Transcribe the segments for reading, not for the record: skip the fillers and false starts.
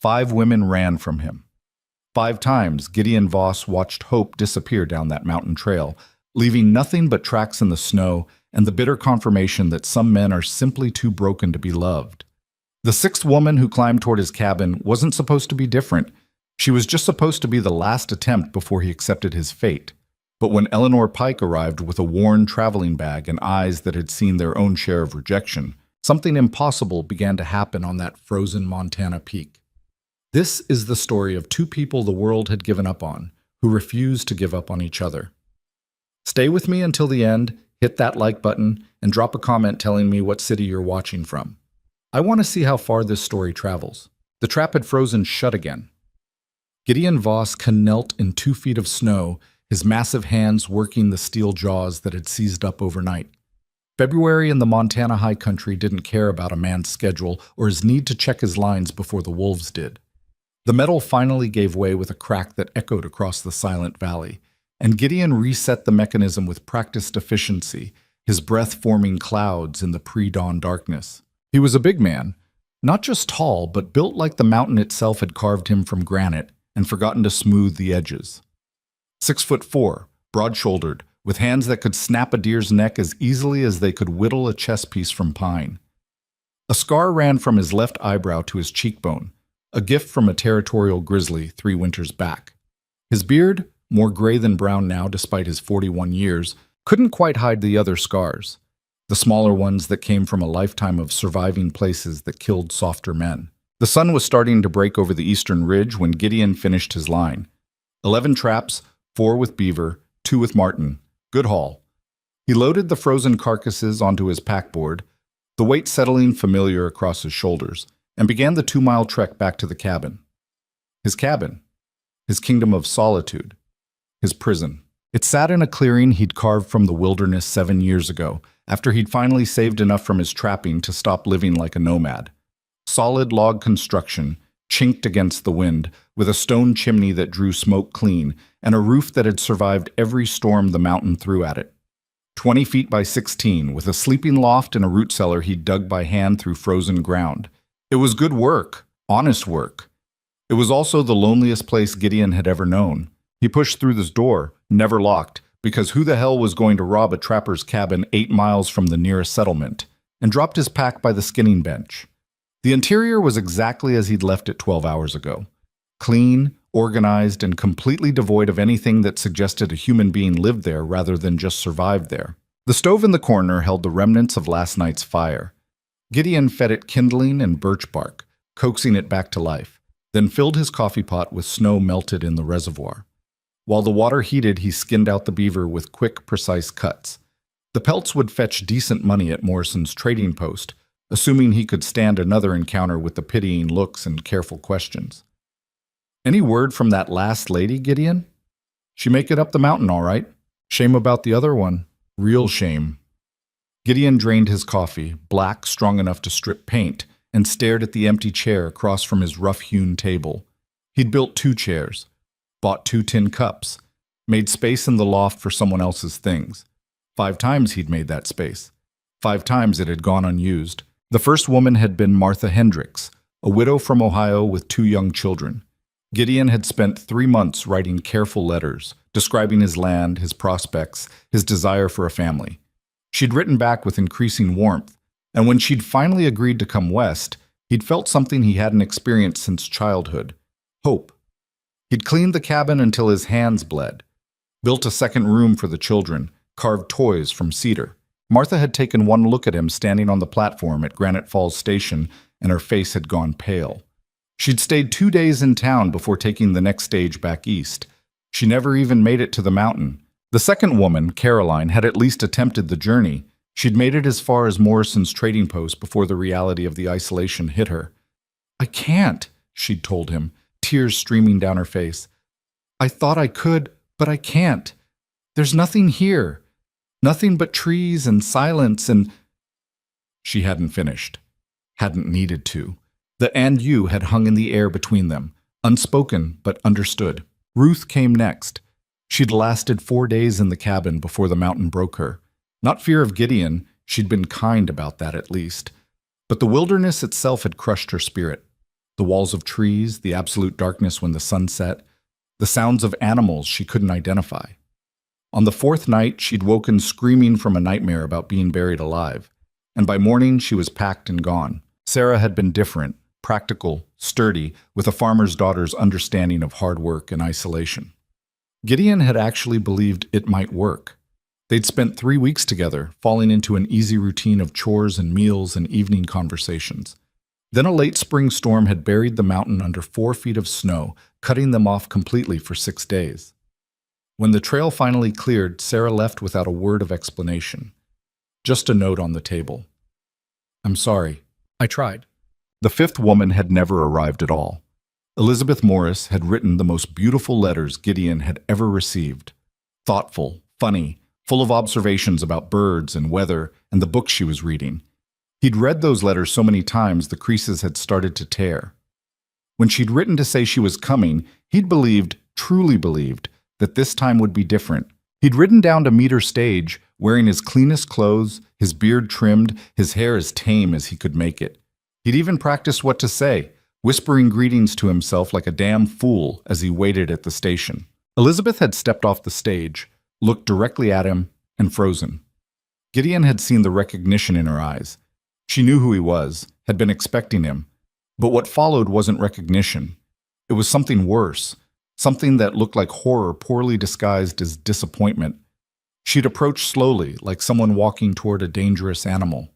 5 women ran from him. 5 times, Gideon Voss watched hope disappear down that mountain trail, leaving nothing but tracks in the snow and the bitter confirmation that some men are simply too broken to be loved. The 6th woman who climbed toward his cabin wasn't supposed to be different. She was just supposed to be the last attempt before he accepted his fate. But when Eleanor Pike arrived with a worn traveling bag and eyes that had seen their own share of rejection, something impossible began to happen on that frozen Montana peak. This is the story of 2 people the world had given up on, who refused to give up on each other. Stay with me until the end, hit that like button, and drop a comment telling me what city you're watching from. I want to see how far this story travels. The trap had frozen shut again. Gideon Voss knelt in 2 feet of snow, his massive hands working the steel jaws that had seized up overnight. February in the Montana high country didn't care about a man's schedule or his need to check his lines before the wolves did. The metal finally gave way with a crack that echoed across the silent valley, and Gideon reset the mechanism with practiced efficiency, his breath forming clouds in the pre-dawn darkness. He was a big man, not just tall, but built like the mountain itself had carved him from granite and forgotten to smooth the edges. 6'4", broad-shouldered, with hands that could snap a deer's neck as easily as they could whittle a chess piece from pine. A scar ran from his left eyebrow to his cheekbone, a gift from a territorial grizzly 3 winters back. His beard, more gray than brown now despite his 41 years, couldn't quite hide the other scars, the smaller ones that came from a lifetime of surviving places that killed softer men. The sun was starting to break over the eastern ridge when Gideon finished his line. 11 traps, 4 with beaver, 2 with marten. Good haul. He loaded the frozen carcasses onto his packboard, the weight settling familiar across his shoulders, and began the 2-mile trek back to the cabin. His cabin. His kingdom of solitude. His prison. It sat in a clearing he'd carved from the wilderness 7 years ago, after he'd finally saved enough from his trapping to stop living like a nomad. Solid log construction, chinked against the wind, with a stone chimney that drew smoke clean, and a roof that had survived every storm the mountain threw at it. 20 feet by 16, with a sleeping loft and a root cellar he'd dug by hand through frozen ground. It was good work, honest work. It was also the loneliest place Gideon had ever known. He pushed through this door, never locked, because who the hell was going to rob a trapper's cabin 8 miles from the nearest settlement, and dropped his pack by the skinning bench. The interior was exactly as he'd left it 12 hours ago. Clean, organized, and completely devoid of anything that suggested a human being lived there rather than just survived there. The stove in the corner held the remnants of last night's fire. Gideon fed it kindling and birch bark, coaxing it back to life, then filled his coffee pot with snow melted in the reservoir. While the water heated, he skinned out the beaver with quick, precise cuts. The pelts would fetch decent money at Morrison's trading post, assuming he could stand another encounter with the pitying looks and careful questions. Any word from that last lady, Gideon? She make it up the mountain, all right. Shame about the other one. Real shame. Gideon drained his coffee, black, strong enough to strip paint, and stared at the empty chair across from his rough-hewn table. He'd built 2 chairs, bought 2 tin cups, made space in the loft for someone else's things. 5 times he'd made that space. 5 times it had gone unused. The first woman had been Martha Hendricks, a widow from Ohio with 2 young children. Gideon had spent 3 months writing careful letters, describing his land, his prospects, his desire for a family. She'd written back with increasing warmth, and when she'd finally agreed to come west, he'd felt something he hadn't experienced since childhood: hope. He'd cleaned the cabin until his hands bled, built a second room for the children, carved toys from cedar. Martha had taken one look at him standing on the platform at Granite Falls Station, and her face had gone pale. She'd stayed 2 days in town before taking the next stage back east. She never even made it to the mountain. The second woman, Caroline, had at least attempted the journey. She'd made it as far as Morrison's trading post before the reality of the isolation hit her. "I can't," she'd told him, tears streaming down her face. "I thought I could, but I can't. There's nothing here. Nothing but trees and silence and—" She hadn't finished. Hadn't needed to. The "and you" had hung in the air between them, unspoken but understood. Ruth came next. She'd lasted 4 days in the cabin before the mountain broke her. Not fear of Gideon, she'd been kind about that at least. But the wilderness itself had crushed her spirit. The walls of trees, the absolute darkness when the sun set, the sounds of animals she couldn't identify. On the fourth night, she'd woken screaming from a nightmare about being buried alive, and by morning she was packed and gone. Sarah had been different, practical, sturdy, with a farmer's daughter's understanding of hard work and isolation. Gideon had actually believed it might work. They'd spent 3 weeks together, falling into an easy routine of chores and meals and evening conversations. Then a late spring storm had buried the mountain under 4 feet of snow, cutting them off completely for 6 days. When the trail finally cleared, Sarah left without a word of explanation. Just a note on the table. "I'm sorry. I tried." The fifth woman had never arrived at all. Elizabeth Morris had written the most beautiful letters Gideon had ever received. Thoughtful, funny, full of observations about birds and weather and the books she was reading. He'd read those letters so many times the creases had started to tear. When she'd written to say she was coming, he'd believed, truly believed, that this time would be different. He'd ridden down to meet her stage, wearing his cleanest clothes, his beard trimmed, his hair as tame as he could make it. He'd even practiced what to say, whispering greetings to himself like a damn fool as he waited at the station. Elizabeth had stepped off the stage, looked directly at him, and frozen. Gideon had seen the recognition in her eyes. She knew who he was, had been expecting him. But what followed wasn't recognition. It was something worse, something that looked like horror poorly disguised as disappointment. She'd approached slowly, like someone walking toward a dangerous animal.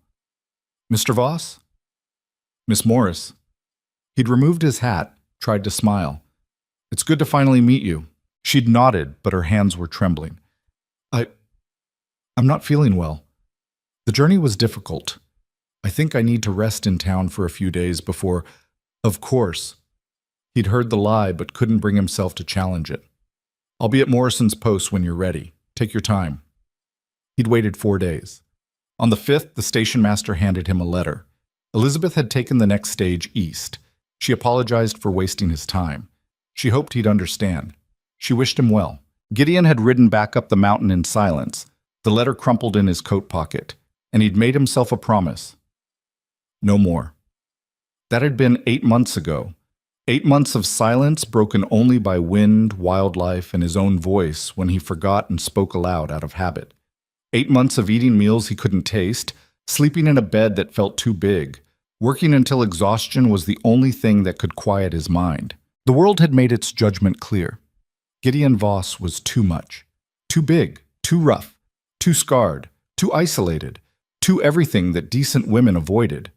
"Mr. Voss?" "Miss Morris." He'd removed his hat, tried to smile. "It's good to finally meet you." She'd nodded, but her hands were trembling. I'm not feeling well. The journey was difficult. I think I need to rest in town for a few days before... Of course. He'd heard the lie, but couldn't bring himself to challenge it. "I'll be at Morrison's post when you're ready. Take your time." He'd waited 4 days. On the 5th, the station master handed him a letter. Elizabeth had taken the next stage east. She apologized for wasting his time. She hoped he'd understand. She wished him well. Gideon had ridden back up the mountain in silence, the letter crumpled in his coat pocket, and he'd made himself a promise. No more. That had been 8 months ago. 8 months of silence broken only by wind, wildlife, and his own voice when he forgot and spoke aloud out of habit. 8 months of eating meals he couldn't taste, sleeping in a bed that felt too big, working until exhaustion was the only thing that could quiet his mind. The world had made its judgment clear. Gideon Voss was too much. Too big, too rough, too scarred, too isolated, too everything that decent women avoided.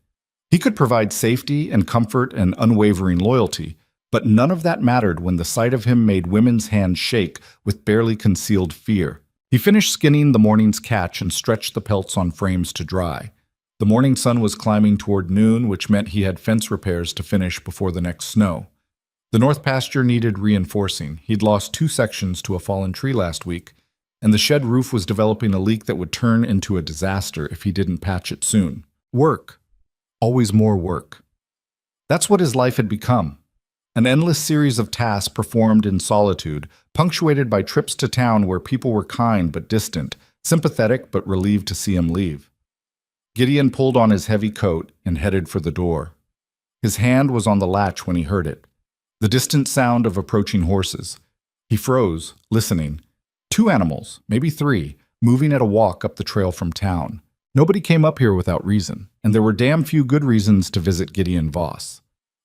He could provide safety and comfort and unwavering loyalty, but none of that mattered when the sight of him made women's hands shake with barely concealed fear. He finished skinning the morning's catch and stretched the pelts on frames to dry. The morning sun was climbing toward noon, which meant he had fence repairs to finish before the next snow. The north pasture needed reinforcing. He'd lost 2 sections to a fallen tree last week, and the shed roof was developing a leak that would turn into a disaster if he didn't patch it soon. Work. Always more work. That's what his life had become. An endless series of tasks performed in solitude, punctuated by trips to town where people were kind but distant, sympathetic but relieved to see him leave. Gideon pulled on his heavy coat and headed for the door. His hand was on the latch when he heard it. The distant sound of approaching horses. He froze, listening. 2 animals, maybe 3, moving at a walk up the trail from town. Nobody came up here without reason, and there were damn few good reasons to visit Gideon Voss.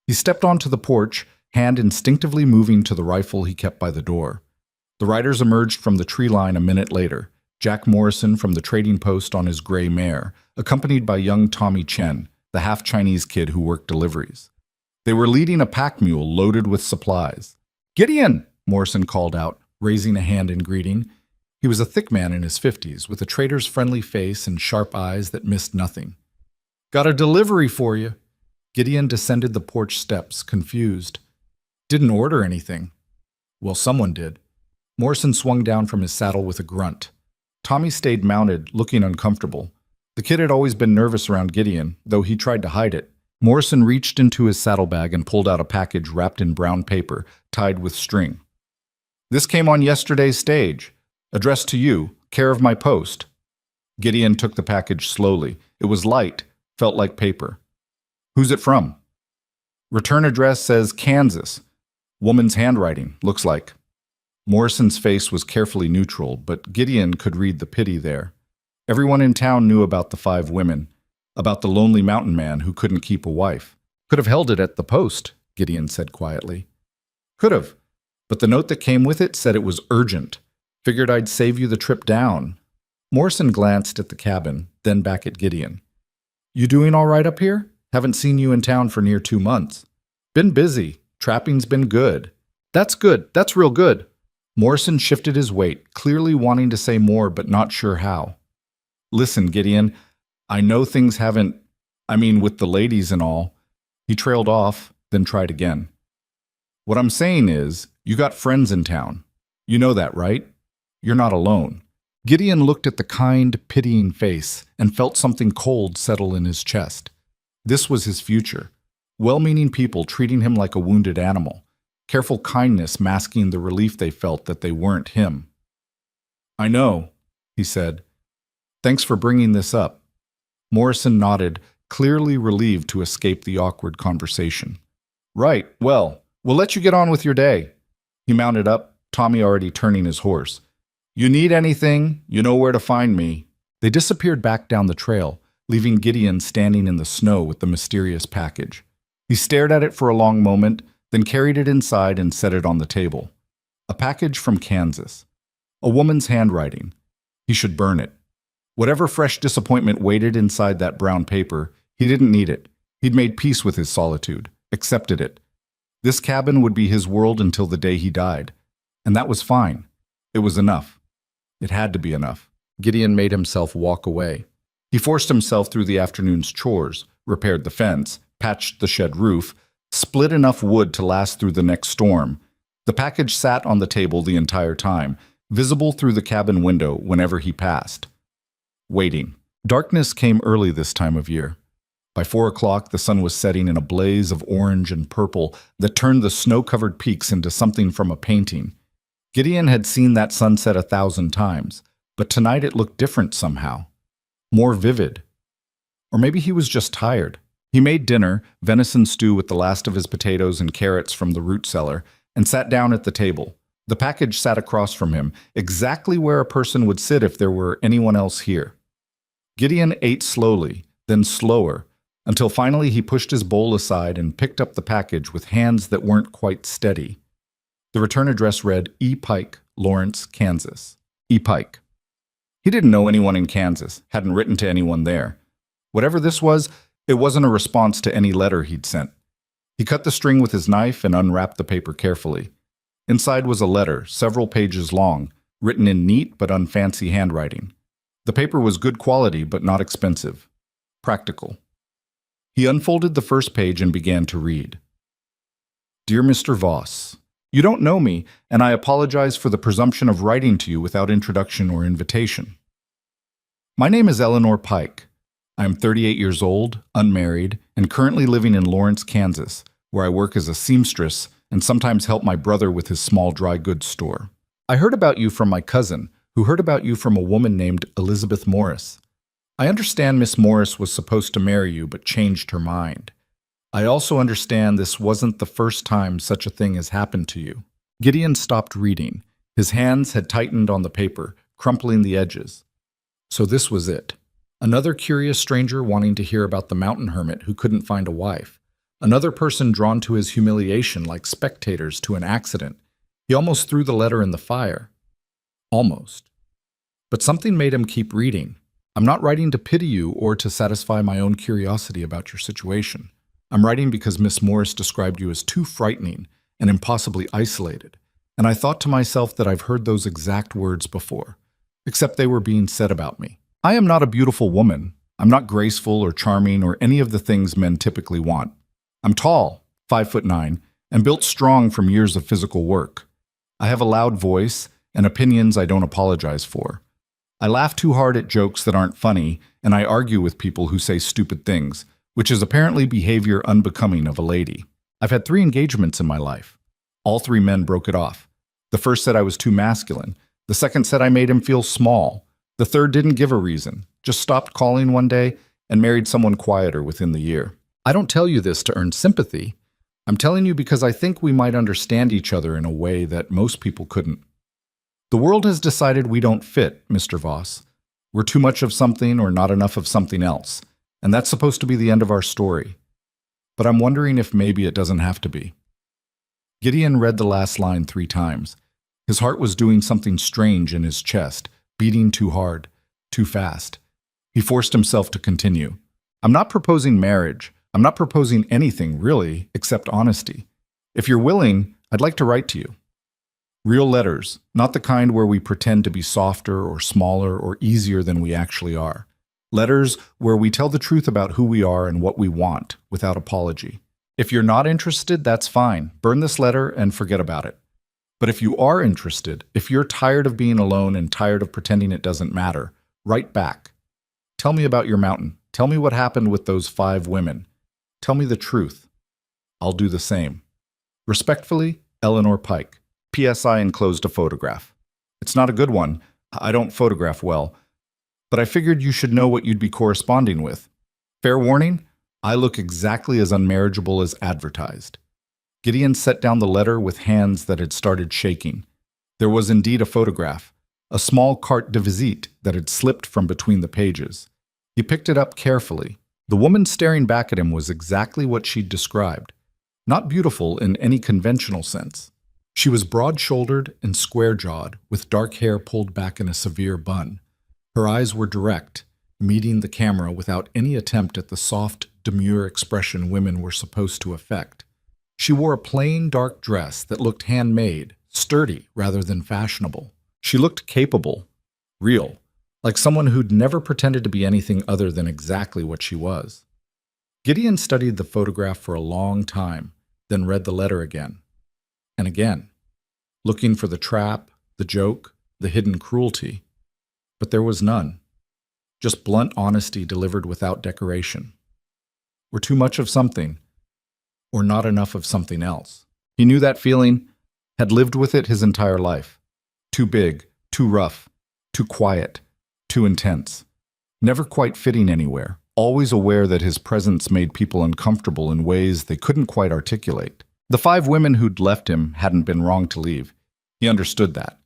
He stepped onto the porch, hand instinctively moving to the rifle he kept by the door. The riders emerged from the tree line a minute later, Jack Morrison from the trading post on his gray mare, accompanied by young Tommy Chen, the half-Chinese kid who worked deliveries. They were leading a pack mule loaded with supplies. "Gideon!" Morrison called out, raising a hand in greeting. He was a thick man in his 50s, with a trader's friendly face and sharp eyes that missed nothing. "Got a delivery for you." Gideon descended the porch steps, confused. "Didn't order anything." "Well, someone did." Morrison swung down from his saddle with a grunt. Tommy stayed mounted, looking uncomfortable. The kid had always been nervous around Gideon, though he tried to hide it. Morrison reached into his saddlebag and pulled out a package wrapped in brown paper, tied with string. "This came on yesterday's stage. Addressed to you, care of my post." Gideon took the package slowly. It was light, felt like paper. "Who's it from?" Return address says Kansas. Woman's handwriting, looks like. Morrison's face was carefully neutral, but Gideon could read the pity there. Everyone in town knew about the 5 women, about the lonely mountain man who couldn't keep a wife. Could have held it at the post, Gideon said quietly. Could have, but the note that came with it said it was urgent. Figured I'd save you the trip down. Morrison glanced at the cabin, then back at Gideon. You doing all right up here? Haven't seen you in town for near 2 months. Been busy. Trapping's been good. That's good. That's real good. Morrison shifted his weight, clearly wanting to say more but not sure how. Listen, Gideon, I know things haven't, with the ladies and all. He trailed off, then tried again. What I'm saying is, you got friends in town. You know that, right? You're not alone. Gideon looked at the kind, pitying face and felt something cold settle in his chest. This was his future. Well-meaning people treating him like a wounded animal. Careful kindness masking the relief they felt that they weren't him. I know, he said. Thanks for bringing this up. Morrison nodded, clearly relieved to escape the awkward conversation. Right, well, we'll let you get on with your day. He mounted up, Tommy already turning his horse. You need anything, you know where to find me. They disappeared back down the trail, leaving Gideon standing in the snow with the mysterious package. He stared at it for a long moment, then carried it inside and set it on the table. A package from Kansas. A woman's handwriting. He should burn it. Whatever fresh disappointment waited inside that brown paper, he didn't need it. He'd made peace with his solitude, accepted it. This cabin would be his world until the day he died. And that was fine. It was enough. It had to be enough. Gideon made himself walk away. He forced himself through the afternoon's chores, repaired the fence, patched the shed roof, split enough wood to last through the next storm. The package sat on the table the entire time, visible through the cabin window whenever he passed. Waiting. Darkness came early this time of year. By 4 o'clock, the sun was setting in a blaze of orange and purple that turned the snow-covered peaks into something from a painting. Gideon had seen that sunset 1,000 times, but tonight it looked different somehow. More vivid. Or maybe he was just tired. He made dinner, venison stew with the last of his potatoes and carrots from the root cellar, and sat down at the table. The package sat across from him, exactly where a person would sit if there were anyone else here. Gideon ate slowly, then slower, until finally he pushed his bowl aside and picked up the package with hands that weren't quite steady. The return address read E. Pike, Lawrence, Kansas. E. Pike. He didn't know anyone in Kansas, hadn't written to anyone there. Whatever this was, it wasn't a response to any letter he'd sent. He cut the string with his knife and unwrapped the paper carefully. Inside was a letter, several pages long, written in neat but unfancy handwriting. The paper was good quality but not expensive. Practical. He unfolded the first page and began to read. Dear Mr. Voss, you don't know me, and I apologize for the presumption of writing to you without introduction or invitation. My name is Eleanor Pike. I am 38 years old, unmarried, and currently living in Lawrence, Kansas, where I work as a seamstress and sometimes help my brother with his small dry goods store. I heard about you from my cousin, who heard about you from a woman named Elizabeth Morris. I understand Miss Morris was supposed to marry you but changed her mind. I also understand this wasn't the first time such a thing has happened to you. Gideon stopped reading. His hands had tightened on the paper, crumpling the edges. So this was it. Another curious stranger wanting to hear about the mountain hermit who couldn't find a wife. Another person drawn to his humiliation like spectators to an accident. He almost threw the letter in the fire. Almost. But something made him keep reading. I'm not writing to pity you or to satisfy my own curiosity about your situation. I'm writing because Miss Morris described you as too frightening and impossibly isolated, and I thought to myself that I've heard those exact words before, except they were being said about me. I am not a beautiful woman. I'm not graceful or charming or any of the things men typically want. I'm tall, 5'9", and built strong from years of physical work. I have a loud voice and opinions I don't apologize for. I laugh too hard at jokes that aren't funny, and I argue with people who say stupid things, which is apparently behavior unbecoming of a lady. I've had 3 engagements in my life. All 3 men broke it off. The first said I was too masculine. The second said I made him feel small. The third didn't give a reason, just stopped calling one day and married someone quieter within the year. I don't tell you this to earn sympathy. I'm telling you because I think we might understand each other in a way that most people couldn't. The world has decided we don't fit, Mr. Voss. We're too much of something or not enough of something else, and that's supposed to be the end of our story. But I'm wondering if maybe it doesn't have to be. Gideon read the last line 3 times. His heart was doing something strange in his chest, beating too hard, too fast. He forced himself to continue. I'm not proposing marriage. I'm not proposing anything, really, except honesty. If you're willing, I'd like to write to you. Real letters, not the kind where we pretend to be softer or smaller or easier than we actually are. Letters where we tell the truth about who we are and what we want, without apology. If you're not interested, that's fine. Burn this letter and forget about it. But if you are interested, if you're tired of being alone and tired of pretending it doesn't matter, write back. Tell me about your mountain. Tell me what happened with those 5 women. Tell me the truth. I'll do the same. Respectfully, Eleanor Pike. P.S. I enclosed a photograph. It's not a good one. I don't photograph well. But I figured you should know what you'd be corresponding with. Fair warning, I look exactly as unmarriageable as advertised. Gideon set down the letter with hands that had started shaking. There was indeed a photograph, a small carte de visite that had slipped from between the pages. He picked it up carefully. The woman staring back at him was exactly what she'd described. Not beautiful in any conventional sense. She was broad-shouldered and square-jawed, with dark hair pulled back in a severe bun. Her eyes were direct, meeting the camera without any attempt at the soft, demure expression women were supposed to affect. She wore a plain, dark dress that looked handmade, sturdy rather than fashionable. She looked capable, real, like someone who'd never pretended to be anything other than exactly what she was. Gideon studied the photograph for a long time, then read the letter again. And again, looking for the trap, the joke, the hidden cruelty. But there was none. Just blunt honesty delivered without decoration. We're too much of something, or not enough of something else. He knew that feeling, had lived with it his entire life. Too big, too rough, too quiet, too intense. Never quite fitting anywhere, always aware that his presence made people uncomfortable in ways they couldn't quite articulate. The 5 women who'd left him hadn't been wrong to leave. He understood that.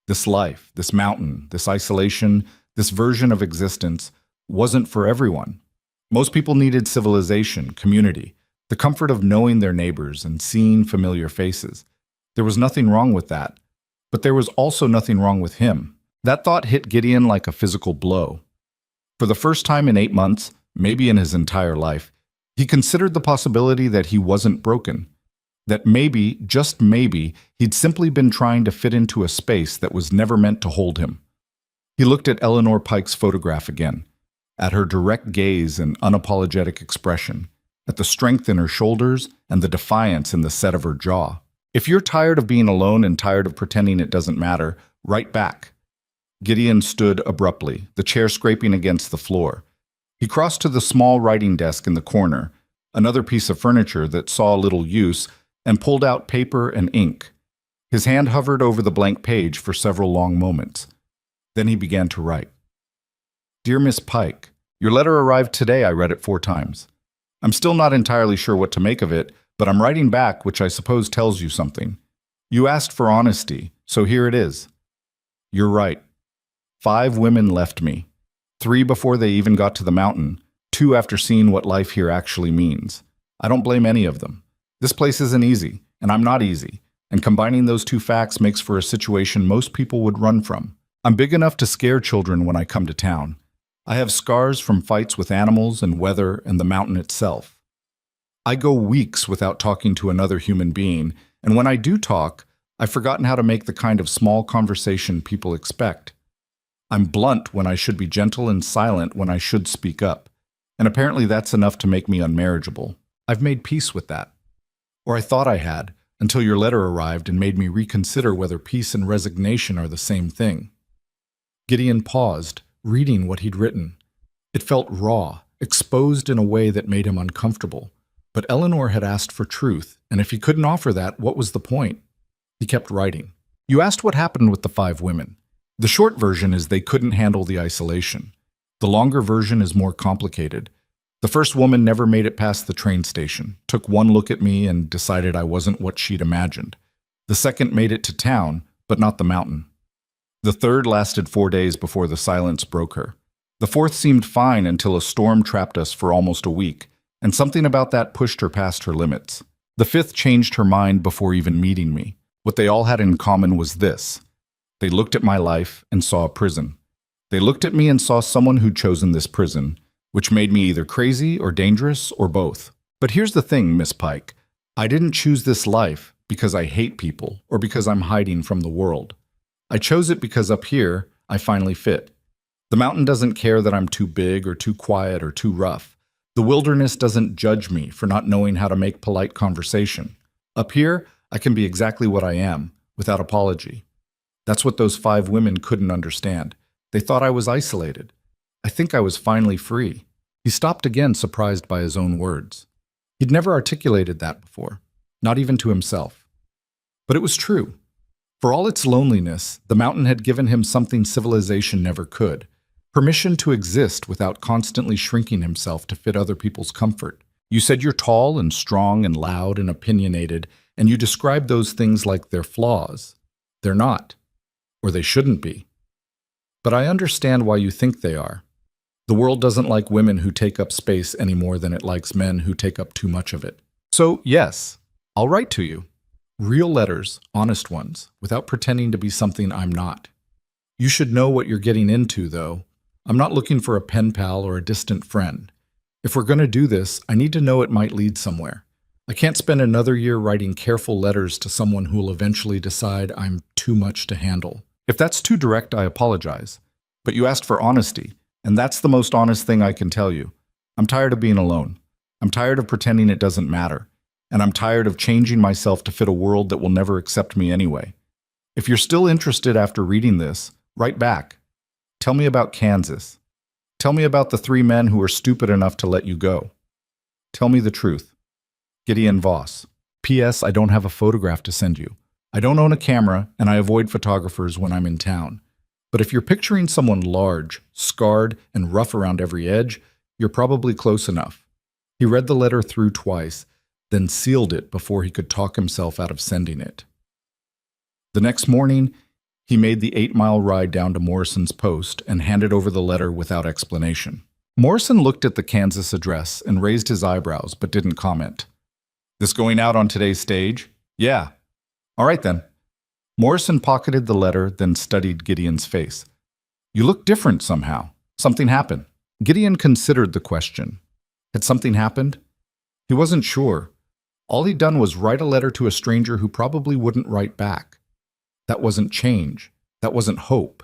This life, this mountain, this isolation, this version of existence wasn't for everyone. Most people needed civilization, community, the comfort of knowing their neighbors and seeing familiar faces. There was nothing wrong with that, but there was also nothing wrong with him. That thought hit Gideon like a physical blow. For the first time in 8 months, maybe in his entire life, he considered the possibility that he wasn't broken. That maybe, just maybe, he'd simply been trying to fit into a space that was never meant to hold him. He looked at Eleanor Pike's photograph again, at her direct gaze and unapologetic expression, at the strength in her shoulders and the defiance in the set of her jaw. If you're tired of being alone and tired of pretending it doesn't matter, write back. Gideon stood abruptly, the chair scraping against the floor. He crossed to the small writing desk in the corner, another piece of furniture that saw little use, and pulled out paper and ink. His hand hovered over the blank page for several long moments. Then he began to write. Dear Miss Pike, your letter arrived today. I read it 4 times. I'm still not entirely sure what to make of it, but I'm writing back, which I suppose tells you something. You asked for honesty, so here it is. You're right. 5 women left me. 3 before they even got to the mountain, 2 after seeing what life here actually means. I don't blame any of them. This place isn't easy, and I'm not easy, and combining those 2 facts makes for a situation most people would run from. I'm big enough to scare children when I come to town. I have scars from fights with animals and weather and the mountain itself. I go weeks without talking to another human being, and when I do talk, I've forgotten how to make the kind of small conversation people expect. I'm blunt when I should be gentle and silent when I should speak up, and apparently that's enough to make me unmarriageable. I've made peace with that. Or I thought I had, until your letter arrived and made me reconsider whether peace and resignation are the same thing. Gideon paused, reading what he'd written. It felt raw, exposed in a way that made him uncomfortable. But Eleanor had asked for truth, and if he couldn't offer that, what was the point? He kept writing. You asked what happened with the 5 women. The short version is they couldn't handle the isolation. The longer version is more complicated. The first woman never made it past the train station, took one look at me and decided I wasn't what she'd imagined. The second made it to town, but not the mountain. The third lasted 4 days before the silence broke her. The fourth seemed fine until a storm trapped us for almost a week, and something about that pushed her past her limits. The fifth changed her mind before even meeting me. What they all had in common was this. They looked at my life and saw a prison. They looked at me and saw someone who'd chosen this prison, which made me either crazy or dangerous or both. But here's the thing, Miss Pike. I didn't choose this life because I hate people or because I'm hiding from the world. I chose it because up here, I finally fit. The mountain doesn't care that I'm too big or too quiet or too rough. The wilderness doesn't judge me for not knowing how to make polite conversation. Up here, I can be exactly what I am, without apology. That's what those 5 women couldn't understand. They thought I was isolated. I think I was finally free. He stopped again, surprised by his own words. He'd never articulated that before, not even to himself. But it was true. For all its loneliness, the mountain had given him something civilization never could. Permission to exist without constantly shrinking himself to fit other people's comfort. You said you're tall and strong and loud and opinionated, and you describe those things like they're flaws. They're not. Or they shouldn't be. But I understand why you think they are. The world doesn't like women who take up space any more than it likes men who take up too much of it. So, yes, I'll write to you. Real letters, honest ones, without pretending to be something I'm not. You should know what you're getting into, though. I'm not looking for a pen pal or a distant friend. If we're going to do this, I need to know it might lead somewhere. I can't spend another year writing careful letters to someone who will eventually decide I'm too much to handle. If that's too direct, I apologize. But you asked for honesty, and that's the most honest thing I can tell you. I'm tired of being alone. I'm tired of pretending it doesn't matter. And I'm tired of changing myself to fit a world that will never accept me anyway. If you're still interested after reading this, write back. Tell me about Kansas. Tell me about the 3 men who were stupid enough to let you go. Tell me the truth. Gideon Voss. P.S. I don't have a photograph to send you. I don't own a camera, and I avoid photographers when I'm in town. But if you're picturing someone large, scarred, and rough around every edge, you're probably close enough. He read the letter through twice, then sealed it before he could talk himself out of sending it. The next morning, he made the 8-mile ride down to Morrison's post and handed over the letter without explanation. Morrison looked at the Kansas address and raised his eyebrows but didn't comment. This going out on today's stage? Yeah. All right then. Morrison pocketed the letter, then studied Gideon's face. You look different somehow. Something happened. Gideon considered the question. Had something happened? He wasn't sure. All he'd done was write a letter to a stranger who probably wouldn't write back. That wasn't change. That wasn't hope.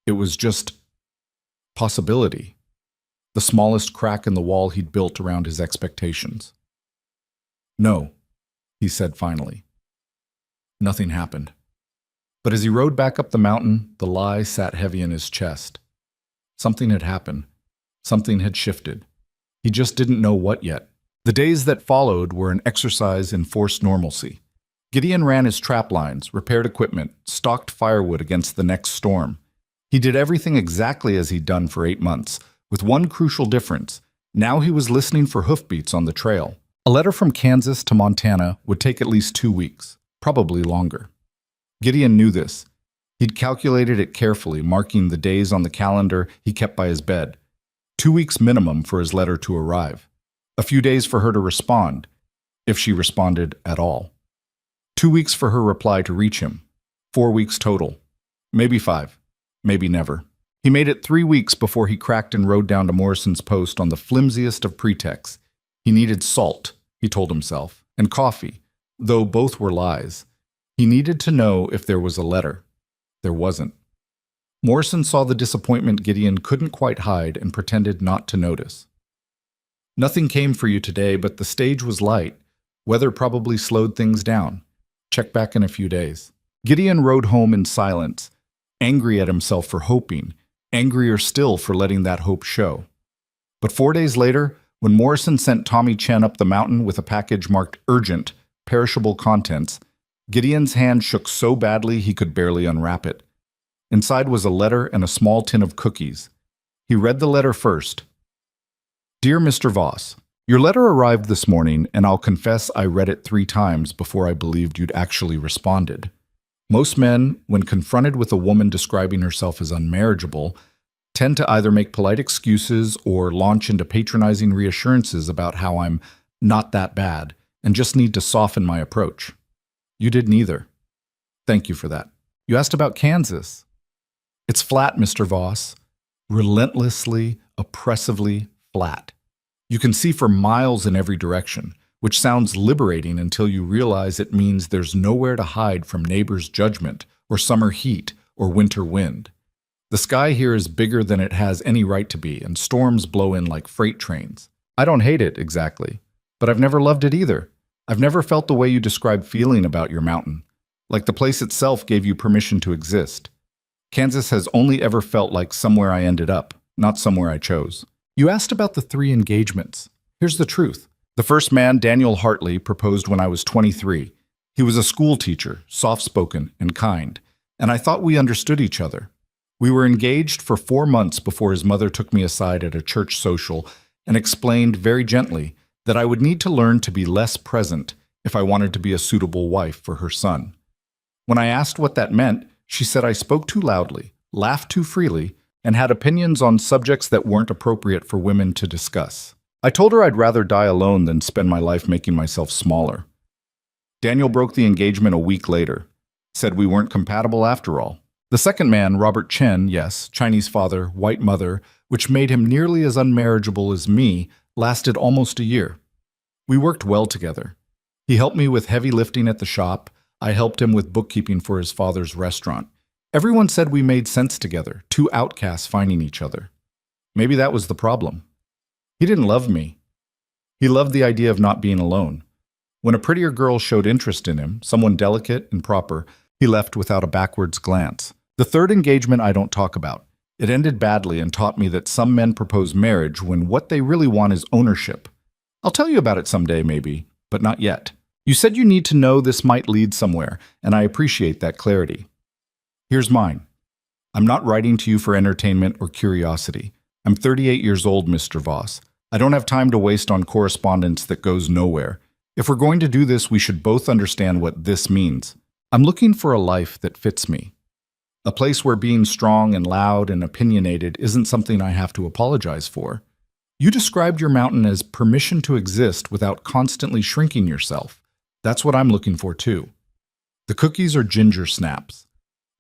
It was just possibility. The smallest crack in the wall he'd built around his expectations. No, he said finally. Nothing happened. But as he rode back up the mountain, the lie sat heavy in his chest. Something had happened. Something had shifted. He just didn't know what yet. The days that followed were an exercise in forced normalcy. Gideon ran his trap lines, repaired equipment, stalked firewood against the next storm. He did everything exactly as he'd done for 8 months, with one crucial difference. Now he was listening for hoofbeats on the trail. A letter from Kansas to Montana would take at least 2 weeks, probably longer. Gideon knew this. He'd calculated it carefully, marking the days on the calendar he kept by his bed. 2 weeks minimum for his letter to arrive. A few days for her to respond, if she responded at all. 2 weeks for her reply to reach him. 4 weeks total. Maybe 5. Maybe never. He made it 3 weeks before he cracked and rode down to Morrison's post on the flimsiest of pretexts. He needed salt, he told himself, and coffee, though both were lies. He needed to know if there was a letter. There wasn't. Morrison saw the disappointment Gideon couldn't quite hide and pretended not to notice. Nothing came for you today, but the stage was light. Weather probably slowed things down. Check back in a few days. Gideon rode home in silence, angry at himself for hoping, angrier still for letting that hope show. But 4 days later, when Morrison sent Tommy Chen up the mountain with a package marked urgent, perishable contents, Gideon's hand shook so badly he could barely unwrap it. Inside was a letter and a small tin of cookies. He read the letter first. Dear Mr. Voss, your letter arrived this morning, and I'll confess I read it 3 times before I believed you'd actually responded. Most men, when confronted with a woman describing herself as unmarriageable, tend to either make polite excuses or launch into patronizing reassurances about how I'm not that bad and just need to soften my approach. You did neither. Thank you for that. You asked about Kansas. It's flat, Mr. Voss. Relentlessly, oppressively flat. You can see for miles in every direction, which sounds liberating until you realize it means there's nowhere to hide from neighbors' judgment or summer heat or winter wind. The sky here is bigger than it has any right to be, and storms blow in like freight trains. I don't hate it, exactly, but I've never loved it either. I've never felt the way you describe feeling about your mountain, like the place itself gave you permission to exist. Kansas has only ever felt like somewhere I ended up, not somewhere I chose. You asked about the 3 engagements. Here's the truth. The first man, Daniel Hartley, proposed when I was 23. He was a school teacher, soft-spoken and kind, and I thought we understood each other. We were engaged for 4 months before his mother took me aside at a church social and explained very gently that I would need to learn to be less present if I wanted to be a suitable wife for her son. When I asked what that meant, she said I spoke too loudly, laughed too freely, and had opinions on subjects that weren't appropriate for women to discuss. I told her I'd rather die alone than spend my life making myself smaller. Daniel broke the engagement a week later, said we weren't compatible after all. The second man, Robert Chen, yes, Chinese father, white mother, which made him nearly as unmarriageable as me, lasted almost a year. We worked well together. He helped me with heavy lifting at the shop. I helped him with bookkeeping for his father's restaurant. Everyone said we made sense together, 2 outcasts finding each other. Maybe that was the problem. He didn't love me. He loved the idea of not being alone. When a prettier girl showed interest in him, someone delicate and proper, he left without a backwards glance. The third engagement I don't talk about. It ended badly and taught me that some men propose marriage when what they really want is ownership. I'll tell you about it someday, maybe, but not yet. You said you need to know this might lead somewhere, and I appreciate that clarity. Here's mine. I'm not writing to you for entertainment or curiosity. I'm 38 years old, Mr. Voss. I don't have time to waste on correspondence that goes nowhere. If we're going to do this, we should both understand what this means. I'm looking for a life that fits me. A place where being strong and loud and opinionated isn't something I have to apologize for. You described your mountain as permission to exist without constantly shrinking yourself. That's what I'm looking for too. The cookies are ginger snaps.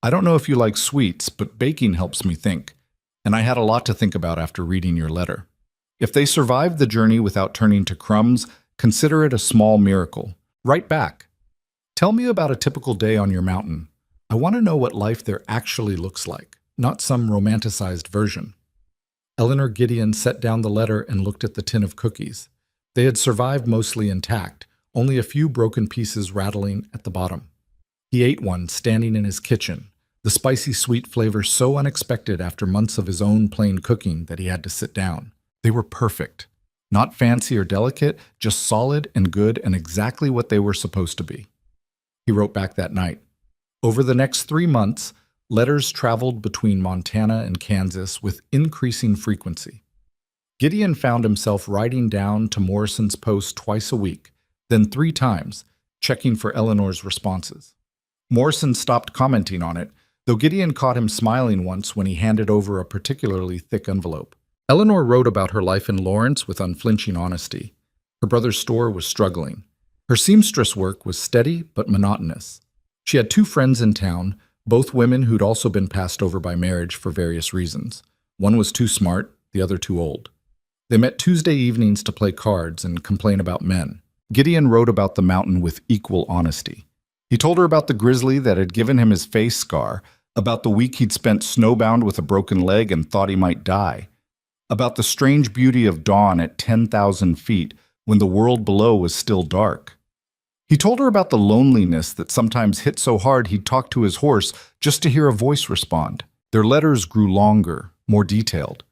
I don't know if you like sweets, but baking helps me think. And I had a lot to think about after reading your letter. If they survived the journey without turning to crumbs, consider it a small miracle. Write back. Tell me about a typical day on your mountain. I want to know what life there actually looks like, not some romanticized version. Eleanor Gideon set down the letter and looked at the tin of cookies. They had survived mostly intact, only a few broken pieces rattling at the bottom. He ate one, standing in his kitchen, the spicy sweet flavor so unexpected after months of his own plain cooking that he had to sit down. They were perfect. Not fancy or delicate, just solid and good and exactly what they were supposed to be. He wrote back that night. Over the next 3 months, letters traveled between Montana and Kansas with increasing frequency. Gideon found himself writing down to Morrison's post twice a week, then 3 times, checking for Eleanor's responses. Morrison stopped commenting on it, though Gideon caught him smiling once when he handed over a particularly thick envelope. Eleanor wrote about her life in Lawrence with unflinching honesty. Her brother's store was struggling. Her seamstress work was steady but monotonous. She had 2 friends in town, both women who'd also been passed over by marriage for various reasons. One was too smart, the other too old. They met Tuesday evenings to play cards and complain about men. Gideon wrote about the mountain with equal honesty. He told her about the grizzly that had given him his face scar, about the week he'd spent snowbound with a broken leg and thought he might die, about the strange beauty of dawn at 10,000 feet when the world below was still dark. He told her about the loneliness that sometimes hit so hard he'd talk to his horse just to hear a voice respond. Their letters grew longer, more detailed.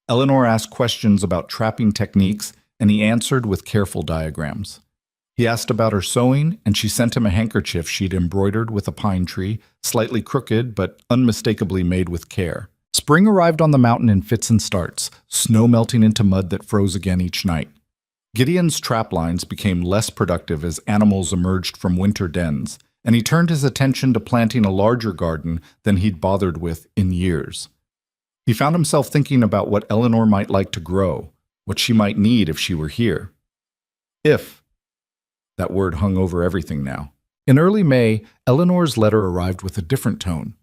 Eleanor asked questions about trapping techniques, and he answered with careful diagrams. He asked about her sewing, and she sent him a handkerchief she'd embroidered with a pine tree, slightly crooked but unmistakably made with care. Spring arrived on the mountain in fits and starts, snow melting into mud that froze again each night. Gideon's trap lines became less productive as animals emerged from winter dens, and he turned his attention to planting a larger garden than he'd bothered with in years. He found himself thinking about what Eleanor might like to grow, what she might need if she were here. If. That word hung over everything now. In early May, Eleanor's letter arrived with a different tone.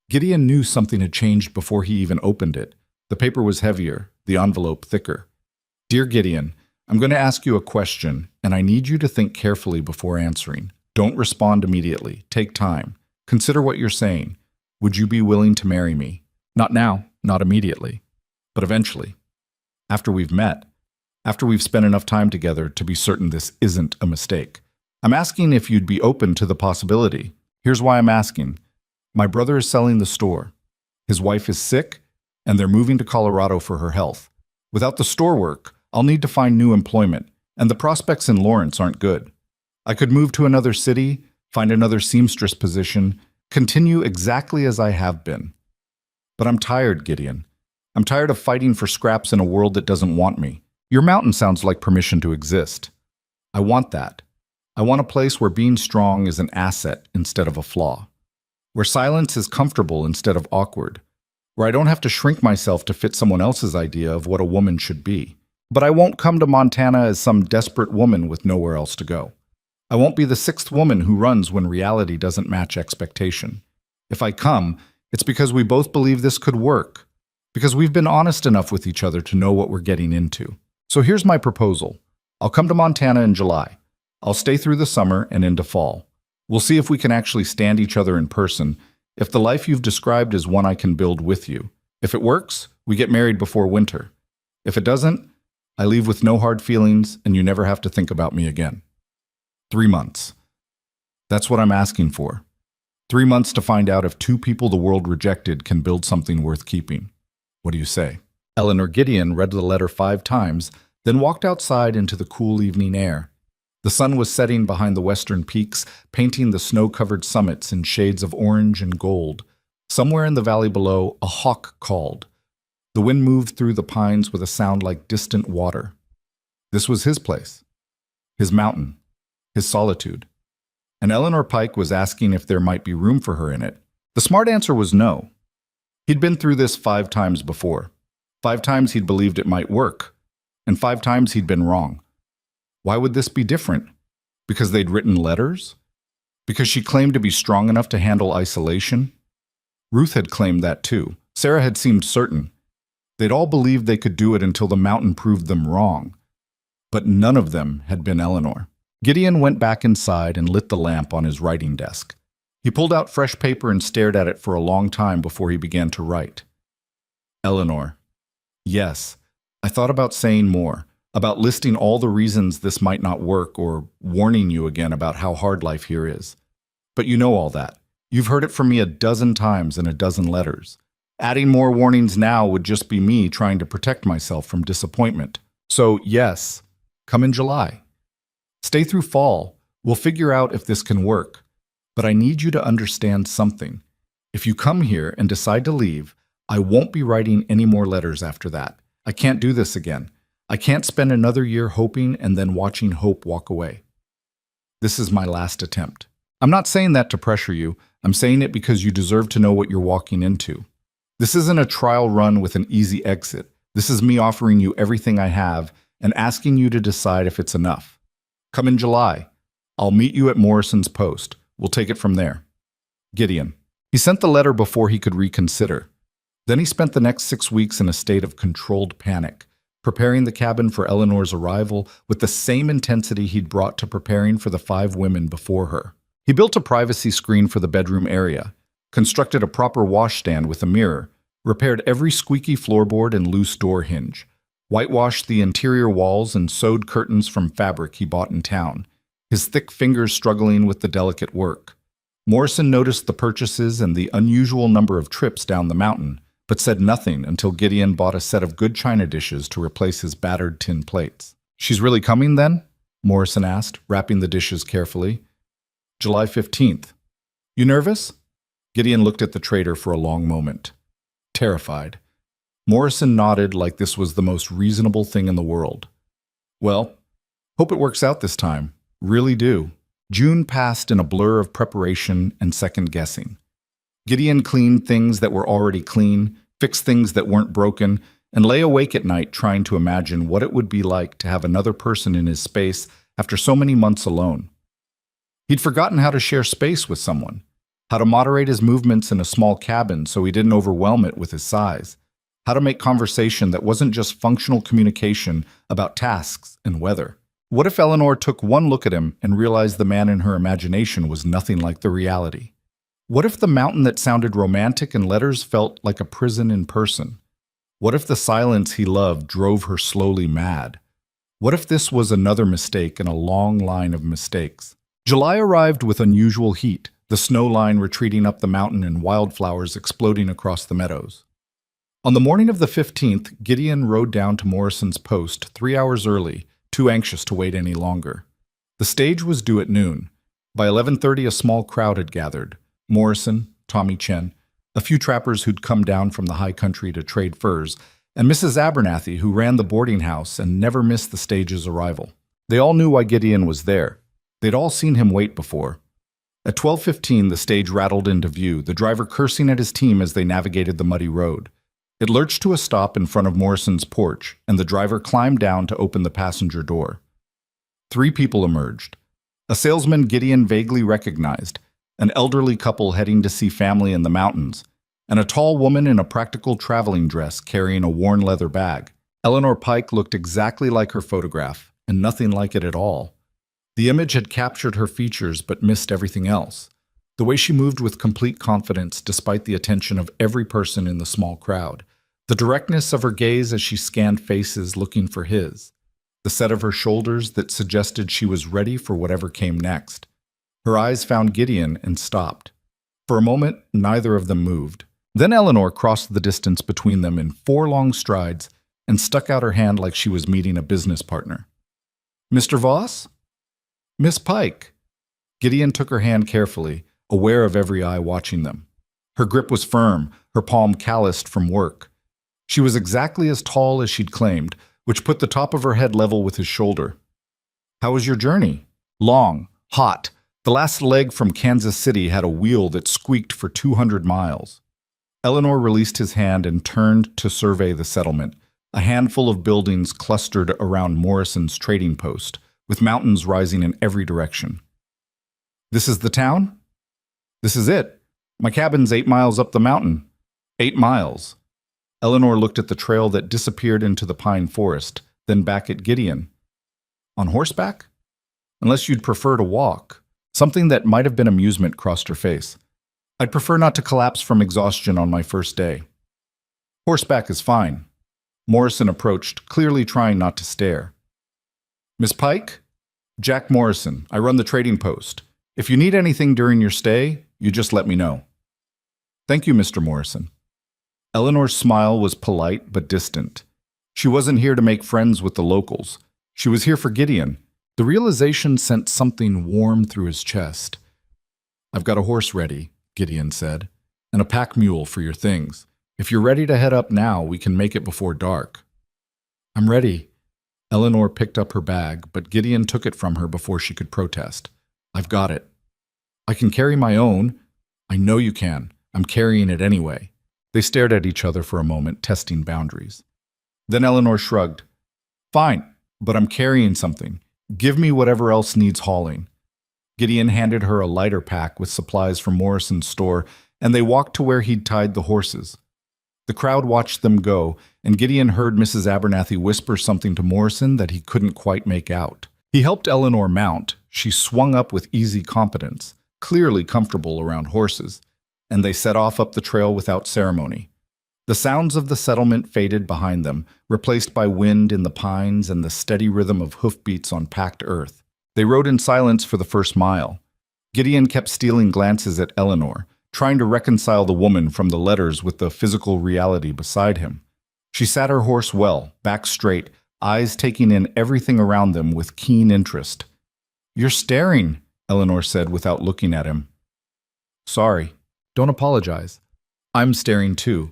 Gideon knew something had changed before he even opened it. The paper was heavier, the envelope thicker. Dear Gideon, I'm going to ask you a question, and I need you to think carefully before answering. Don't respond immediately. Take time. Consider what you're saying. Would you be willing to marry me? Not now, not immediately, but eventually. After we've met. After we've spent enough time together to be certain this isn't a mistake. I'm asking if you'd be open to the possibility. Here's why I'm asking. My brother is selling the store. His wife is sick, and they're moving to Colorado for her health. Without the store work, I'll need to find new employment, and the prospects in Lawrence aren't good. I could move to another city, find another seamstress position, continue exactly as I have been. But I'm tired, Gideon. I'm tired of fighting for scraps in a world that doesn't want me. Your mountain sounds like permission to exist. I want that. I want a place where being strong is an asset instead of a flaw. Where silence is comfortable instead of awkward. Where I don't have to shrink myself to fit someone else's idea of what a woman should be. But I won't come to Montana as some desperate woman with nowhere else to go. I won't be the sixth woman who runs when reality doesn't match expectation. If I come, it's because we both believe this could work. Because we've been honest enough with each other to know what we're getting into. So here's my proposal. I'll come to Montana in July. I'll stay through the summer and into fall. We'll see if we can actually stand each other in person, if the life you've described is one I can build with you. If it works, we get married before winter. If it doesn't, I leave with no hard feelings and you never have to think about me again. 3 months. That's what I'm asking for. 3 months to find out if two people the world rejected can build something worth keeping. What do you say? Eleanor Gideon read the letter 5 times, then walked outside into the cool evening air. The sun was setting behind the western peaks, painting the snow-covered summits in shades of orange and gold. Somewhere in the valley below, a hawk called. The wind moved through the pines with a sound like distant water. This was his place, his mountain, his solitude. And Eleanor Pike was asking if there might be room for her in it. The smart answer was no. He'd been through this 5 times before. 5 times he'd believed it might work, and 5 times he'd been wrong. Why would this be different? Because they'd written letters? Because she claimed to be strong enough to handle isolation? Ruth had claimed that too. Sarah had seemed certain. They'd all believed they could do it until the mountain proved them wrong. But none of them had been Eleanor. Gideon went back inside and lit the lamp on his writing desk. He pulled out fresh paper and stared at it for a long time before he began to write. Eleanor. Yes, I thought about saying more. About listing all the reasons this might not work or warning you again about how hard life here is. But you know all that. You've heard it from me a dozen times in a dozen letters. Adding more warnings now would just be me trying to protect myself from disappointment. So yes, come in July. Stay through fall. We'll figure out if this can work. But I need you to understand something. If you come here and decide to leave, I won't be writing any more letters after that. I can't do this again. I can't spend another year hoping and then watching hope walk away. This is my last attempt. I'm not saying that to pressure you. I'm saying it because you deserve to know what you're walking into. This isn't a trial run with an easy exit. This is me offering you everything I have and asking you to decide if it's enough. Come in July. I'll meet you at Morrison's Post. We'll take it from there. Gideon. He sent the letter before he could reconsider. Then he spent the next 6 weeks in a state of controlled panic, preparing the cabin for Eleanor's arrival with the same intensity he'd brought to preparing for the 5 women before her. He built a privacy screen for the bedroom area, constructed a proper washstand with a mirror, repaired every squeaky floorboard and loose door hinge, whitewashed the interior walls and sewed curtains from fabric he bought in town, his thick fingers struggling with the delicate work. Morrison noticed the purchases and the unusual number of trips down the mountain, but said nothing until Gideon bought a set of good china dishes to replace his battered tin plates. She's really coming then? Morrison asked, wrapping the dishes carefully. July 15th. You nervous? Gideon looked at the trader for a long moment. terrified. Morrison nodded like this was the most reasonable thing in the world. Well, hope it works out this time. Really do. June passed in a blur of preparation and second-guessing. Gideon cleaned things that were already clean, fixed things that weren't broken, and lay awake at night trying to imagine what it would be like to have another person in his space after so many months alone. He'd forgotten how to share space with someone, how to moderate his movements in a small cabin so he didn't overwhelm it with his size, how to make conversation that wasn't just functional communication about tasks and weather. What if Eleanor took one look at him and realized the man in her imagination was nothing like the reality? What if the mountain that sounded romantic in letters felt like a prison in person? What if the silence he loved drove her slowly mad? What if this was another mistake in a long line of mistakes? July arrived with unusual heat, the snow line retreating up the mountain and wildflowers exploding across the meadows. On the morning of the 15th, Gideon rode down to Morrison's post 3 hours early, too anxious to wait any longer. The stage was due at noon. By 11:30, a small crowd had gathered. Morrison, Tommy Chen, a few trappers who'd come down from the high country to trade furs, and Mrs. Abernathy, who ran the boarding house and never missed the stage's arrival. They all knew why Gideon was there. They'd all seen him wait before. At 12:15, the stage rattled into view, the driver cursing at his team as they navigated the muddy road. It lurched to a stop in front of Morrison's porch, and the driver climbed down to open the passenger door. 3 people emerged. A salesman Gideon vaguely recognized, an elderly couple heading to see family in the mountains, and a tall woman in a practical traveling dress carrying a worn leather bag. Eleanor Pike looked exactly like her photograph, and nothing like it at all. The image had captured her features but missed everything else. The way she moved with complete confidence despite the attention of every person in the small crowd. The directness of her gaze as she scanned faces looking for his. The set of her shoulders that suggested she was ready for whatever came next. Her eyes found Gideon and stopped. For a moment, neither of them moved. Then Eleanor crossed the distance between them in 4 long strides and stuck out her hand like she was meeting a business partner. "Mr. Voss?" "Miss Pike." Gideon took her hand carefully, aware of every eye watching them. Her grip was firm, her palm calloused from work. She was exactly as tall as she'd claimed, which put the top of her head level with his shoulder. "How was your journey?" "Long, hot. The last leg from Kansas City had a wheel that squeaked for 200 miles. Eleanor released his hand and turned to survey the settlement, a handful of buildings clustered around Morrison's trading post, with mountains rising in every direction. "This is the town?" "This is it. My cabin's 8 miles up the mountain." 8 miles. Eleanor looked at the trail that disappeared into the pine forest, then back at Gideon. "On horseback?" "Unless you'd prefer to walk." Something that might have been amusement crossed her face. "I'd prefer not to collapse from exhaustion on my first day." "Horseback is fine." Morrison approached, clearly trying not to stare. "Miss Pike?" "Jack Morrison. I run the trading post. If you need anything during your stay, you just let me know." "Thank you, Mr. Morrison." Eleanor's smile was polite but distant. She wasn't here to make friends with the locals. She was here for Gideon. The realization sent something warm through his chest. "I've got a horse ready," Gideon said, "and a pack mule for your things. If you're ready to head up now, we can make it before dark." "I'm ready." Eleanor picked up her bag, but Gideon took it from her before she could protest. "I've got it." "I can carry my own." "I know you can. I'm carrying it anyway." They stared at each other for a moment, testing boundaries. Then Eleanor shrugged. "Fine, but I'm carrying something. Give me whatever else needs hauling." Gideon handed her a lighter pack with supplies from Morrison's store, and they walked to where he'd tied the horses. The crowd watched them go, and Gideon heard Mrs. Abernathy whisper something to Morrison that he couldn't quite make out. He helped Eleanor mount. She swung up with easy competence, clearly comfortable around horses, and they set off up the trail without ceremony. The sounds of the settlement faded behind them, replaced by wind in the pines and the steady rhythm of hoofbeats on packed earth. They rode in silence for the first mile. Gideon kept stealing glances at Eleanor, trying to reconcile the woman from the letters with the physical reality beside him. She sat her horse well, back straight, eyes taking in everything around them with keen interest. "You're staring," Eleanor said without looking at him. "Sorry. Don't apologize. I'm staring too."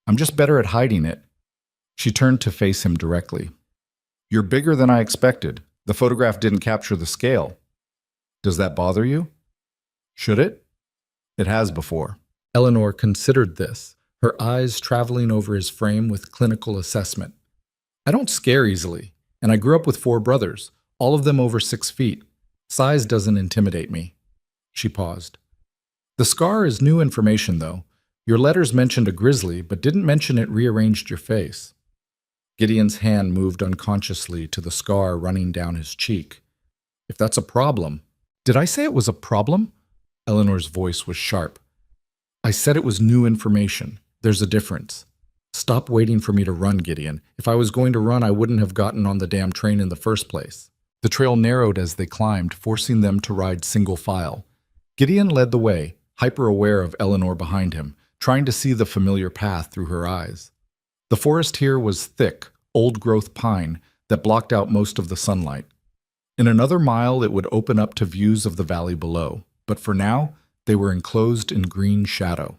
I'm just better at hiding it. She turned to face him directly. You're bigger than I expected. The photograph didn't capture the scale. Does that bother you? Should it? It has before. Eleanor considered this, her eyes traveling over his frame with clinical assessment. I don't scare easily, and I grew up with 4 brothers, all of them over 6 feet. Size doesn't intimidate me. She paused. The scar is new information, though. Your letters mentioned a grizzly, but didn't mention it rearranged your face. Gideon's hand moved unconsciously to the scar running down his cheek. If that's a problem... Did I say it was a problem? Eleanor's voice was sharp. I said it was new information. There's a difference. Stop waiting for me to run, Gideon. If I was going to run, I wouldn't have gotten on the damn train in the first place. The trail narrowed as they climbed, forcing them to ride single file. Gideon led the way, hyper-aware of Eleanor behind him, trying to see the familiar path through her eyes. The forest here was thick, old-growth pine that blocked out most of the sunlight. In another mile, it would open up to views of the valley below, but for now, they were enclosed in green shadow.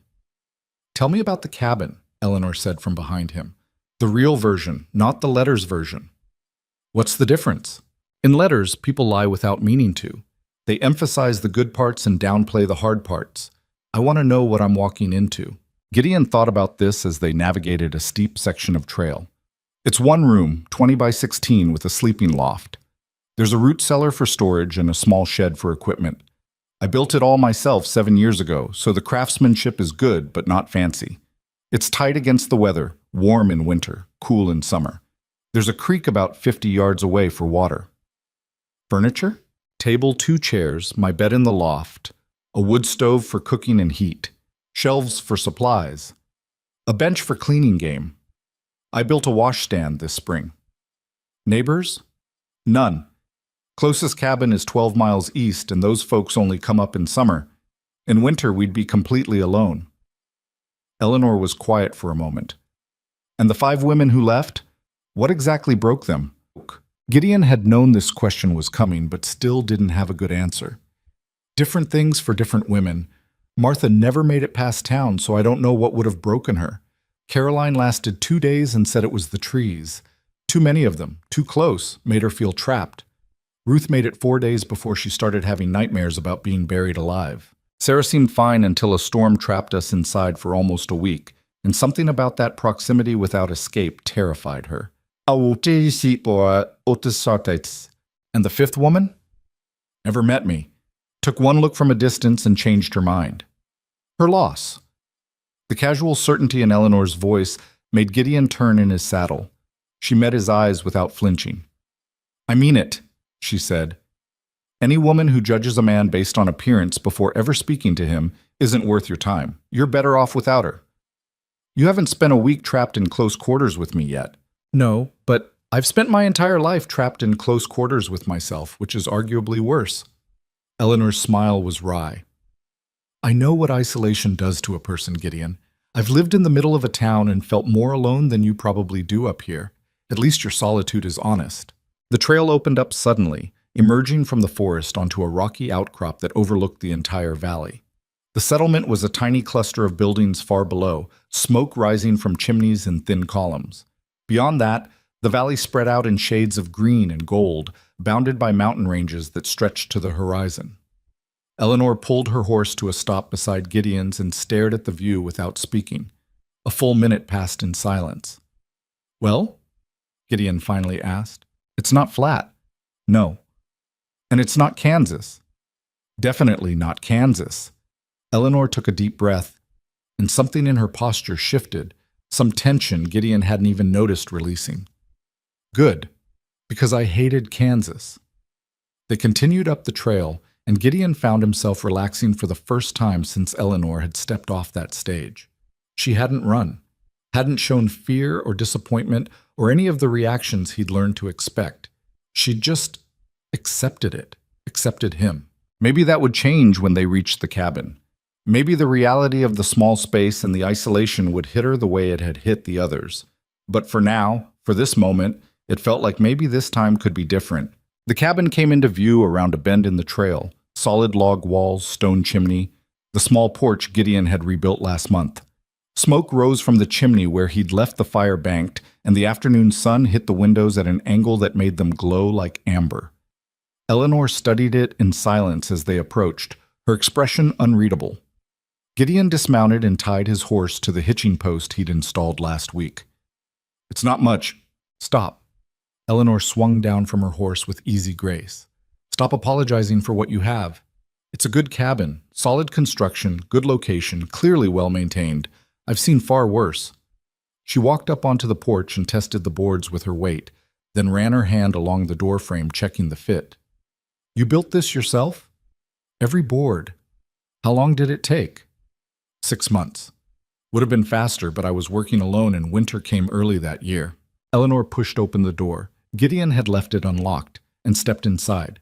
Tell me about the cabin, Eleanor said from behind him. The real version, not the letters version. What's the difference? In letters, people lie without meaning to. They emphasize the good parts and downplay the hard parts. I want to know what I'm walking into. Gideon thought about this as they navigated a steep section of trail. It's one room, 20 by 16, with a sleeping loft. There's a root cellar for storage and a small shed for equipment. I built it all myself 7 years ago, so the craftsmanship is good but not fancy. It's tight against the weather, warm in winter, cool in summer. There's a creek about 50 yards away for water. Furniture? Table, 2 chairs, my bed in the loft, a wood stove for cooking and heat, shelves for supplies, a bench for cleaning game. I built a washstand this spring. Neighbors? None. Closest cabin is 12 miles east, and those folks only come up in summer. In winter, we'd be completely alone. Eleanor was quiet for a moment. And the 5 women who left? What exactly broke them? Gideon had known this question was coming, but still didn't have a good answer. Different things for different women. Martha never made it past town, so I don't know what would have broken her. Caroline lasted 2 days and said it was the trees. Too many of them, too close, made her feel trapped. Ruth made it 4 days before she started having nightmares about being buried alive. Sarah seemed fine until a storm trapped us inside for almost a week, and something about that proximity without escape terrified her. And the 5th woman? Never met me. Took one look from a distance and changed her mind. Her loss. The casual certainty in Eleanor's voice made Gideon turn in his saddle. She met his eyes without flinching. I mean it, she said. Any woman who judges a man based on appearance before ever speaking to him isn't worth your time. You're better off without her. You haven't spent a week trapped in close quarters with me yet. No, but I've spent my entire life trapped in close quarters with myself, which is arguably worse. Eleanor's smile was wry. I know what isolation does to a person, Gideon. I've lived in the middle of a town and felt more alone than you probably do up here. At least your solitude is honest. The trail opened up suddenly, emerging from the forest onto a rocky outcrop that overlooked the entire valley. The settlement was a tiny cluster of buildings far below, smoke rising from chimneys in thin columns. Beyond that, the valley spread out in shades of green and gold, bounded by mountain ranges that stretched to the horizon. Eleanor pulled her horse to a stop beside Gideon's and stared at the view without speaking. A full minute passed in silence. Well? Gideon finally asked. It's not flat. No. And it's not Kansas. Definitely not Kansas. Eleanor took a deep breath, and something in her posture shifted, some tension Gideon hadn't even noticed releasing. Good, because I hated Kansas. They continued up the trail, and Gideon found himself relaxing for the first time since Eleanor had stepped off that stage. She hadn't run, hadn't shown fear or disappointment or any of the reactions he'd learned to expect. She'd just accepted it, accepted him. Maybe that would change when they reached the cabin. Maybe the reality of the small space and the isolation would hit her the way it had hit the others. But for now, for this moment, it felt like maybe this time could be different. The cabin came into view around a bend in the trail, solid log walls, stone chimney, the small porch Gideon had rebuilt last month. Smoke rose from the chimney where he'd left the fire banked, and the afternoon sun hit the windows at an angle that made them glow like amber. Eleanor studied it in silence as they approached, her expression unreadable. Gideon dismounted and tied his horse to the hitching post he'd installed last week. "It's not much." "Stop." Eleanor swung down from her horse with easy grace. "Stop apologizing for what you have. It's a good cabin, solid construction, good location, clearly well maintained. I've seen far worse." She walked up onto the porch and tested the boards with her weight, then ran her hand along the doorframe, checking the fit. "You built this yourself?" "Every board." "How long did it take?" 6 months. Would have been faster, but I was working alone and winter came early that year. Eleanor pushed open the door. Gideon had left it unlocked and stepped inside.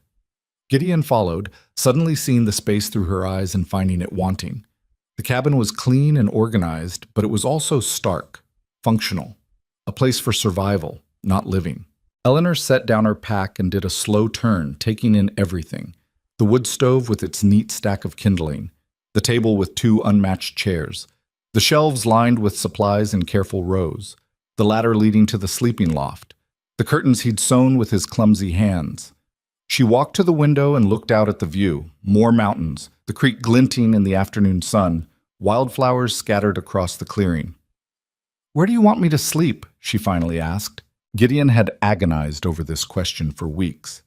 Gideon followed, suddenly seeing the space through her eyes and finding it wanting. The cabin was clean and organized, but it was also stark, functional, a place for survival, not living. Eleanor set down her pack and did a slow turn, taking in everything. The wood stove with its neat stack of kindling, the table with 2 unmatched chairs, the shelves lined with supplies in careful rows, the ladder leading to the sleeping loft, the curtains he'd sewn with his clumsy hands. She walked to the window and looked out at the view, more mountains, the creek glinting in the afternoon sun, wildflowers scattered across the clearing. "Where do you want me to sleep?" she finally asked. Gideon had agonized over this question for weeks.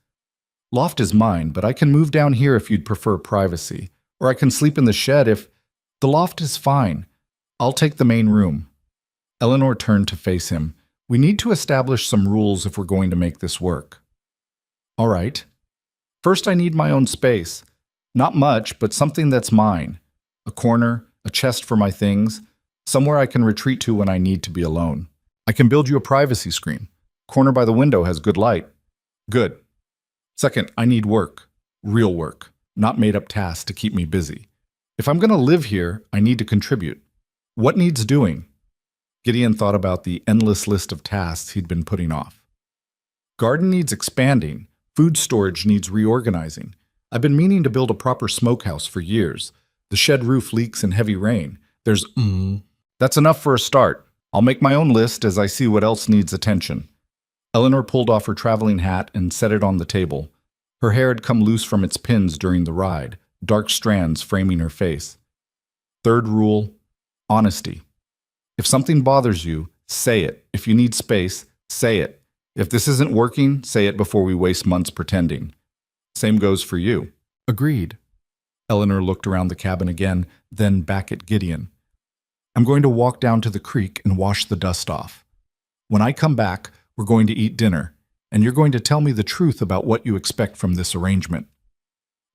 "Loft is mine, but I can move down here if you'd prefer privacy. Or I can sleep in the shed if—" "The loft is fine. I'll take the main room." Eleanor turned to face him. "We need to establish some rules if we're going to make this work." "All right. First, I need my own space. Not much, but something that's mine. A corner, a chest for my things, somewhere I can retreat to when I need to be alone. I can build you a privacy screen. Corner by the window has good light." "Good. Second, I need work. Real work. Not made-up tasks to keep me busy. If I'm going to live here, I need to contribute. What needs doing?" Gideon thought about the endless list of tasks he'd been putting off. "Garden needs expanding. Food storage needs reorganizing. I've been meaning to build a proper smokehouse for years. The shed roof leaks in heavy rain. There's That's enough for a start. I'll make my own list as I see what else needs attention." Eleanor pulled off her traveling hat and set it on the table. Her hair had come loose from its pins during the ride, dark strands framing her face. "Third rule, honesty. If something bothers you, say it. If you need space, say it. If this isn't working, say it before we waste months pretending. Same goes for you." "Agreed." Eleanor looked around the cabin again, then back at Gideon. "I'm going to walk down to the creek and wash the dust off. When I come back, we're going to eat dinner, and you're going to tell me the truth about what you expect from this arrangement."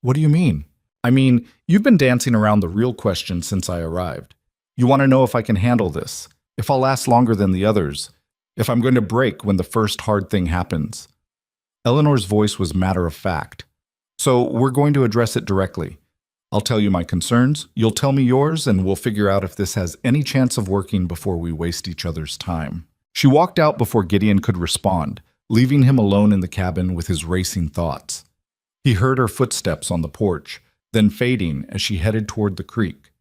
"What do you mean?" "I mean, you've been dancing around the real question since I arrived. You want to know if I can handle this, if I'll last longer than the others, if I'm going to break when the first hard thing happens." Eleanor's voice was matter-of-fact. "So we're going to address it directly. I'll tell you my concerns, you'll tell me yours, and we'll figure out if this has any chance of working before we waste each other's time." She walked out before Gideon could respond, leaving him alone in the cabin with his racing thoughts. He heard her footsteps on the porch, then fading as she headed toward the creek.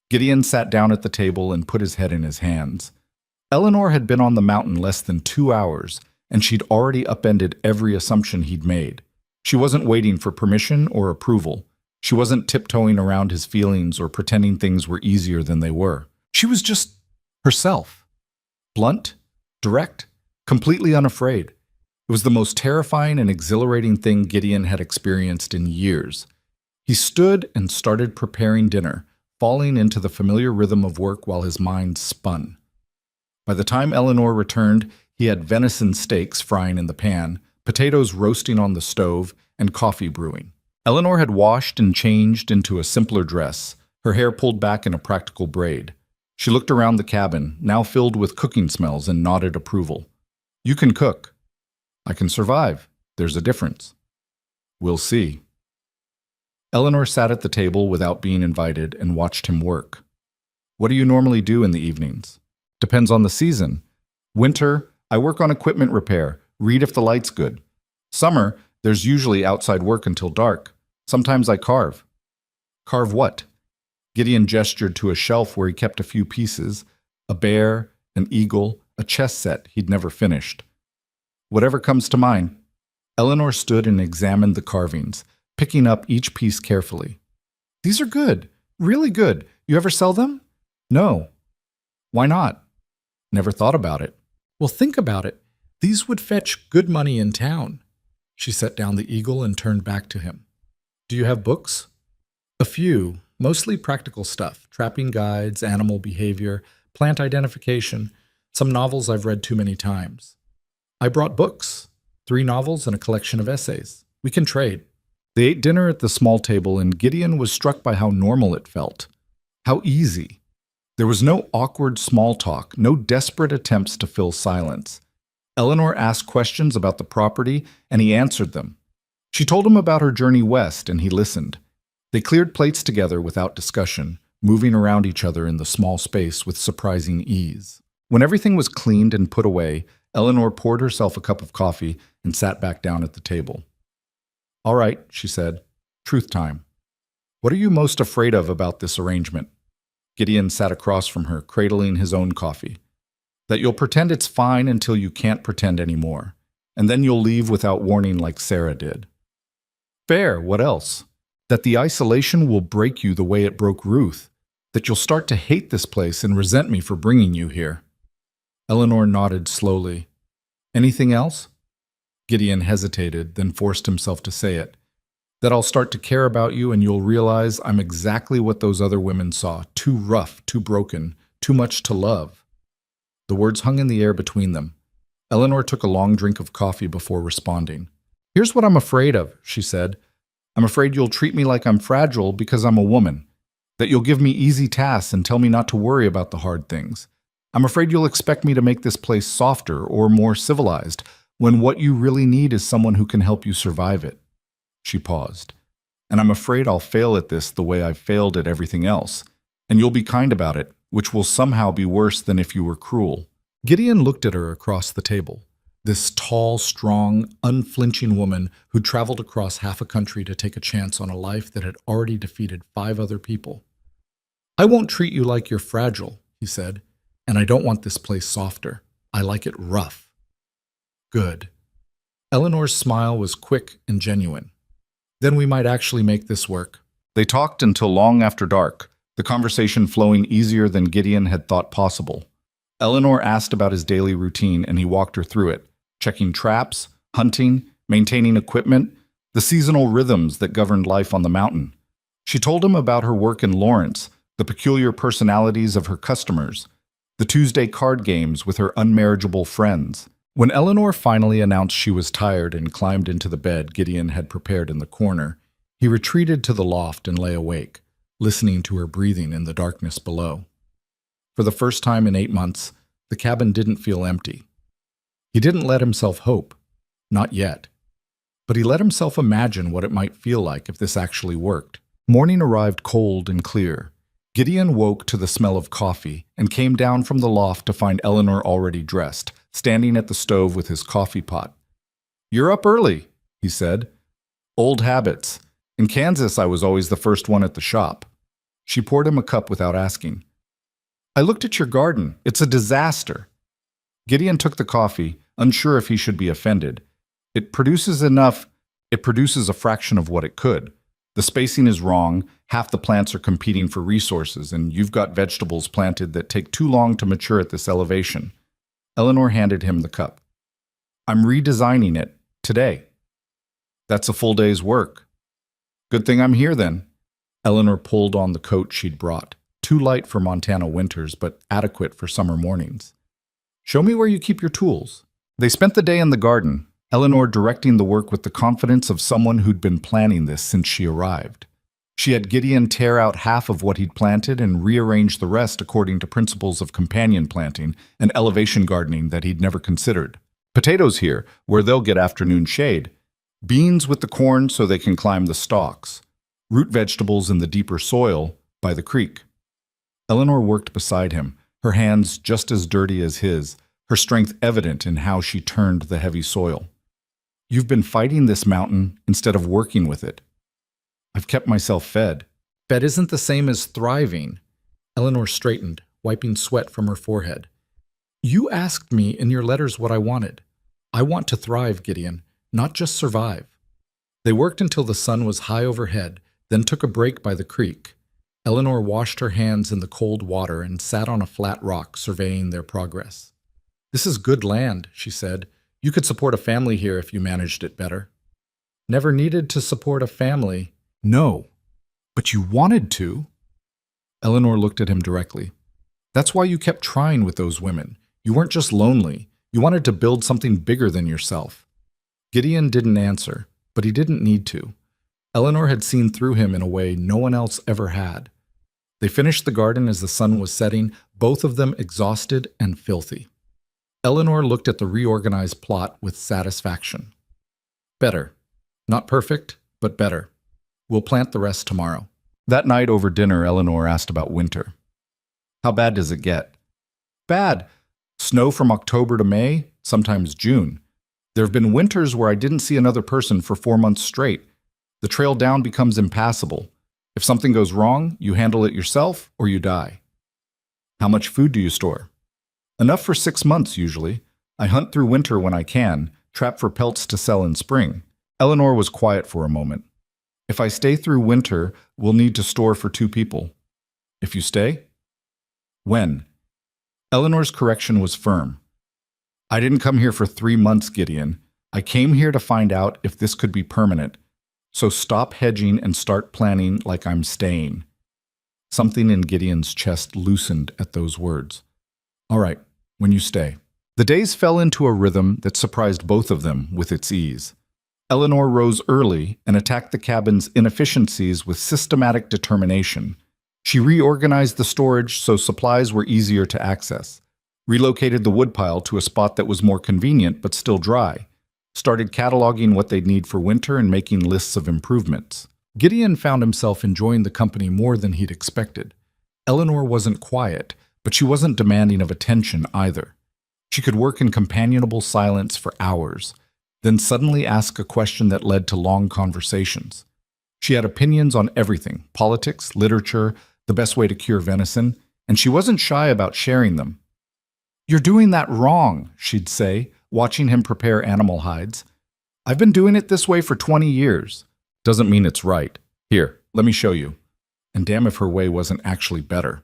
Gideon sat down at the table and put his head in his hands. Eleanor had been on the mountain less than 2 hours, and she'd already upended every assumption he'd made. She wasn't waiting for permission or approval. She wasn't tiptoeing around his feelings or pretending things were easier than they were. She was just herself. Blunt, direct, completely unafraid. It was the most terrifying and exhilarating thing Gideon had experienced in years. He stood and started preparing dinner, falling into the familiar rhythm of work while his mind spun. By the time Eleanor returned, he had venison steaks frying in the pan, potatoes roasting on the stove, and coffee brewing. Eleanor had washed and changed into a simpler dress, her hair pulled back in a practical braid. She looked around the cabin, now filled with cooking smells, and nodded approval. "You can cook." "I can survive. There's a difference." "We'll see." Eleanor sat at the table without being invited and watched him work. "What do you normally do in the evenings?" "Depends on the season. Winter, I work on equipment repair, read if the light's good. Summer, there's usually outside work until dark. Sometimes I carve." "Carve what?" Gideon gestured to a shelf where he kept a few pieces, A bear, an eagle, a chess set he'd never finished. Whatever comes to mind. Eleanor stood and examined the carvings, picking up each piece carefully. These are good, really good. You ever sell them? No. Why not? Never thought about it. Well, think about it. These would fetch good money in town. She set down the eagle and turned back to him. Do you have books? A few, mostly practical stuff, trapping guides, animal behavior, plant identification, some novels I've read too many times. I brought books, 3 novels and a collection of essays. We can trade. They ate dinner at the small table, and Gideon was struck by how normal it felt. How easy. There was no awkward small talk, no desperate attempts to fill silence. Eleanor asked questions about the property, and he answered them. She told him about her journey west, and he listened. They cleared plates together without discussion, moving around each other in the small space with surprising ease. When everything was cleaned and put away, Eleanor poured herself a cup of coffee and sat back down at the table. All right, she said. Truth time. What are you most afraid of about this arrangement? Gideon sat across from her, cradling his own coffee. That you'll pretend it's fine until you can't pretend anymore, and then you'll leave without warning like Sarah did. Fair, what else? That the isolation will break you the way it broke Ruth, that you'll start to hate this place and resent me for bringing you here. Eleanor nodded slowly. Anything else? Gideon hesitated, then forced himself to say it. That I'll start to care about you and you'll realize I'm exactly what those other women saw, too rough, too broken, too much to love. The words hung in the air between them. Eleanor took a long drink of coffee before responding. Here's what I'm afraid of, she said. I'm afraid you'll treat me like I'm fragile because I'm a woman, that you'll give me easy tasks and tell me not to worry about the hard things. I'm afraid you'll expect me to make this place softer or more civilized, when what you really need is someone who can help you survive it. She paused. And I'm afraid I'll fail at this the way I've failed at everything else, and you'll be kind about it, which will somehow be worse than if you were cruel. Gideon looked at her across the table. This tall, strong, unflinching woman who'd traveled across half a country to take a chance on a life that had already defeated 5 other people. I won't treat you like you're fragile, he said, and I don't want this place softer. I like it rough. Good. Eleanor's smile was quick and genuine. Then we might actually make this work. They talked until long after dark, the conversation flowing easier than Gideon had thought possible. Eleanor asked about his daily routine and he walked her through it, checking traps, hunting, maintaining equipment, the seasonal rhythms that governed life on the mountain. She told him about her work in Lawrence, the peculiar personalities of her customers, the Tuesday card games with her unmarriageable friends. When Eleanor finally announced she was tired and climbed into the bed Gideon had prepared in the corner, he retreated to the loft and lay awake, listening to her breathing in the darkness below. For the first time in 8 months, the cabin didn't feel empty. He didn't let himself hope, not yet, but he let himself imagine what it might feel like if this actually worked. Morning arrived cold and clear. Gideon woke to the smell of coffee and came down from the loft to find Eleanor already dressed, standing at the stove with his coffee pot. You're up early, he said. Old habits. In Kansas, I was always the first one at the shop. She poured him a cup without asking. I looked at your garden. It's a disaster. Gideon took the coffee, unsure if he should be offended. It produces a fraction of what it could. The spacing is wrong, half the plants are competing for resources, and you've got vegetables planted that take too long to mature at this elevation. Eleanor handed him the cup. I'm redesigning it today. That's a full day's work. Good thing I'm here then. Eleanor pulled on the coat she'd brought, too light for Montana winters, but adequate for summer mornings. Show me where you keep your tools. They spent the day in the garden, Eleanor directing the work with the confidence of someone who'd been planning this since she arrived. She had Gideon tear out half of what he'd planted and rearrange the rest according to principles of companion planting and elevation gardening that he'd never considered. Potatoes here, where they'll get afternoon shade. Beans with the corn so they can climb the stalks. Root vegetables in the deeper soil by the creek. Eleanor worked beside him, her hands just as dirty as his, her strength evident in how she turned the heavy soil. You've been fighting this mountain instead of working with it. I've kept myself fed. Fed isn't the same as thriving. Eleanor straightened. wiping sweat from her forehead. You asked me in your letters what I wanted. I want to thrive, Gideon, not just survive. They worked until the sun was high overhead, then took a break by the creek. Eleanor washed her hands in the cold water and sat on a flat rock surveying their progress. This is good land, she said. You could support a family here if you managed it better. Never needed to support a family. No, but you wanted to. Eleanor looked at him directly. That's why you kept trying with those women. You weren't just lonely. You wanted to build something bigger than yourself. Gideon didn't answer, but he didn't need to. Eleanor had seen through him in a way no one else ever had. They finished the garden as the sun was setting, both of them exhausted and filthy. Eleanor looked at the reorganized plot with satisfaction. Better. Not perfect, but better. We'll plant the rest tomorrow. That night over dinner, Eleanor asked about winter. How bad does it get? Bad. Snow from October to May, sometimes June. There have been winters where I didn't see another person for 4 months straight. The trail down becomes impassable. If something goes wrong, you handle it yourself or you die. How much food do you store? Enough for 6 months, usually. I hunt through winter when I can, trap for pelts to sell in spring. Eleanor was quiet for a moment. If I stay through winter, we'll need to store for 2 people. If you stay? When? Eleanor's correction was firm. I didn't come here for 3 months, Gideon. I came here to find out if this could be permanent. So stop hedging and start planning like I'm staying. Something in Gideon's chest loosened at those words. All right, when you stay. The days fell into a rhythm that surprised both of them with its ease. Eleanor rose early and attacked the cabin's inefficiencies with systematic determination. She reorganized the storage so supplies were easier to access, relocated the woodpile to a spot that was more convenient but still dry, started cataloging what they'd need for winter and making lists of improvements. Gideon found himself enjoying the company more than he'd expected. Eleanor wasn't quiet, but she wasn't demanding of attention either. She could work in companionable silence for hours, then suddenly ask a question that led to long conversations. She had opinions on everything, politics, literature, the best way to cure venison, and she wasn't shy about sharing them. You're doing that wrong, she'd say, watching him prepare animal hides. I've been doing it this way for 20 years. Doesn't mean it's right. Here, let me show you. And damn if her way wasn't actually better.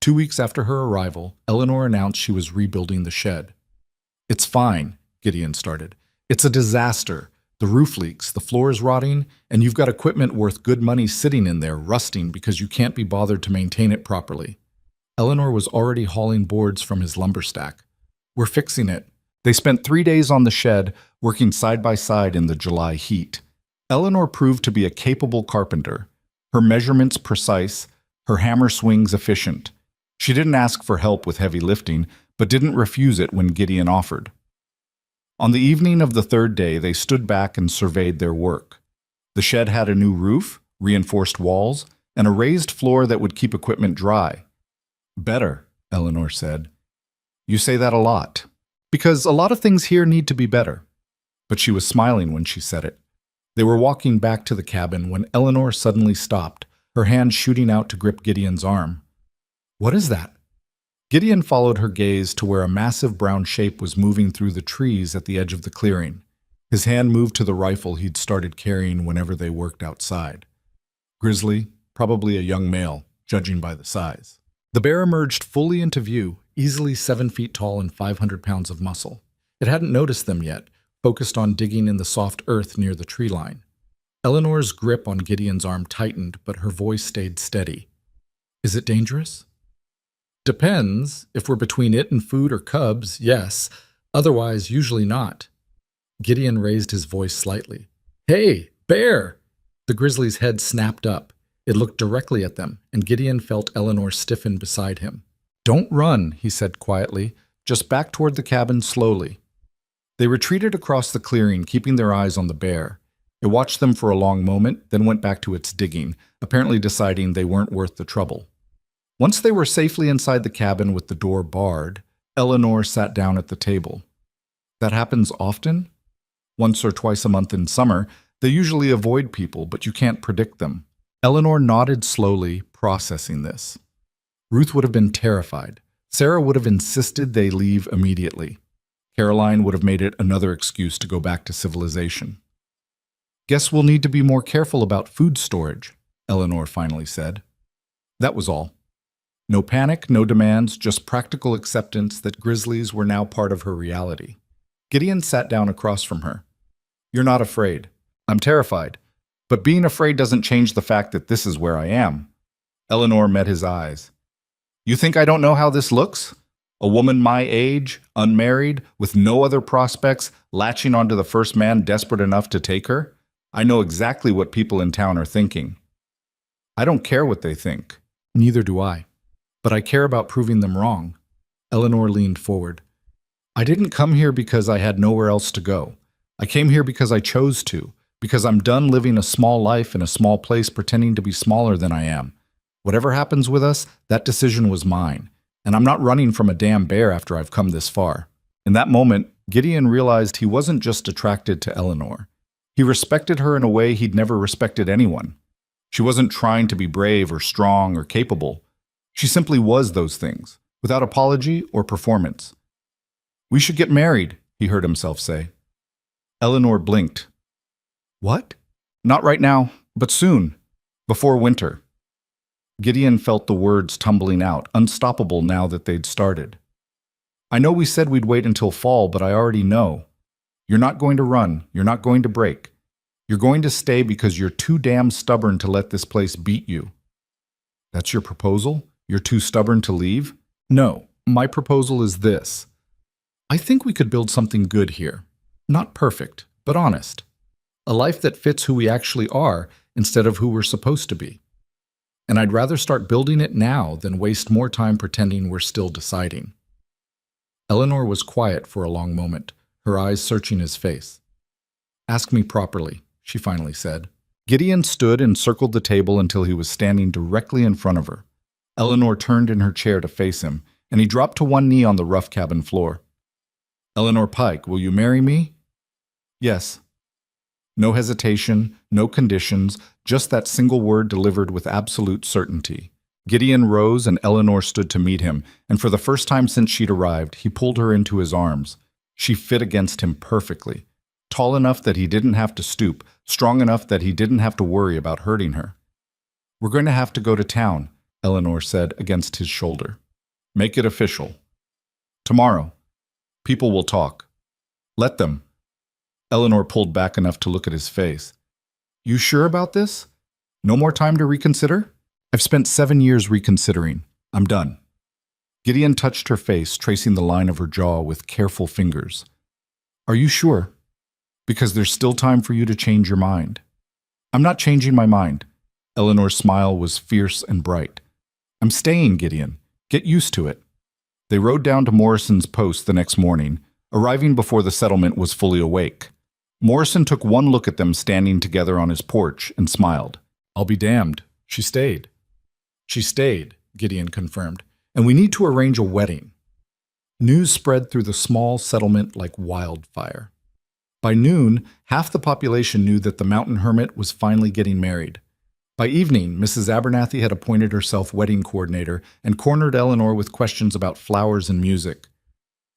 2 weeks after her arrival, Eleanor announced she was rebuilding the shed. It's fine, Gideon started. It's a disaster. The roof leaks, the floor is rotting, and you've got equipment worth good money sitting in there, rusting because you can't be bothered to maintain it properly. Eleanor was already hauling boards from his lumber stack. We're fixing it. They spent 3 days on the shed, working side by side in the July heat. Eleanor proved to be a capable carpenter. Her measurements precise, her hammer swings efficient. She didn't ask for help with heavy lifting, but didn't refuse it when Gideon offered. On the evening of the 3rd day, they stood back and surveyed their work. The shed had a new roof, reinforced walls, and a raised floor that would keep equipment dry. Better, Eleanor said. You say that a lot. Because a lot of things here need to be better. But she was smiling when she said it. They were walking back to the cabin when Eleanor suddenly stopped, her hand shooting out to grip Gideon's arm. What is that? Gideon followed her gaze to where a massive brown shape was moving through the trees at the edge of the clearing. His hand moved to the rifle he'd started carrying whenever they worked outside. Grizzly, probably a young male, judging by the size. The bear emerged fully into view, easily 7 feet tall and 500 pounds of muscle. It hadn't noticed them yet, focused on digging in the soft earth near the tree line. Eleanor's grip on Gideon's arm tightened, but her voice stayed steady. Is it dangerous? Depends. If we're between it and food or cubs, yes. Otherwise, usually not. Gideon raised his voice slightly. Hey, bear! The grizzly's head snapped up. It looked directly at them, and Gideon felt Eleanor stiffen beside him. Don't run, he said quietly. Just back toward the cabin slowly. They retreated across the clearing, keeping their eyes on the bear. It watched them for a long moment, then went back to its digging, apparently deciding they weren't worth the trouble. Once they were safely inside the cabin with the door barred, Eleanor sat down at the table. That happens often? Once or twice a month in summer, they usually avoid people, but you can't predict them. Eleanor nodded slowly, processing this. Ruth would have been terrified. Sarah would have insisted they leave immediately. Caroline would have made it another excuse to go back to civilization. "Guess we'll need to be more careful about food storage," Eleanor finally said. That was all. No panic, no demands, just practical acceptance that grizzlies were now part of her reality. Gideon sat down across from her. "You're not afraid. I'm terrified. But being afraid doesn't change the fact that this is where I am." Eleanor met his eyes. "You think I don't know how this looks? A woman my age, unmarried, with no other prospects, latching onto the first man desperate enough to take her? I know exactly what people in town are thinking." "I don't care what they think." "Neither do I. But I care about proving them wrong." Eleanor leaned forward. "I didn't come here because I had nowhere else to go. I came here because I chose to, because I'm done living a small life in a small place pretending to be smaller than I am. Whatever happens with us, that decision was mine, and I'm not running from a damn bear after I've come this far." In that moment, Gideon realized he wasn't just attracted to Eleanor. He respected her in a way he'd never respected anyone. She wasn't trying to be brave or strong or capable. She simply was those things, without apology or performance. "We should get married," he heard himself say. Eleanor blinked. "What?" "Not right now, but soon, before winter." Gideon felt the words tumbling out, unstoppable now that they'd started. "I know we said we'd wait until fall, but I already know. You're not going to run. You're not going to break. You're going to stay because you're too damn stubborn to let this place beat you." "That's your proposal? You're too stubborn to leave?" "No, my proposal is this. I think we could build something good here. Not perfect, but honest. A life that fits who we actually are instead of who we're supposed to be. And I'd rather start building it now than waste more time pretending we're still deciding." Eleanor was quiet for a long moment, her eyes searching his face. "Ask me properly," she finally said. Gideon stood and circled the table until he was standing directly in front of her. Eleanor turned in her chair to face him, and he dropped to one knee on the rough cabin floor. "Eleanor Pike, will you marry me?" "Yes." No hesitation, no conditions, just that single word delivered with absolute certainty. Gideon rose and Eleanor stood to meet him, and for the first time since she'd arrived, he pulled her into his arms. She fit against him perfectly. Tall enough that he didn't have to stoop, strong enough that he didn't have to worry about hurting her. "We're going to have to go to town," Eleanor said against his shoulder. "Make it official. Tomorrow. People will talk. Let them." Eleanor pulled back enough to look at his face. "You sure about this? No more time to reconsider?" "I've spent 7 years reconsidering. I'm done." Gideon touched her face, tracing the line of her jaw with careful fingers. "Are you sure? Because there's still time for you to change your mind." "I'm not changing my mind." Eleanor's smile was fierce and bright. "I'm staying, Gideon. Get used to it." They rode down to Morrison's post the next morning, arriving before the settlement was fully awake. Morrison took one look at them standing together on his porch and smiled. "I'll be damned. She stayed." "She stayed," Gideon confirmed, "and we need to arrange a wedding." News spread through the small settlement like wildfire. By noon, half the population knew that the mountain hermit was finally getting married. By evening, Mrs. Abernathy had appointed herself wedding coordinator and cornered Eleanor with questions about flowers and music.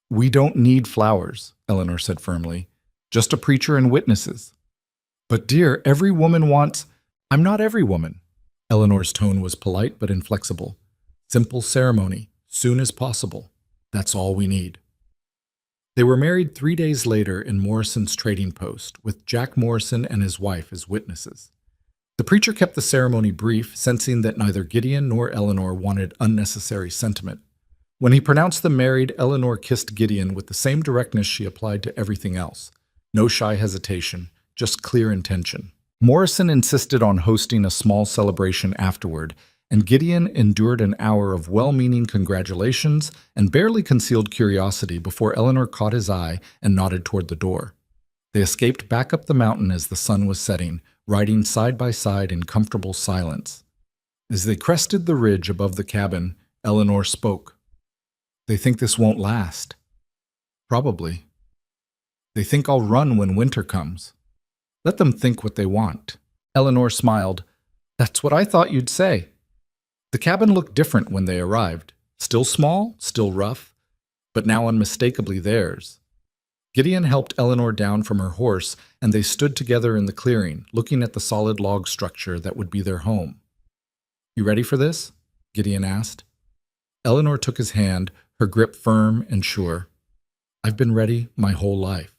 "We don't need flowers," Eleanor said firmly. "Just a preacher and witnesses." "But dear, every woman wants—" "I'm not every woman." Eleanor's tone was polite but inflexible. "Simple ceremony, soon as possible. That's all we need." They were married 3 days later in Morrison's trading post, with Jack Morrison and his wife as witnesses. The preacher kept the ceremony brief, sensing that neither Gideon nor Eleanor wanted unnecessary sentiment. When he pronounced them married, Eleanor kissed Gideon with the same directness she applied to everything else. No shy hesitation, just clear intention. Morrison insisted on hosting a small celebration afterward, and Gideon endured an hour of well-meaning congratulations and barely concealed curiosity before Eleanor caught his eye and nodded toward the door. They escaped back up the mountain as the sun was setting, riding side by side in comfortable silence. As they crested the ridge above the cabin, Eleanor spoke. "They think this won't last." "Probably." "They think I'll run when winter comes." "Let them think what they want." Eleanor smiled. "That's what I thought you'd say." The cabin looked different when they arrived. Still small, still rough, but now unmistakably theirs. Gideon helped Eleanor down from her horse, and they stood together in the clearing, looking at the solid log structure that would be their home. "You ready for this?" Gideon asked. Eleanor took his hand, her grip firm and sure. "I've been ready my whole life."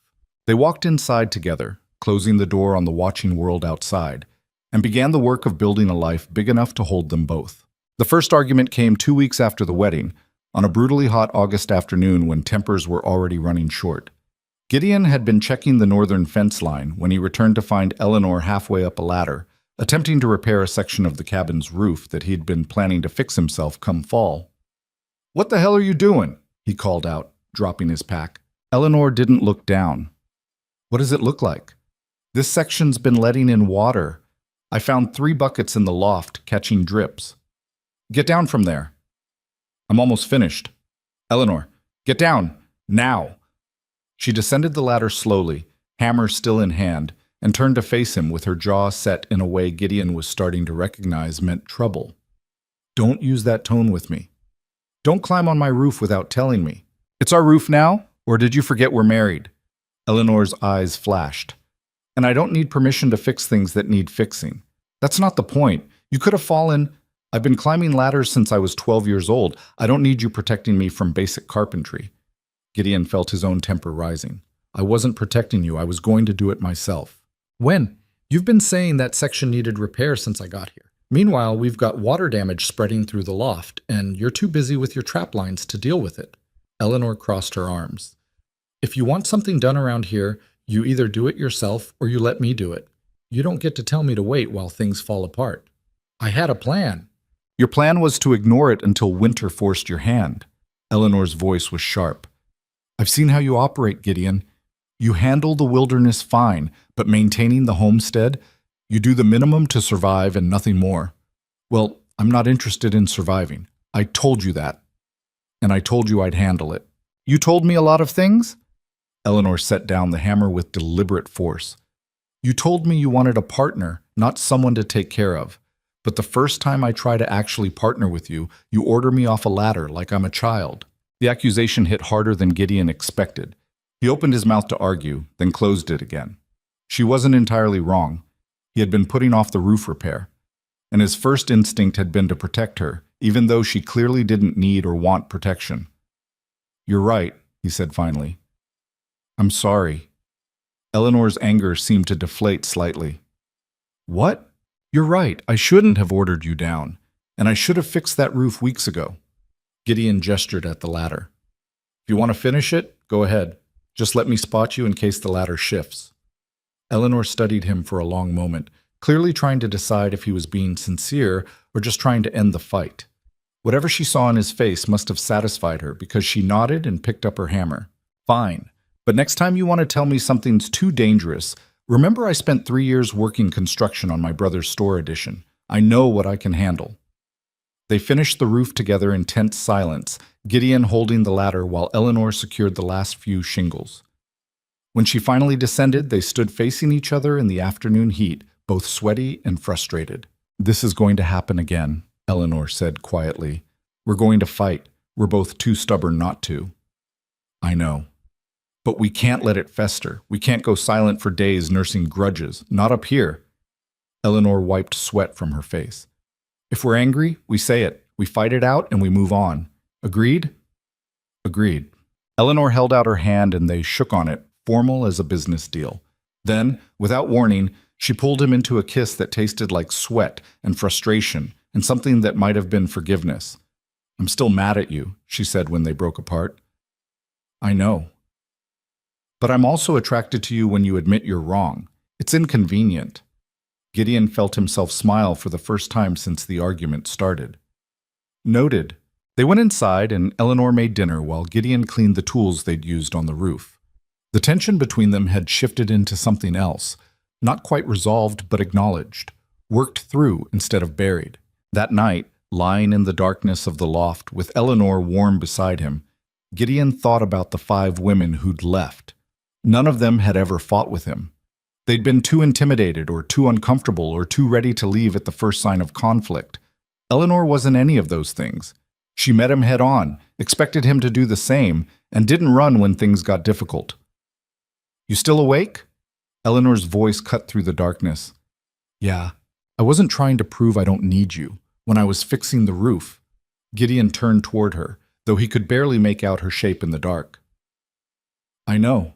They walked inside together, closing the door on the watching world outside, and began the work of building a life big enough to hold them both. The first argument came 2 weeks after the wedding, on a brutally hot August afternoon when tempers were already running short. Gideon had been checking the northern fence line when he returned to find Eleanor halfway up a ladder, attempting to repair a section of the cabin's roof that he'd been planning to fix himself come fall. "What the hell are you doing?" he called out, dropping his pack. Eleanor didn't look down. "What does it look like?" "This section's been letting in water. I found 3 buckets in the loft catching drips." "Get down from there." "I'm almost finished." "Eleanor, get down, now." She descended the ladder slowly, hammer still in hand, and turned to face him with her jaw set in a way Gideon was starting to recognize meant trouble. "Don't use that tone with me. Don't climb on my roof without telling me. It's our roof now, or did you forget we're married?" Eleanor's eyes flashed. "And I don't need permission to fix things that need fixing. That's not the point. You could have fallen. I've been climbing ladders since I was 12 years old. I don't need you protecting me from basic carpentry." Gideon felt his own temper rising. "I wasn't protecting you. I was going to do it myself." "When? You've been saying that section needed repair since I got here. Meanwhile, we've got water damage spreading through the loft, and you're too busy with your trap lines to deal with it." Eleanor crossed her arms. "If you want something done around here, you either do it yourself or you let me do it. You don't get to tell me to wait while things fall apart." "I had a plan." "Your plan was to ignore it until winter forced your hand." Eleanor's voice was sharp. "I've seen how you operate, Gideon. You handle the wilderness fine, but maintaining the homestead, you do the minimum to survive and nothing more. Well, I'm not interested in surviving. I told you that. And I told you I'd handle it." "You told me a lot of things?" Eleanor set down the hammer with deliberate force. "You told me you wanted a partner, not someone to take care of. But the first time I try to actually partner with you, you order me off a ladder like I'm a child." The accusation hit harder than Gideon expected. He opened his mouth to argue, then closed it again. She wasn't entirely wrong. He had been putting off the roof repair, and his first instinct had been to protect her, even though she clearly didn't need or want protection. "You're right," he said finally. "I'm sorry." Eleanor's anger seemed to deflate slightly. "What? You're right. I shouldn't have ordered you down, and I should have fixed that roof weeks ago." Gideon gestured at the ladder. "If you want to finish it, go ahead. Just let me spot you in case the ladder shifts." Eleanor studied him for a long moment, clearly trying to decide if he was being sincere or just trying to end the fight. Whatever she saw in his face must have satisfied her because she nodded and picked up her hammer. "Fine, but next time you want to tell me something's too dangerous, remember I spent 3 years working construction on my brother's store addition. I know what I can handle." They finished the roof together in tense silence, Gideon holding the ladder while Eleanor secured the last few shingles. When she finally descended, they stood facing each other in the afternoon heat, both sweaty and frustrated. "This is going to happen again," Eleanor said quietly. "We're going to fight. We're both too stubborn not to." "I know. But we can't let it fester. We can't go silent for days nursing grudges. Not up here." Eleanor wiped sweat from her face. "If we're angry, we say it. We fight it out and we move on. Agreed?" "Agreed." Eleanor held out her hand and they shook on it, formal as a business deal. Then, without warning, she pulled him into a kiss that tasted like sweat and frustration and something that might have been forgiveness. "I'm still mad at you," she said when they broke apart. "I know. But I'm also attracted to you when you admit you're wrong. It's inconvenient." Gideon felt himself smile for the first time since the argument started. "Noted." They went inside and Eleanor made dinner while Gideon cleaned the tools they'd used on the roof. The tension between them had shifted into something else, not quite resolved but acknowledged, worked through instead of buried. That night, lying in the darkness of the loft with Eleanor warm beside him, Gideon thought about the 5 women who'd left. None of them had ever fought with him. They'd been too intimidated or too uncomfortable or too ready to leave at the first sign of conflict. Eleanor wasn't any of those things. She met him head on, expected him to do the same, and didn't run when things got difficult. "You still awake?" Eleanor's voice cut through the darkness. "Yeah. I wasn't trying to prove I don't need you. When I was fixing the roof." Gideon turned toward her, though he could barely make out her shape in the dark. "I know.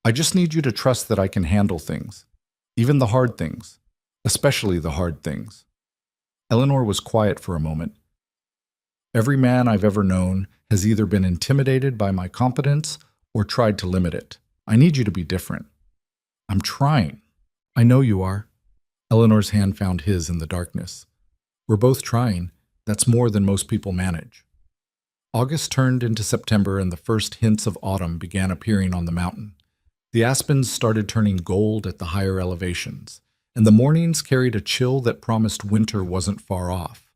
I just need you to trust that I can handle things. Even the hard things. Especially the hard things." Eleanor was quiet for a moment. "Every man I've ever known has either been intimidated by my competence or tried to limit it. I need you to be different." "I'm trying." "I know you are." Eleanor's hand found his in the darkness. "We're both trying. That's more than most people manage." August turned into September and the first hints of autumn began appearing on the mountain. The aspens started turning gold at the higher elevations, and the mornings carried a chill that promised winter wasn't far off.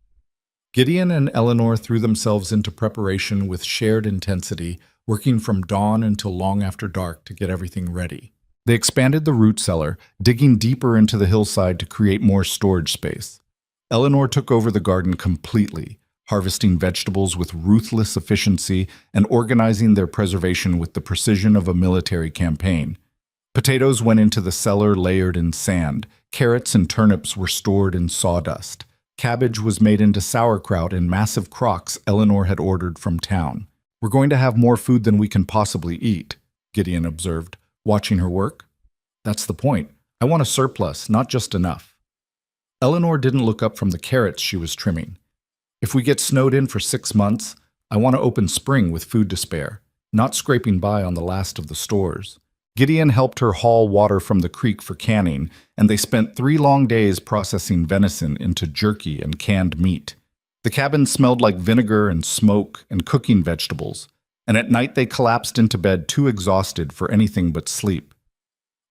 Gideon and Eleanor threw themselves into preparation with shared intensity, working from dawn until long after dark to get everything ready. They expanded the root cellar, digging deeper into the hillside to create more storage space. Eleanor took over the garden completely, harvesting vegetables with ruthless efficiency and organizing their preservation with the precision of a military campaign. Potatoes went into the cellar layered in sand. Carrots and turnips were stored in sawdust. Cabbage was made into sauerkraut in massive crocks Eleanor had ordered from town. "We're going to have more food than we can possibly eat," Gideon observed, watching her work. "That's the point. I want a surplus, not just enough." Eleanor didn't look up from the carrots she was trimming. "If we get snowed in for 6 months, I want to open spring with food to spare, not scraping by on the last of the stores." Gideon helped her haul water from the creek for canning, and they spent 3 long days processing venison into jerky and canned meat. The cabin smelled like vinegar and smoke and cooking vegetables, and at night they collapsed into bed too exhausted for anything but sleep.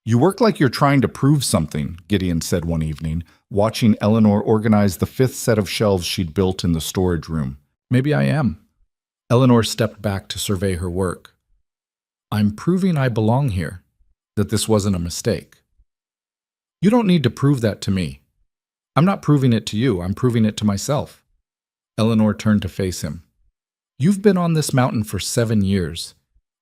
"You work like you're trying to prove something," Gideon said one evening, watching Eleanor organize the 5th set of shelves she'd built in the storage room. "Maybe I am." Eleanor stepped back to survey her work. "I'm proving I belong here, that this wasn't a mistake." "You don't need to prove that to me. I'm not proving it to you, I'm proving it to myself." Eleanor turned to face him. "You've been on this mountain for 7 years.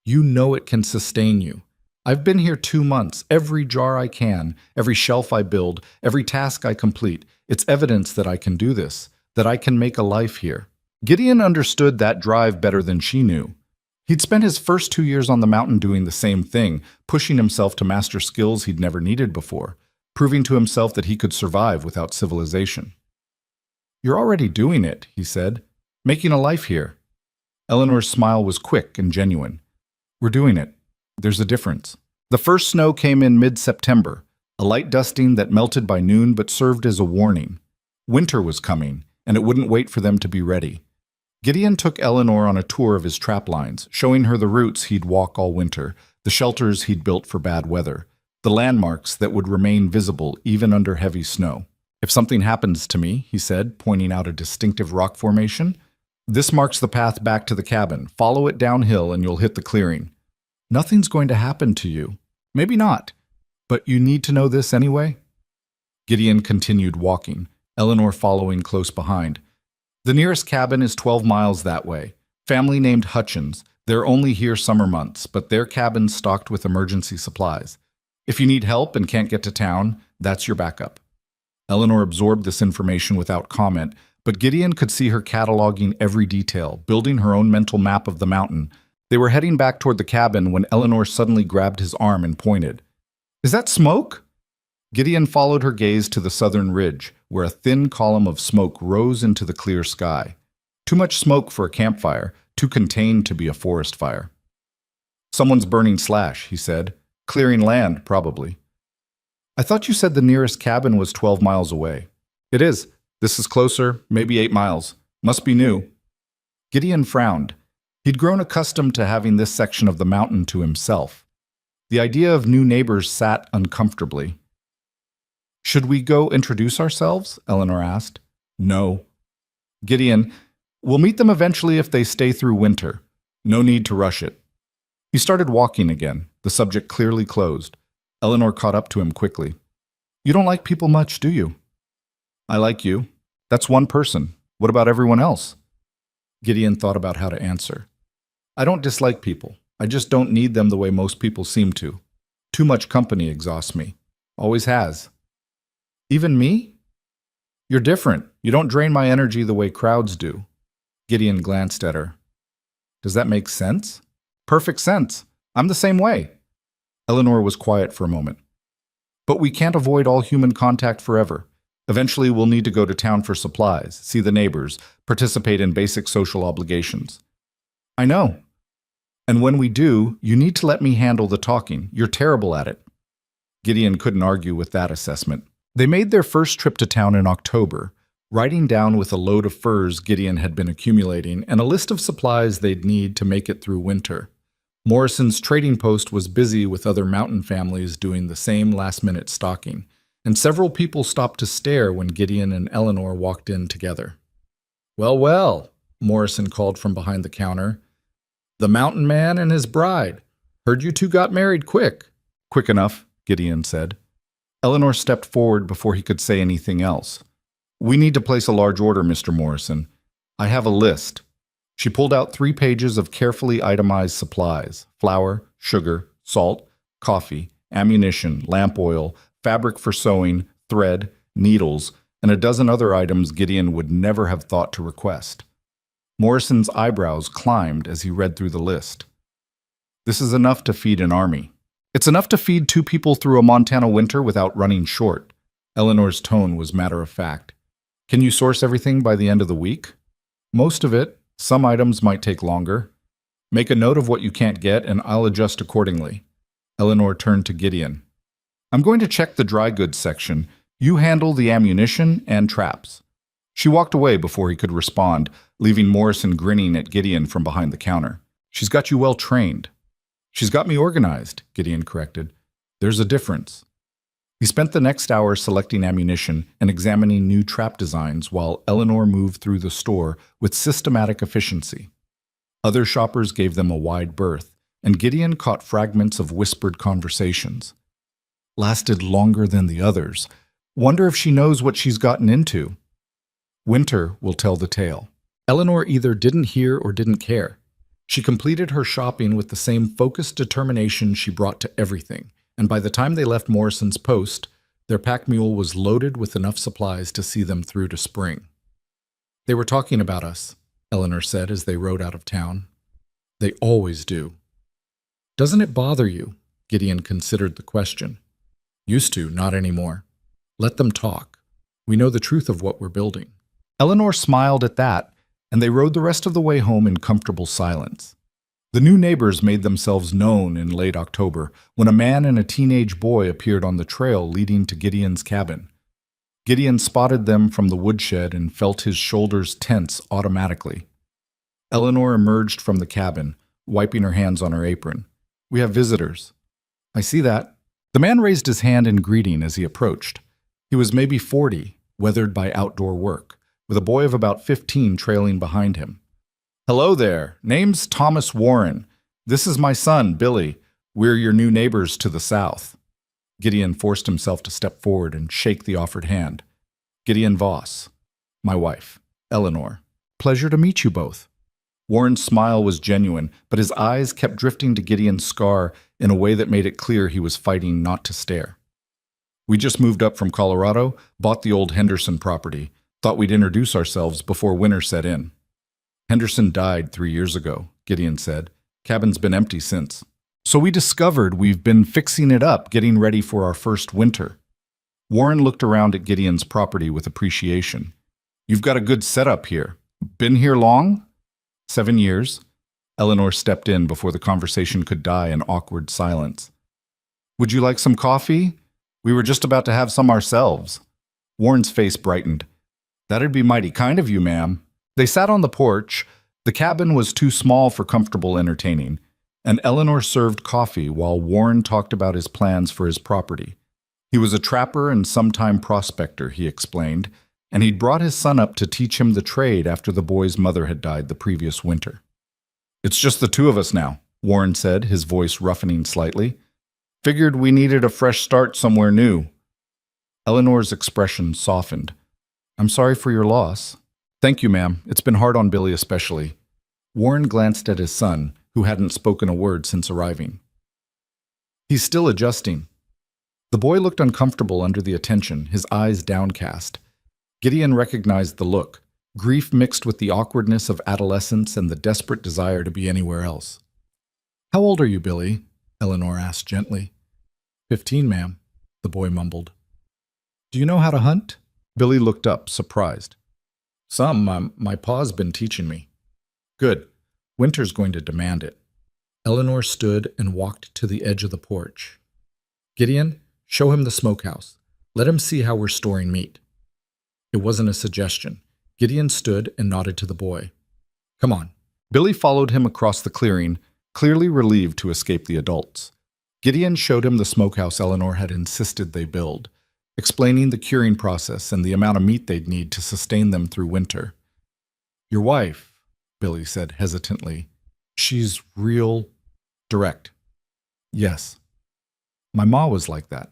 You know it can sustain you. I've been here 2 months. Every jar I can, every shelf I build, every task I complete, it's evidence that I can do this, that I can make a life here." Gideon understood that drive better than she knew. He'd spent his first 2 years on the mountain doing the same thing, pushing himself to master skills he'd never needed before, proving to himself that he could survive without civilization. "You're already doing it," he said, "making a life here." Eleanor's smile was quick and genuine. "We're doing it. There's a difference." The first snow came in mid-September, a light dusting that melted by noon but served as a warning. Winter was coming, and it wouldn't wait for them to be ready. Gideon took Eleanor on a tour of his trap lines, showing her the routes he'd walk all winter, the shelters he'd built for bad weather, the landmarks that would remain visible even under heavy snow. "If something happens to me," he said, pointing out a distinctive rock formation, "this marks the path back to the cabin. Follow it downhill and you'll hit the clearing." "Nothing's going to happen to you." "Maybe not. But you need to know this anyway?" Gideon continued walking, Eleanor following close behind. "The nearest cabin is 12 miles that way. Family named Hutchins. They're only here summer months, but their cabin's stocked with emergency supplies. If you need help and can't get to town, that's your backup." Eleanor absorbed this information without comment, but Gideon could see her cataloging every detail, building her own mental map of the mountain. They were heading back toward the cabin when Eleanor suddenly grabbed his arm and pointed. "Is that smoke?" Gideon followed her gaze to the southern ridge, where a thin column of smoke rose into the clear sky. Too much smoke for a campfire, too contained to be a forest fire. "Someone's burning slash," he said. "Clearing land, probably." "I thought you said the nearest cabin was 12 miles away." "It is. This is closer, maybe 8 miles. Must be new." Gideon frowned. He'd grown accustomed to having this section of the mountain to himself. The idea of new neighbors sat uncomfortably. "Should we go introduce ourselves?" Eleanor asked. "No." "Gideon, we'll meet them eventually if they stay through winter. No need to rush it." He started walking again, the subject clearly closed. Eleanor caught up to him quickly. "You don't like people much, do you?" "I like you. That's one person. What about everyone else? Gideon thought about how to answer. I don't dislike people. I just don't need them the way most people seem to. Too much company exhausts me. Always has. Even me? You're different. You don't drain my energy the way crowds do. Gideon glanced at her. Does that make sense? Perfect sense. I'm the same way. Eleanor was quiet for a moment. But we can't avoid all human contact forever. Eventually, we'll need to go to town for supplies, see the neighbors, participate in basic social obligations. I know. And when we do, you need to let me handle the talking. You're terrible at it. Gideon couldn't argue with that assessment. They made their first trip to town in October, riding down with a load of furs Gideon had been accumulating and a list of supplies they'd need to make it through winter. Morrison's trading post was busy with other mountain families doing the same last-minute stocking, and several people stopped to stare when Gideon and Eleanor walked in together. Well, well, Morrison called from behind the counter. The mountain man and his bride. Heard you two got married quick. Quick enough, Gideon said. Eleanor stepped forward before he could say anything else. We need to place a large order, Mr. Morrison. I have a list. She pulled out 3 pages of carefully itemized supplies: flour, sugar, salt, coffee, ammunition, lamp oil, fabric for sewing, thread, needles, and a dozen other items Gideon would never have thought to request. Morrison's eyebrows climbed as he read through the list. This is enough to feed an army. It's enough to feed 2 people through a Montana winter without running short. Eleanor's tone was matter-of-fact. Can you source everything by the end of the week? Most of it. Some items might take longer. Make a note of what you can't get, and I'll adjust accordingly. Eleanor turned to Gideon. I'm going to check the dry goods section. You handle the ammunition and traps. She walked away before he could respond, leaving Morrison grinning at Gideon from behind the counter. She's got you well trained. She's got me organized, Gideon corrected. There's a difference. He spent the next hour selecting ammunition and examining new trap designs while Eleanor moved through the store with systematic efficiency. Other shoppers gave them a wide berth, and Gideon caught fragments of whispered conversations. Lasted longer than the others. Wonder if she knows what she's gotten into. Winter will tell the tale. Eleanor either didn't hear or didn't care. She completed her shopping with the same focused determination she brought to everything, and by the time they left Morrison's post, their pack mule was loaded with enough supplies to see them through to spring. They were talking about us, Eleanor said as they rode out of town. They always do. Doesn't it bother you? Gideon considered the question. Used to, not anymore. Let them talk. We know the truth of what we're building. Eleanor smiled at that, and they rode the rest of the way home in comfortable silence. The new neighbors made themselves known in late October when a man and a teenage boy appeared on the trail leading to Gideon's cabin. Gideon spotted them from the woodshed and felt his shoulders tense automatically. Eleanor emerged from the cabin, wiping her hands on her apron. We have visitors. I see that. The man raised his hand in greeting as he approached. He was maybe 40, weathered by outdoor work, with a boy of about 15 trailing behind him. Hello there. Name's Thomas Warren. This is my son, Billy. We're your new neighbors to the south. Gideon forced himself to step forward and shake the offered hand. Gideon Voss. My wife, Eleanor. Pleasure to meet you both. Warren's smile was genuine, but his eyes kept drifting to Gideon's scar in a way that made it clear he was fighting not to stare. We just moved up from Colorado, bought the old Henderson property, thought we'd introduce ourselves before winter set in. Henderson died 3 years ago, Gideon said. Cabin's been empty since. So we discovered we've been fixing it up, getting ready for our first winter. Warren looked around at Gideon's property with appreciation. You've got a good setup here. Been here long? 7 years. Eleanor stepped in before the conversation could die in awkward silence. Would you like some coffee? We were just about to have some ourselves. Warren's face brightened. That'd be mighty kind of you, ma'am. They sat on the porch. The cabin was too small for comfortable entertaining, and Eleanor served coffee while Warren talked about his plans for his property. He was a trapper and sometime prospector, he explained, and he'd brought his son up to teach him the trade after the boy's mother had died the previous winter. It's just the 2 of us now, Warren said, his voice roughening slightly. Figured we needed a fresh start somewhere new. Eleanor's expression softened. I'm sorry for your loss. Thank you, ma'am. It's been hard on Billy especially. Warren glanced at his son, who hadn't spoken a word since arriving. He's still adjusting. The boy looked uncomfortable under the attention, his eyes downcast. Gideon recognized the look, grief mixed with the awkwardness of adolescence and the desperate desire to be anywhere else. How old are you, Billy? Eleanor asked gently. 15, ma'am, the boy mumbled. Do you know how to hunt? Billy looked up, surprised. Some, my pa's been teaching me. Good. Winter's going to demand it. Eleanor stood and walked to the edge of the porch. Gideon, show him the smokehouse. Let him see how we're storing meat. It wasn't a suggestion. Gideon stood and nodded to the boy. Come on. Billy followed him across the clearing, clearly relieved to escape the adults. Gideon showed him the smokehouse Eleanor had insisted they build, explaining the curing process and the amount of meat they'd need to sustain them through winter. Your wife, Billy said hesitantly, she's real direct. Yes. My ma was like that.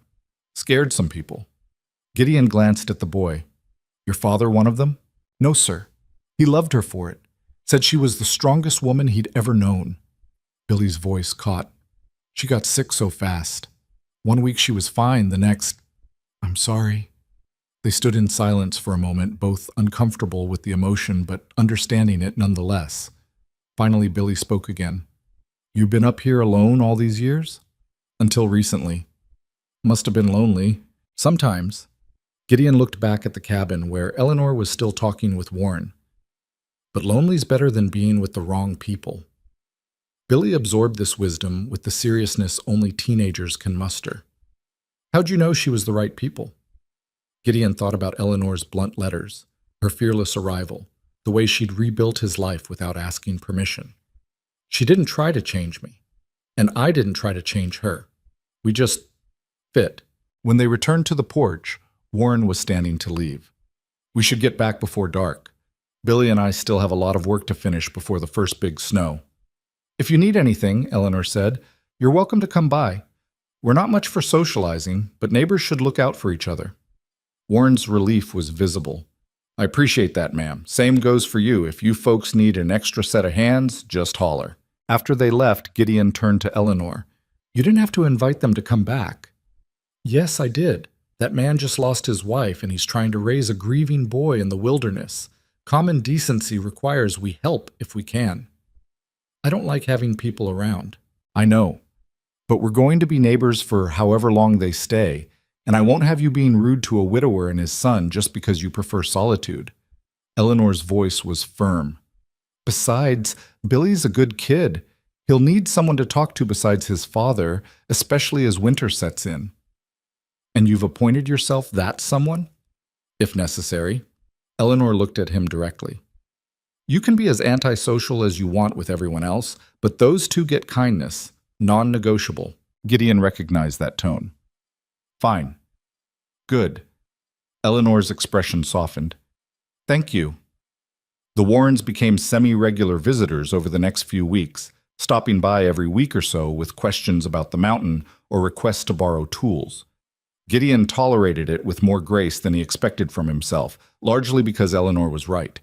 Scared some people. Gideon glanced at the boy. Your father one of them? No, sir. He loved her for it. Said she was the strongest woman he'd ever known. Billy's voice caught. She got sick so fast. 1 week she was fine, the next, I'm sorry. They stood in silence for a moment, both uncomfortable with the emotion but understanding it nonetheless. Finally, Billy spoke again. You been up here alone all these years? Until recently. Must have been lonely. Sometimes. Gideon looked back at the cabin where Eleanor was still talking with Warren. But lonely's better than being with the wrong people. Billy absorbed this wisdom with the seriousness only teenagers can muster. How'd you know she was the right people? Gideon thought about Eleanor's blunt letters, her fearless arrival, the way she'd rebuilt his life without asking permission. She didn't try to change me, and I didn't try to change her. We just fit. When they returned to the porch, Warren was standing to leave. We should get back before dark. Billy and I still have a lot of work to finish before the first big snow. If you need anything, Eleanor said, you're welcome to come by. We're not much for socializing, but neighbors should look out for each other. Warren's relief was visible. I appreciate that, ma'am. Same goes for you. If you folks need an extra set of hands, just holler. After they left, Gideon turned to Eleanor. You didn't have to invite them to come back. Yes, I did. That man just lost his wife, and he's trying to raise a grieving boy in the wilderness. Common decency requires we help if we can. I don't like having people around. I know. But we're going to be neighbors for however long they stay, and I won't have you being rude to a widower and his son just because you prefer solitude. Eleanor's voice was firm. Besides, Billy's a good kid. He'll need someone to talk to besides his father, especially as winter sets in. And you've appointed yourself that someone? If necessary. Eleanor looked at him directly. You can be as antisocial as you want with everyone else, but those two get kindness, non-negotiable. Gideon recognized that tone. Fine. Good. Eleanor's expression softened. Thank you. The Warrens became semi-regular visitors over the next few weeks, stopping by every week or so with questions about the mountain or requests to borrow tools. Gideon tolerated it with more grace than he expected from himself, largely because Eleanor was right.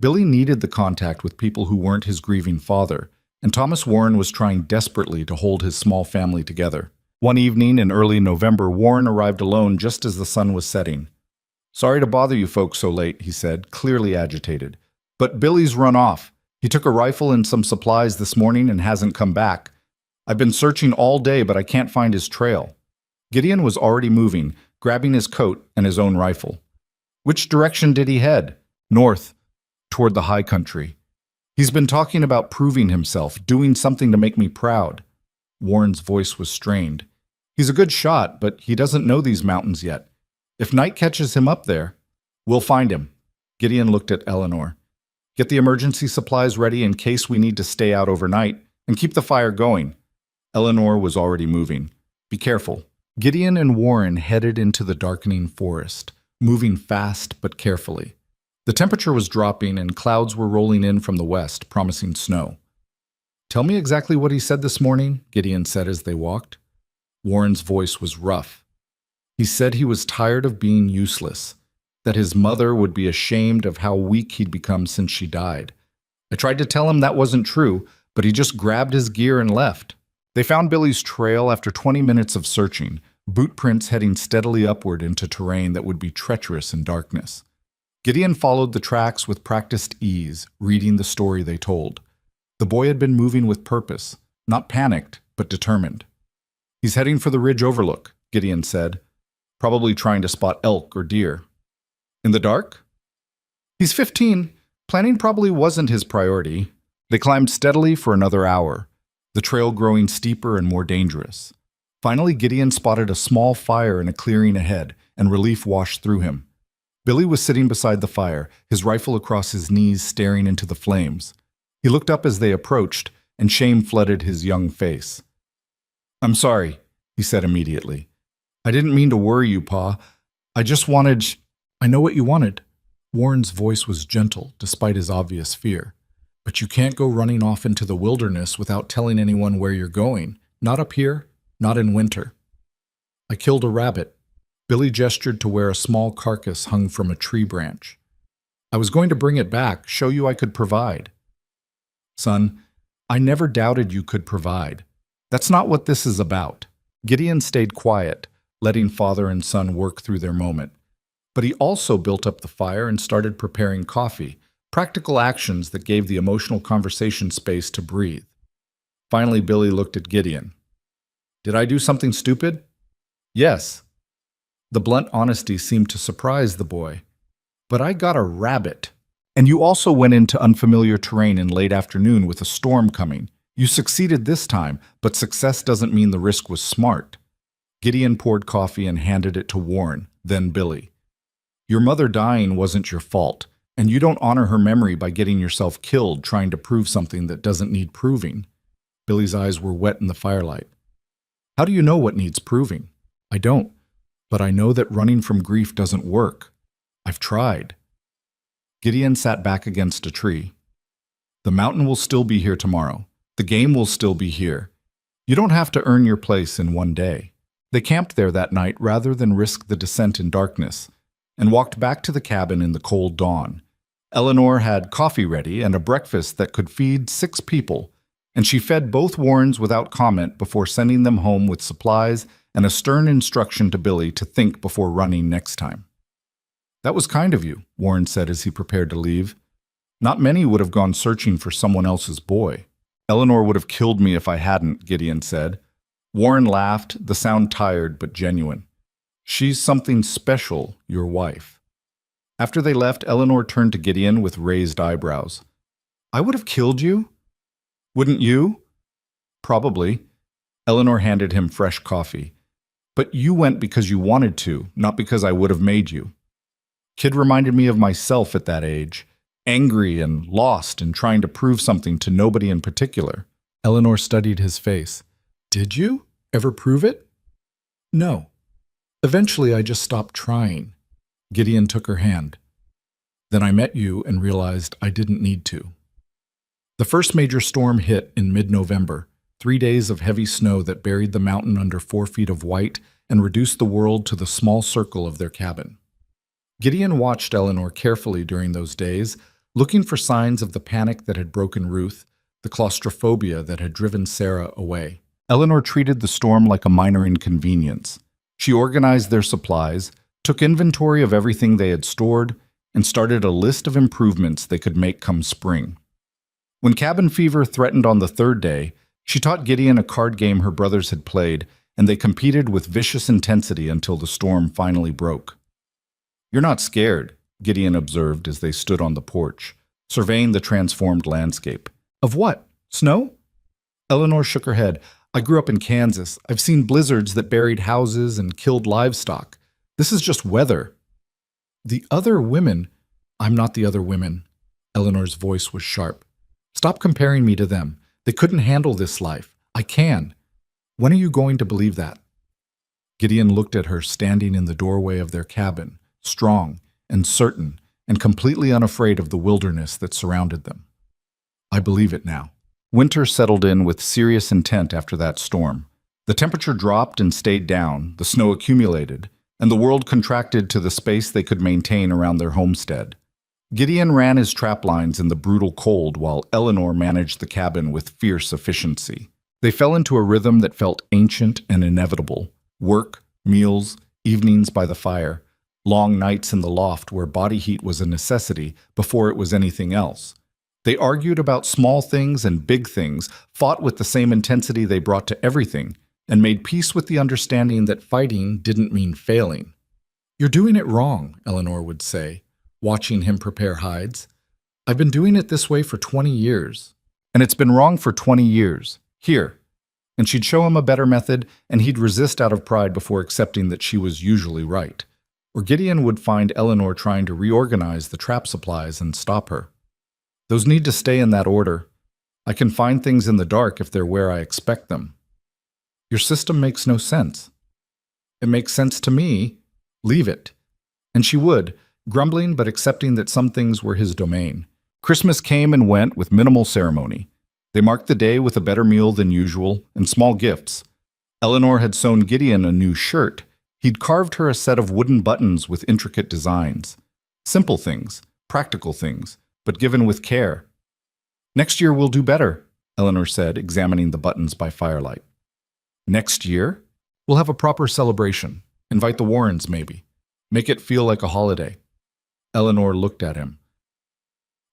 Billy needed the contact with people who weren't his grieving father, and Thomas Warren was trying desperately to hold his small family together. One evening in early November, Warren arrived alone just as the sun was setting. Sorry to bother you folks so late, he said, clearly agitated. But Billy's run off. He took a rifle and some supplies this morning and hasn't come back. I've been searching all day, but I can't find his trail. Gideon was already moving, grabbing his coat and his own rifle. Which direction did he head? North, toward the high country. He's been talking about proving himself, doing something to make me proud. Warren's voice was strained. He's a good shot, but he doesn't know these mountains yet. If night catches him up there, we'll find him. Gideon looked at Eleanor. Get the emergency supplies ready in case we need to stay out overnight, and keep the fire going. Eleanor was already moving. Be careful. Gideon and Warren headed into the darkening forest, moving fast but carefully. The temperature was dropping and clouds were rolling in from the west, promising snow. Tell me exactly what he said this morning, Gideon said as they walked. Warren's voice was rough. He said he was tired of being useless. that his mother would be ashamed of how weak he'd become since she died. I tried to tell him that wasn't true, but he just grabbed his gear and left. They found Billy's trail after 20 minutes of searching, boot prints heading steadily upward into terrain that would be treacherous in darkness. Gideon followed the tracks with practiced ease, reading the story they told. The boy had been moving with purpose, not panicked, but determined. "He's heading for the ridge overlook," Gideon said, "probably trying to spot elk or deer." "In the dark?" "He's 15. Planning probably wasn't his priority." They climbed steadily for another hour, the trail growing steeper and more dangerous. Finally, Gideon spotted a small fire in a clearing ahead, and relief washed through him. Billy was sitting beside the fire, his rifle across his knees staring into the flames. He looked up as they approached, and shame flooded his young face. "I'm sorry," he said immediately. "I didn't mean to worry you, Pa. I just wanted—" "I know what you wanted." Warren's voice was gentle, despite his obvious fear. "But you can't go running off into the wilderness without telling anyone where you're going. Not up here, not in winter." "I killed a rabbit." Billy gestured to where a small carcass hung from a tree branch. "I was going to bring it back, show you I could provide." "Son, I never doubted you could provide. That's not what this is about." Gideon stayed quiet, letting father and son work through their moment. But he also built up the fire and started preparing coffee, practical actions that gave the emotional conversation space to breathe. Finally, Billy looked at Gideon. "Did I do something stupid?" "Yes." The blunt honesty seemed to surprise the boy. "But I got a rabbit. And you also went into unfamiliar terrain in late afternoon with a storm coming. You succeeded this time, but success doesn't mean the risk was smart." Gideon poured coffee and handed it to Warren, then Billy. "Your mother dying wasn't your fault, and you don't honor her memory by getting yourself killed trying to prove something that doesn't need proving." Billy's eyes were wet in the firelight. "How do you know what needs proving?" "I don't, but I know that running from grief doesn't work. I've tried." Gideon sat back against a tree. "The mountain will still be here tomorrow. The game will still be here. You don't have to earn your place in one day." They camped there that night rather than risk the descent in darkness, and walked back to the cabin in the cold dawn. Eleanor had coffee ready and a breakfast that could feed 6 people, and she fed both Warrens without comment before sending them home with supplies and a stern instruction to Billy to think before running next time. "That was kind of you," Warren said as he prepared to leave. "Not many would have gone searching for someone else's boy." "Eleanor would have killed me if I hadn't," Gideon said. Warren laughed, the sound tired but genuine. "She's something special, your wife." After they left, Eleanor turned to Gideon with raised eyebrows. "I would have killed you?" "Wouldn't you?" "Probably." Eleanor handed him fresh coffee. "But you went because you wanted to, not because I would have made you." Kid reminded me of myself at that age, angry and lost and trying to prove something to nobody in particular. Eleanor studied his face. "Did you ever prove it?" "No. Eventually I just stopped trying." Gideon took her hand. "Then I met you and realized I didn't need to." The first major storm hit in mid-November, 3 days of heavy snow that buried the mountain under 4 feet of white and reduced the world to the small circle of their cabin. Gideon watched Eleanor carefully during those days, looking for signs of the panic that had broken Ruth, the claustrophobia that had driven Sarah away. Eleanor treated the storm like a minor inconvenience. She organized their supplies, took inventory of everything they had stored, and started a list of improvements they could make come spring. When cabin fever threatened on the 3rd day, she taught Gideon a card game her brothers had played, and they competed with vicious intensity until the storm finally broke. "You're not scared," Gideon observed as they stood on the porch, surveying the transformed landscape. "Of what? Snow?" Eleanor shook her head. "I grew up in Kansas. I've seen blizzards that buried houses and killed livestock. This is just weather." "The other women—" "I'm not the other women." Eleanor's voice was sharp. "Stop comparing me to them. They couldn't handle this life. I can. When are you going to believe that?" Gideon looked at her standing in the doorway of their cabin, strong and certain and completely unafraid of the wilderness that surrounded them. "I believe it now." Winter settled in with serious intent after that storm. The temperature dropped and stayed down, the snow accumulated, and the world contracted to the space they could maintain around their homestead. Gideon ran his trap lines in the brutal cold while Eleanor managed the cabin with fierce efficiency. They fell into a rhythm that felt ancient and inevitable. Work, meals, evenings by the fire, long nights in the loft where body heat was a necessity before it was anything else. They argued about small things and big things, fought with the same intensity they brought to everything, and made peace with the understanding that fighting didn't mean failing. "You're doing it wrong," Eleanor would say, watching him prepare hides. "I've been doing it this way for 20 years. And it's been wrong for 20 years. Here." And she'd show him a better method, and he'd resist out of pride before accepting that she was usually right. Or Gideon would find Eleanor trying to reorganize the trap supplies and stop her. "Those need to stay in that order. I can find things in the dark if they're where I expect them. Your system makes no sense." "It makes sense to me. Leave it." And she would, grumbling but accepting that some things were his domain. Christmas came and went with minimal ceremony. They marked the day with a better meal than usual and small gifts. Eleanor had sewn Gideon a new shirt. He'd carved her a set of wooden buttons with intricate designs. Simple things, practical things, but given with care. "Next year we'll do better," Eleanor said, examining the buttons by firelight. "Next year? We'll have a proper celebration. Invite the Warrens, maybe. Make it feel like a holiday." Eleanor looked at him.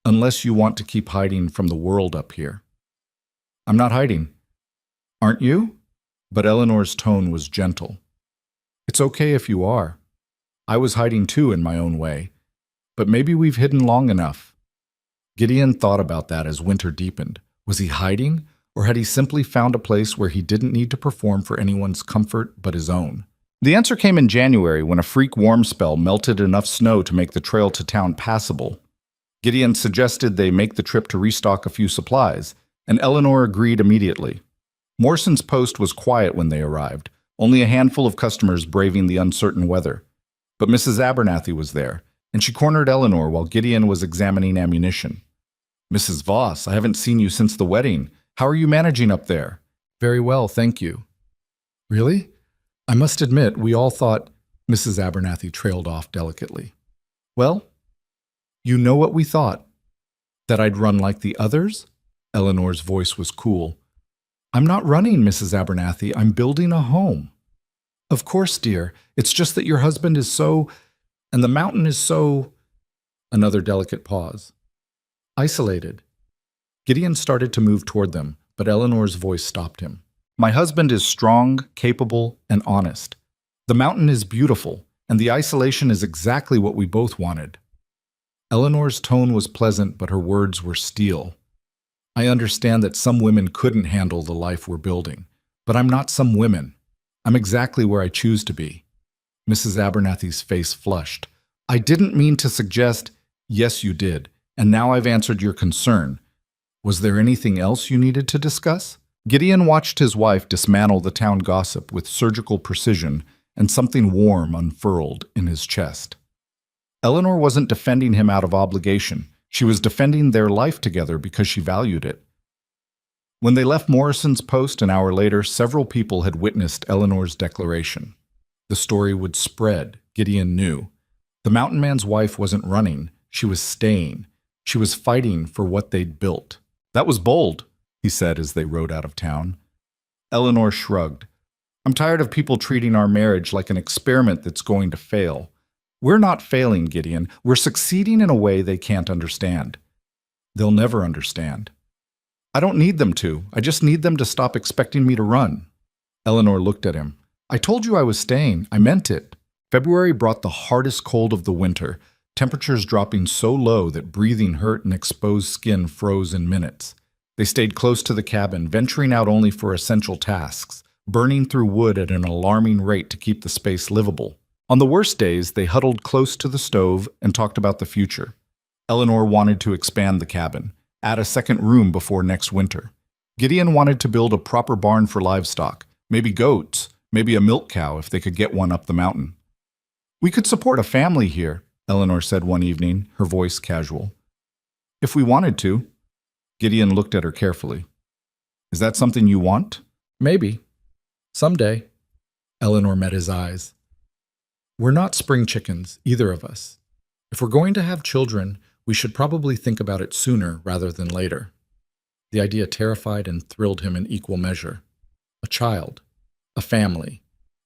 "Unless you want to keep hiding from the world up here." "I'm not hiding." "Aren't you?" But Eleanor's tone was gentle. "It's okay if you are. I was hiding too in my own way. But maybe we've hidden long enough." Gideon thought about that as winter deepened. Was he hiding, or had he simply found a place where he didn't need to perform for anyone's comfort but his own? The answer came in January when a freak warm spell melted enough snow to make the trail to town passable. Gideon suggested they make the trip to restock a few supplies, and Eleanor agreed immediately. Morrison's post was quiet when they arrived, only a handful of customers braving the uncertain weather. But Mrs. Abernathy was there, and she cornered Eleanor while Gideon was examining ammunition. "Mrs. Voss, I haven't seen you since the wedding. How are you managing up there?" "Very well, thank you." "Really? I must admit, we all thought—" Mrs. Abernathy trailed off delicately. "Well, you know what we thought. That I'd run like the others?" Eleanor's voice was cool. "I'm not running, Mrs. Abernathy. I'm building a home." "Of course, dear. It's just that your husband is so... and the mountain is so..." Another delicate pause. "Isolated." Gideon started to move toward them, but Eleanor's voice stopped him. "My husband is strong, capable, and honest. The mountain is beautiful, and the isolation is exactly what we both wanted." Eleanor's tone was pleasant, but her words were steel. "I understand that some women couldn't handle the life we're building, but I'm not some women. I'm exactly where I choose to be." Mrs. Abernathy's face flushed. "I didn't mean to suggest—" "Yes, you did, and now I've answered your concern. Was there anything else you needed to discuss?" Gideon watched his wife dismantle the town gossip with surgical precision, and something warm unfurled in his chest. Eleanor wasn't defending him out of obligation. She was defending their life together because she valued it. When they left Morrison's post an hour later, several people had witnessed Eleanor's declaration. The story would spread, Gideon knew. The mountain man's wife wasn't running. She was staying. She was fighting for what they'd built. "That was bold," he said as they rode out of town. Eleanor shrugged. "I'm tired of people treating our marriage like an experiment that's going to fail. We're not failing, Gideon. We're succeeding in a way they can't understand. They'll never understand. I don't need them to. I just need them to stop expecting me to run." Eleanor looked at him. "I told you I was staying. I meant it." February brought the hardest cold of the winter, temperatures dropping so low that breathing hurt and exposed skin froze in minutes. They stayed close to the cabin, venturing out only for essential tasks, burning through wood at an alarming rate to keep the space livable. On the worst days, they huddled close to the stove and talked about the future. Eleanor wanted to expand the cabin, add a second room before next winter. Gideon wanted to build a proper barn for livestock, maybe goats, maybe a milk cow if they could get one up the mountain. "We could support a family here," Eleanor said one evening, her voice casual. "If we wanted to." Gideon looked at her carefully. "Is that something you want?" "Maybe. Someday." Eleanor met his eyes. We're not spring chickens, either of us. If we're going to have children, we should probably think about it sooner rather than later. The idea terrified and thrilled him in equal measure. A child. A family.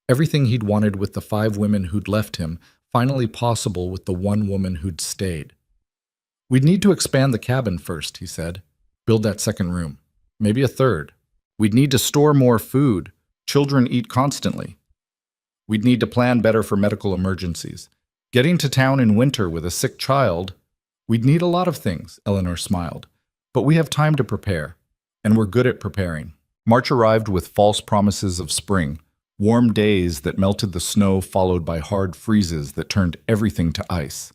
Everything he'd wanted with the 5 women who'd left him, finally possible with the 1 woman who'd stayed. We'd need to expand the cabin first, he said. Build that second room. Maybe a third. We'd need to store more food. Children eat constantly. We'd need to plan better for medical emergencies. Getting to town in winter with a sick child, we'd need a lot of things, Eleanor smiled. But we have time to prepare, and we're good at preparing. March arrived with false promises of spring, warm days that melted the snow followed by hard freezes that turned everything to ice.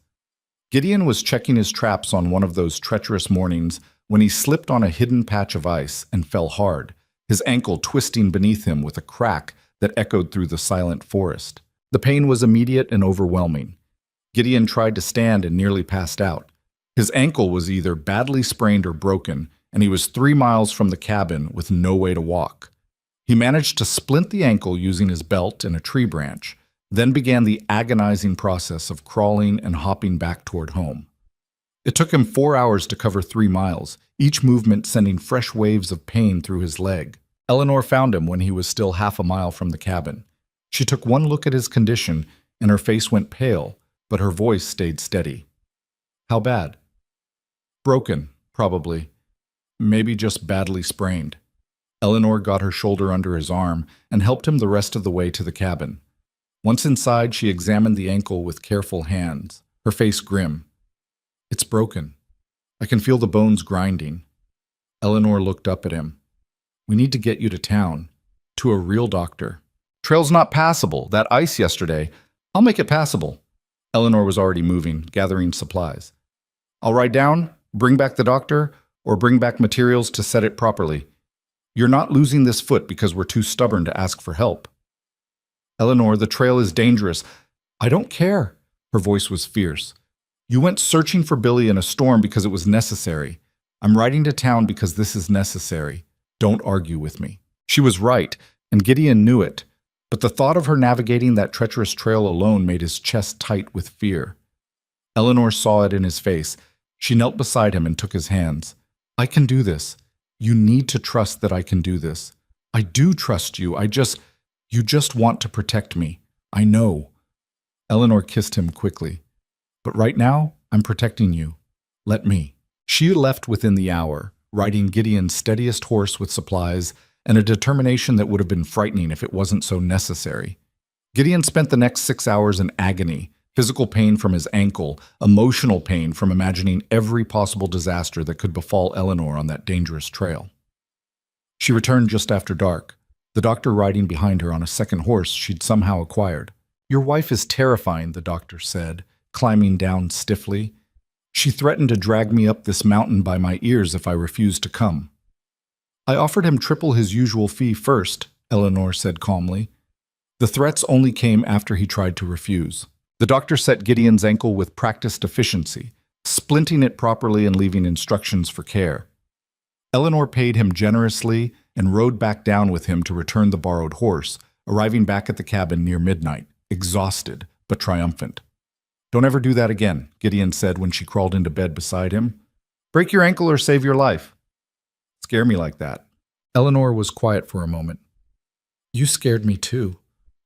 Gideon was checking his traps on one of those treacherous mornings when he slipped on a hidden patch of ice and fell hard, his ankle twisting beneath him with a crack that echoed through the silent forest. The pain was immediate and overwhelming. Gideon tried to stand and nearly passed out. His ankle was either badly sprained or broken, and he was 3 miles from the cabin with no way to walk. He managed to splint the ankle using his belt and a tree branch, then began the agonizing process of crawling and hopping back toward home. It took him 4 hours to cover 3 miles, each movement sending fresh waves of pain through his leg. Eleanor found him when he was still half a mile from the cabin. She took one look at his condition, and her face went pale, but her voice stayed steady. How bad? Broken, probably. Maybe just badly sprained. Eleanor got her shoulder under his arm and helped him the rest of the way to the cabin. Once inside, she examined the ankle with careful hands, her face grim. It's broken. I can feel the bones grinding. Eleanor looked up at him. We need to get you to town, to a real doctor. Trail's not passable. That ice yesterday. I'll make it passable. Eleanor was already moving, gathering supplies. I'll ride down, bring back the doctor, or bring back materials to set it properly. You're not losing this foot because we're too stubborn to ask for help. Eleanor, the trail is dangerous. I don't care. Her voice was fierce. You went searching for Billy in a storm because it was necessary. I'm riding to town because this is necessary. Don't argue with me. She was right, and Gideon knew it, but the thought of her navigating that treacherous trail alone made his chest tight with fear. Eleanor saw it in his face. She knelt beside him and took his hands. I can do this. You need to trust that I can do this. I do trust you. You just want to protect me. I know. Eleanor kissed him quickly. But right now, I'm protecting you. Let me. She left within the hour, riding Gideon's steadiest horse with supplies and a determination that would have been frightening if it wasn't so necessary. Gideon spent the next 6 hours in agony, physical pain from his ankle, emotional pain from imagining every possible disaster that could befall Eleanor on that dangerous trail. She returned just after dark, the doctor riding behind her on a second horse she'd somehow acquired. Your wife is terrifying, the doctor said, climbing down stiffly. She threatened to drag me up this mountain by my ears if I refused to come. I offered him triple his usual fee first, Eleanor said calmly. The threats only came after he tried to refuse. The doctor set Gideon's ankle with practiced efficiency, splinting it properly and leaving instructions for care. Eleanor paid him generously and rode back down with him to return the borrowed horse, arriving back at the cabin near midnight, exhausted but triumphant. Don't ever do that again, Gideon said when she crawled into bed beside him. Break your ankle or save your life. Scare me like that. Eleanor was quiet for a moment. You scared me too.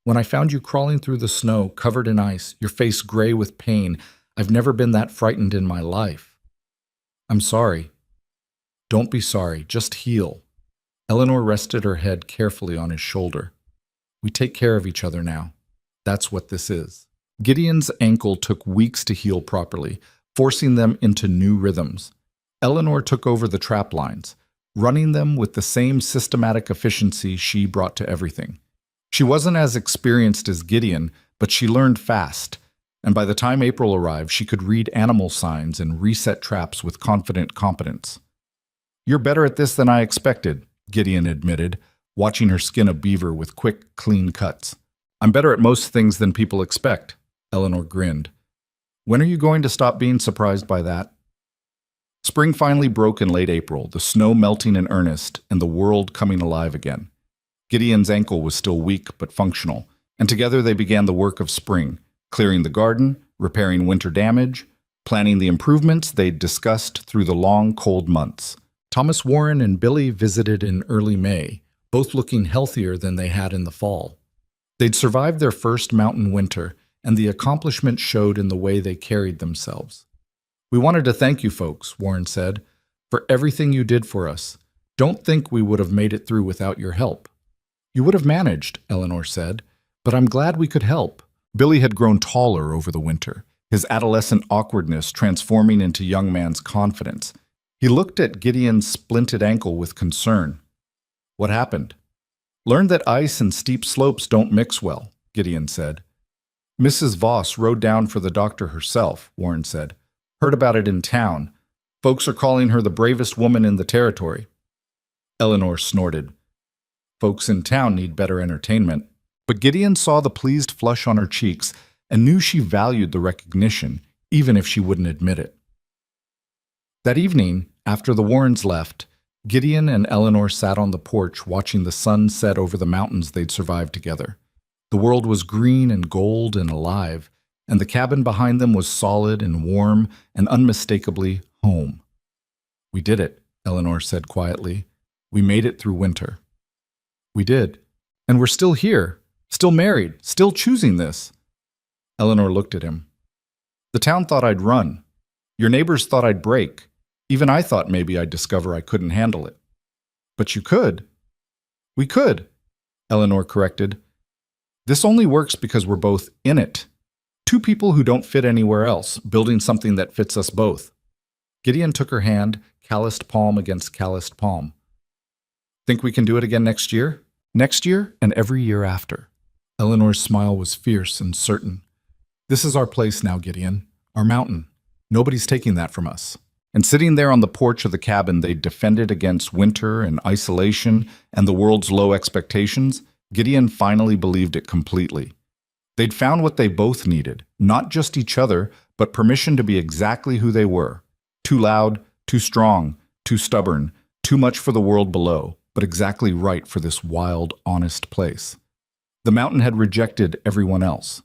When I found you crawling through the snow, covered in ice, your face gray with pain, I've never been that frightened in my life. I'm sorry. Don't be sorry, just heal. Eleanor rested her head carefully on his shoulder. We take care of each other now. That's what this is. Gideon's ankle took weeks to heal properly, forcing them into new rhythms. Eleanor took over the trap lines, running them with the same systematic efficiency she brought to everything. She wasn't as experienced as Gideon, but she learned fast, and by the time April arrived, she could read animal signs and reset traps with confident competence. You're better at this than I expected, Gideon admitted, watching her skin a beaver with quick, clean cuts. I'm better at most things than people expect, Eleanor grinned. When are you going to stop being surprised by that? Spring finally broke in late April, the snow melting in earnest and the world coming alive again. Gideon's ankle was still weak but functional, and together they began the work of spring, clearing the garden, repairing winter damage, planning the improvements they'd discussed through the long, cold months. Thomas Warren and Billy visited in early May, both looking healthier than they had in the fall. They'd survived their first mountain winter, and the accomplishment showed in the way they carried themselves. "We wanted to thank you folks," Warren said, "for everything you did for us. Don't think we would have made it through without your help." "You would have managed," Eleanor said, "but I'm glad we could help." Billy had grown taller over the winter, his adolescent awkwardness transforming into young man's confidence. He looked at Gideon's splinted ankle with concern. "What happened?" "Learned that ice and steep slopes don't mix well," Gideon said. "Mrs. Voss rode down for the doctor herself," Warren said. "Heard about it in town. Folks are calling her the bravest woman in the territory." Eleanor snorted. "Folks in town need better entertainment." But Gideon saw the pleased flush on her cheeks and knew she valued the recognition, even if she wouldn't admit it. That evening, after the Warrens left, Gideon and Eleanor sat on the porch watching the sun set over the mountains they'd survived together. The world was green and gold and alive, and the cabin behind them was solid and warm and unmistakably home. "We did it," Eleanor said quietly. "We made it through winter." "We did. And we're still here, still married, still choosing this." Eleanor looked at him. "The town thought I'd run. Your neighbors thought I'd break. Even I thought maybe I'd discover I couldn't handle it." "But you could." "We could," Eleanor corrected. "This only works because we're both in it. Two people who don't fit anywhere else, building something that fits us both." Gideon took her hand, calloused palm against calloused palm. "Think we can do it again next year?" "Next year and every year after." Eleanor's smile was fierce and certain. "This is our place now, Gideon. Our mountain. Nobody's taking that from us." And sitting there on the porch of the cabin they defended against winter and isolation and the world's low expectations, Gideon finally believed it completely. They'd found what they both needed, not just each other, but permission to be exactly who they were. Too loud, too strong, too stubborn, too much for the world below, but exactly right for this wild, honest place. The mountain had rejected everyone else,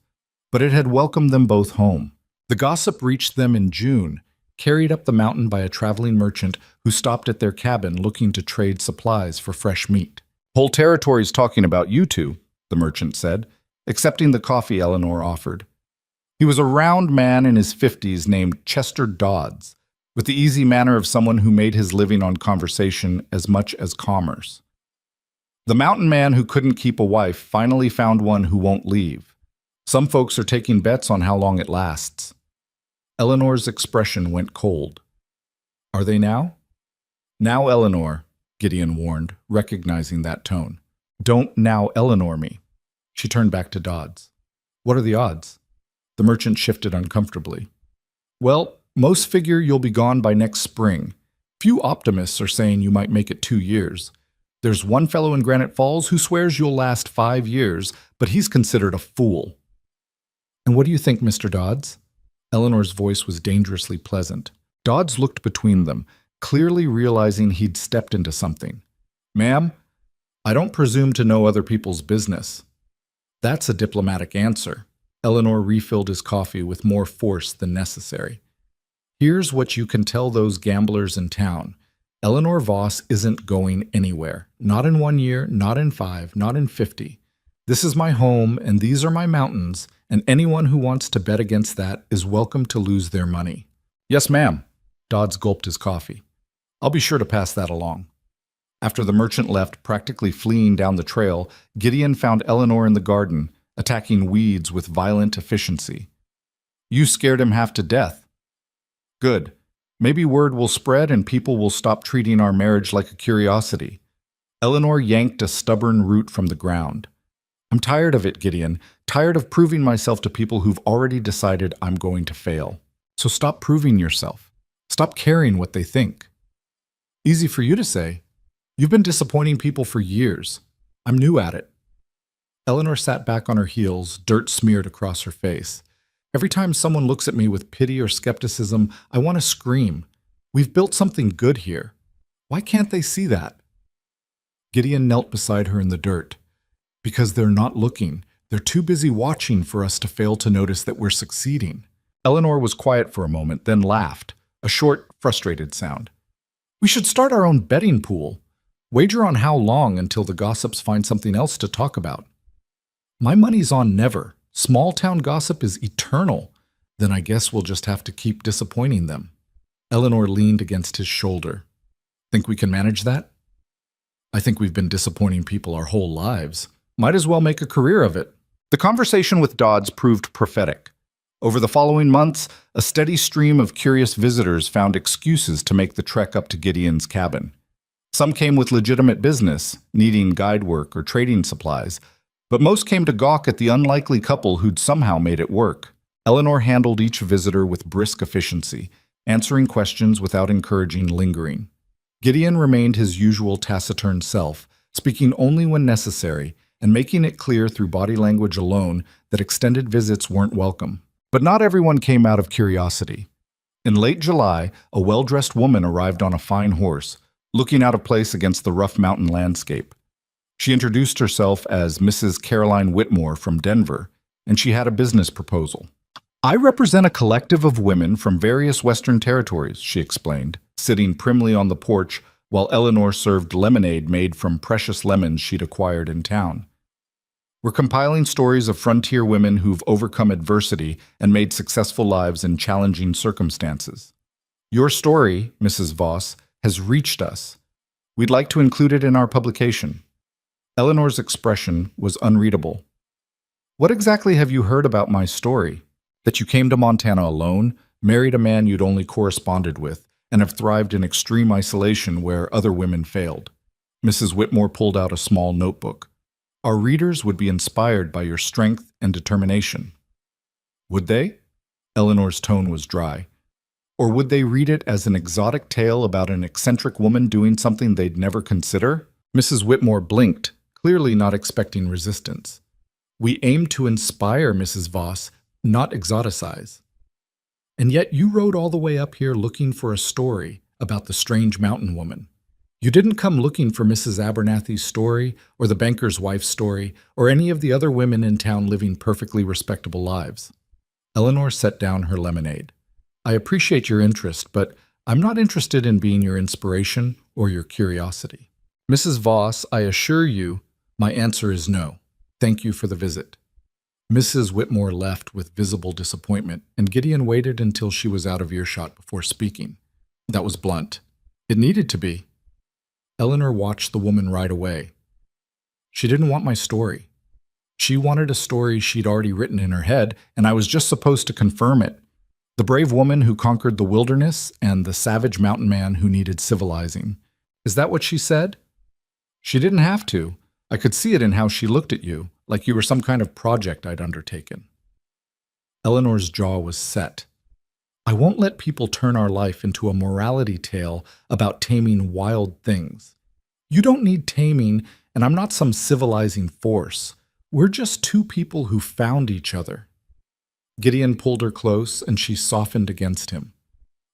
but it had welcomed them both home. The gossip reached them in June, carried up the mountain by a traveling merchant who stopped at their cabin looking to trade supplies for fresh meat. "Whole territory's talking about you two," the merchant said, accepting the coffee Eleanor offered. He was a round man in his 50s named Chester Dodds, with the easy manner of someone who made his living on conversation as much as commerce. "The mountain man who couldn't keep a wife finally found one who won't leave. Some folks are taking bets on how long it lasts." Eleanor's expression went cold. "Are they now?" "Now, Eleanor," Gideon warned, recognizing that tone. "Don't now Eleanor me." She turned back to Dodds. "What are the odds?" The merchant shifted uncomfortably. "Well, most figure you'll be gone by next spring. Few optimists are saying you might make it 2 years. There's one fellow in Granite Falls who swears you'll last 5 years, but he's considered a fool." "And what do you think, Mr. Dodds?" Eleanor's voice was dangerously pleasant. Dodds looked between them, clearly realizing he'd stepped into something. "Ma'am, I don't presume to know other people's business." "That's a diplomatic answer." Eleanor refilled his coffee with more force than necessary. "Here's what you can tell those gamblers in town. Eleanor Voss isn't going anywhere. Not in 1 year, not in 5, not in 50. This is my home, and these are my mountains, and anyone who wants to bet against that is welcome to lose their money." "Yes, ma'am." Dodds gulped his coffee. "I'll be sure to pass that along." After the merchant left, practically fleeing down the trail, Gideon found Eleanor in the garden, attacking weeds with violent efficiency. "You scared him half to death." "Good. Maybe word will spread and people will stop treating our marriage like a curiosity." Eleanor yanked a stubborn root from the ground. "I'm tired of it, Gideon. Tired of proving myself to people who've already decided I'm going to fail. So stop proving yourself. Stop caring what they think." "Easy for you to say. You've been disappointing people for years. I'm new at it." Eleanor sat back on her heels, dirt smeared across her face. "Every time someone looks at me with pity or skepticism, I want to scream. We've built something good here. Why can't they see that?" Gideon knelt beside her in the dirt. "Because they're not looking. They're too busy watching for us to fail to notice that we're succeeding. Eleanor was quiet for a moment, then laughed, a short, frustrated sound. We should start our own betting pool. Wager on how long until the gossips find something else to talk about. My money's on never. Small-town gossip is eternal. Then I guess we'll just have to keep disappointing them. Eleanor leaned against his shoulder. Think we can manage that? I think we've been disappointing people our whole lives. Might as well make a career of it. The conversation with Dodds proved prophetic. Over the following months, a steady stream of curious visitors found excuses to make the trek up to Gideon's cabin. Some came with legitimate business, needing guide work or trading supplies, but most came to gawk at the unlikely couple who'd somehow made it work. Eleanor handled each visitor with brisk efficiency, answering questions without encouraging lingering. Gideon remained his usual taciturn self, speaking only when necessary and making it clear through body language alone that extended visits weren't welcome. But not everyone came out of curiosity. In late July, a well-dressed woman arrived on a fine horse, looking out of place against the rough mountain landscape. She introduced herself as Mrs. Caroline Whitmore from Denver, and she had a business proposal. I represent a collective of women from various Western territories, she explained, sitting primly on the porch while Eleanor served lemonade made from precious lemons she'd acquired in town. We're compiling stories of frontier women who've overcome adversity and made successful lives in challenging circumstances. Your story, Mrs. Voss, has reached us. We'd like to include it in our publication. Eleanor's expression was unreadable. What exactly have you heard about my story? That you came to Montana alone, married a man you'd only corresponded with, and have thrived in extreme isolation where other women failed. Mrs. Whitmore pulled out a small notebook. Our readers would be inspired by your strength and determination. Would they? Eleanor's tone was dry. Or would they read it as an exotic tale about an eccentric woman doing something they'd never consider? Mrs. Whitmore blinked, clearly not expecting resistance. We aim to inspire, Mrs. Voss, not exoticize. And yet you rode all the way up here looking for a story about the strange mountain woman. You didn't come looking for Mrs. Abernathy's story, or the banker's wife's story, or any of the other women in town living perfectly respectable lives. Eleanor set down her lemonade. I appreciate your interest, but I'm not interested in being your inspiration or your curiosity. Mrs. Voss, I assure you, my answer is no. Thank you for the visit. Mrs. Whitmore left with visible disappointment, and Gideon waited until she was out of earshot before speaking. That was blunt. It needed to be. Eleanor watched the woman ride away. She didn't want my story. She wanted a story she'd already written in her head, and I was just supposed to confirm it. The brave woman who conquered the wilderness and the savage mountain man who needed civilizing. Is that what she said? She didn't have to. I could see it in how she looked at you, like you were some kind of project I'd undertaken. Eleanor's jaw was set. I won't let people turn our life into a morality tale about taming wild things. You don't need taming, and I'm not some civilizing force. We're just two people who found each other. Gideon pulled her close, and she softened against him.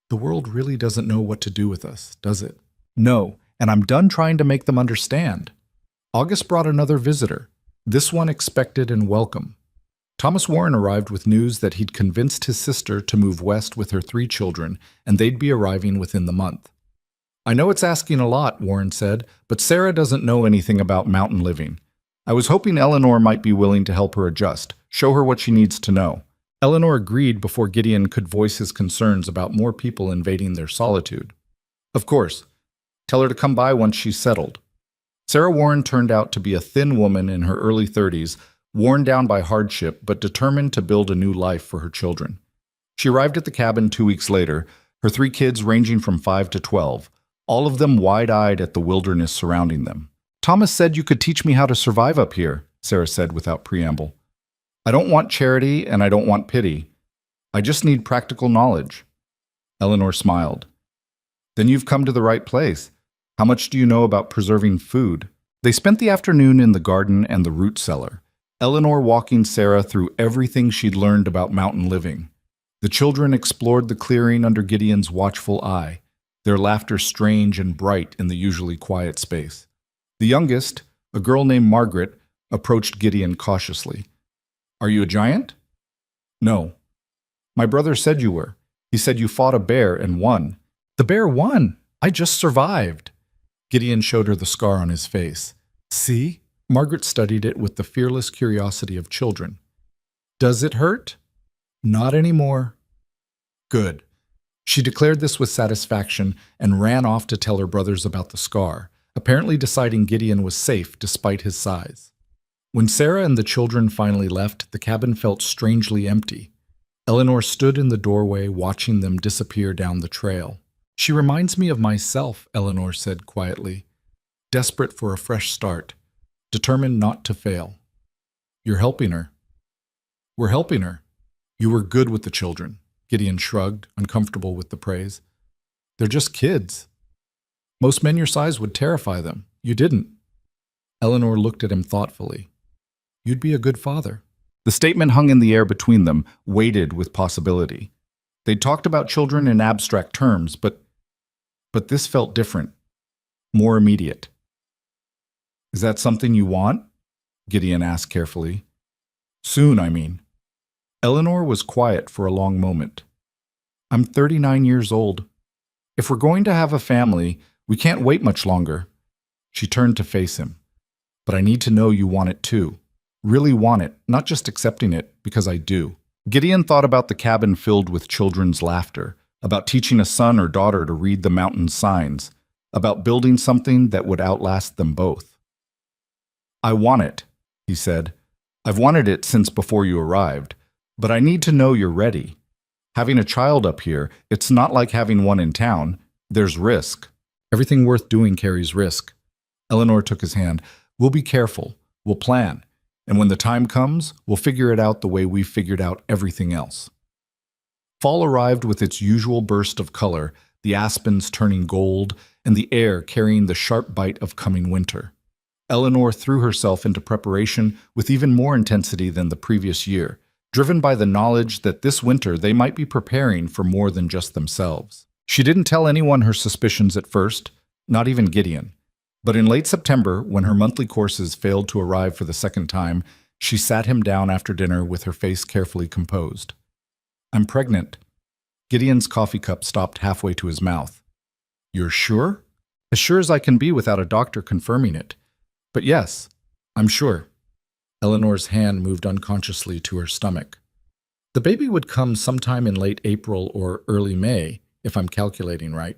The world really doesn't know what to do with us, does it? No, and I'm done trying to make them understand. August brought another visitor, this one expected and welcome. Thomas Warren arrived with news that he'd convinced his sister to move west with her 3 children, and they'd be arriving within the month. I know it's asking a lot, Warren said, but Sarah doesn't know anything about mountain living. I was hoping Eleanor might be willing to help her adjust, show her what she needs to know. Eleanor agreed before Gideon could voice his concerns about more people invading their solitude. Of course. Tell her to come by once she's settled. Sarah Warren turned out to be a thin woman in her early 30s, worn down by hardship but determined to build a new life for her children. She arrived at the cabin 2 weeks later, her 3 kids ranging from 5 to 12, all of them wide-eyed at the wilderness surrounding them. Thomas said you could teach me how to survive up here, Sarah said without preamble. I don't want charity and I don't want pity. I just need practical knowledge. Eleanor smiled. Then you've come to the right place. How much do you know about preserving food? They spent the afternoon in the garden and the root cellar, Eleanor walking Sarah through everything she'd learned about mountain living. The children explored the clearing under Gideon's watchful eye, their laughter strange and bright in the usually quiet space. The youngest, a girl named Margaret, approached Gideon cautiously. Are you a giant? No. My brother said you were. He said you fought a bear and won. The bear won. I just survived. Gideon showed her the scar on his face. See? Margaret studied it with the fearless curiosity of children. Does it hurt? Not anymore. Good. She declared this with satisfaction and ran off to tell her brothers about the scar, apparently deciding Gideon was safe despite his size. When Sarah and the children finally left, the cabin felt strangely empty. Eleanor stood in the doorway watching them disappear down the trail. She reminds me of myself, Eleanor said quietly, desperate for a fresh start, determined not to fail. You're helping her. We're helping her. You were good with the children. Gideon shrugged, uncomfortable with the praise. They're just kids. Most men your size would terrify them. You didn't. Eleanor looked at him thoughtfully. You'd be a good father. The statement hung in the air between them, weighted with possibility. They'd talked about children in abstract terms, but this felt different, more immediate. Is that something you want? Gideon asked carefully. Soon, I mean. Eleanor was quiet for a long moment. I'm 39 years old. If we're going to have a family, we can't wait much longer. She turned to face him. But I need to know you want it too. Really want it, not just accepting it, because I do. Gideon thought about the cabin filled with children's laughter, about teaching a son or daughter to read the mountain signs, about building something that would outlast them both. I want it, he said. I've wanted it since before you arrived, but I need to know you're ready. Having a child up here, it's not like having one in town. There's risk. Everything worth doing carries risk. Eleanor took his hand. We'll be careful. We'll plan. And when the time comes, we'll figure it out the way we've figured out everything else. Fall arrived with its usual burst of color, the aspens turning gold, and the air carrying the sharp bite of coming winter. Eleanor threw herself into preparation with even more intensity than the previous year, driven by the knowledge that this winter they might be preparing for more than just themselves. She didn't tell anyone her suspicions at first, not even Gideon. But in late September, when her monthly courses failed to arrive for the second time, she sat him down after dinner with her face carefully composed. I'm pregnant. Gideon's coffee cup stopped halfway to his mouth. You're sure? As sure as I can be without a doctor confirming it. But yes, I'm sure. Eleanor's hand moved unconsciously to her stomach. The baby would come sometime in late April or early May, if I'm calculating right.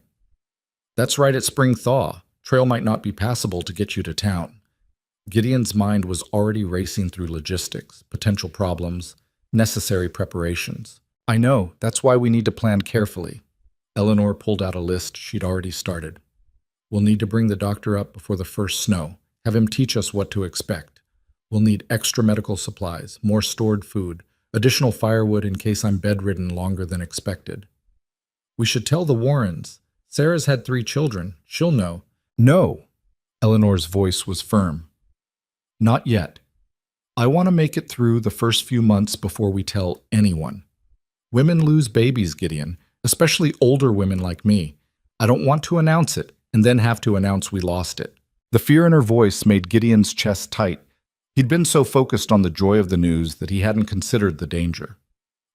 That's right at spring thaw. Trail might not be passable to get you to town. Gideon's mind was already racing through logistics, potential problems, necessary preparations. I know, that's why we need to plan carefully. Eleanor pulled out a list she'd already started. We'll need to bring the doctor up before the first snow, have him teach us what to expect. We'll need extra medical supplies, more stored food, additional firewood in case I'm bedridden longer than expected. We should tell the Warrens. Sarah's had 3 children. She'll know. No. Eleanor's voice was firm. Not yet. I want to make it through the first few months before we tell anyone. Women lose babies, Gideon, especially older women like me. I don't want to announce it and then have to announce we lost it. The fear in her voice made Gideon's chest tight. He'd been so focused on the joy of the news that he hadn't considered the danger.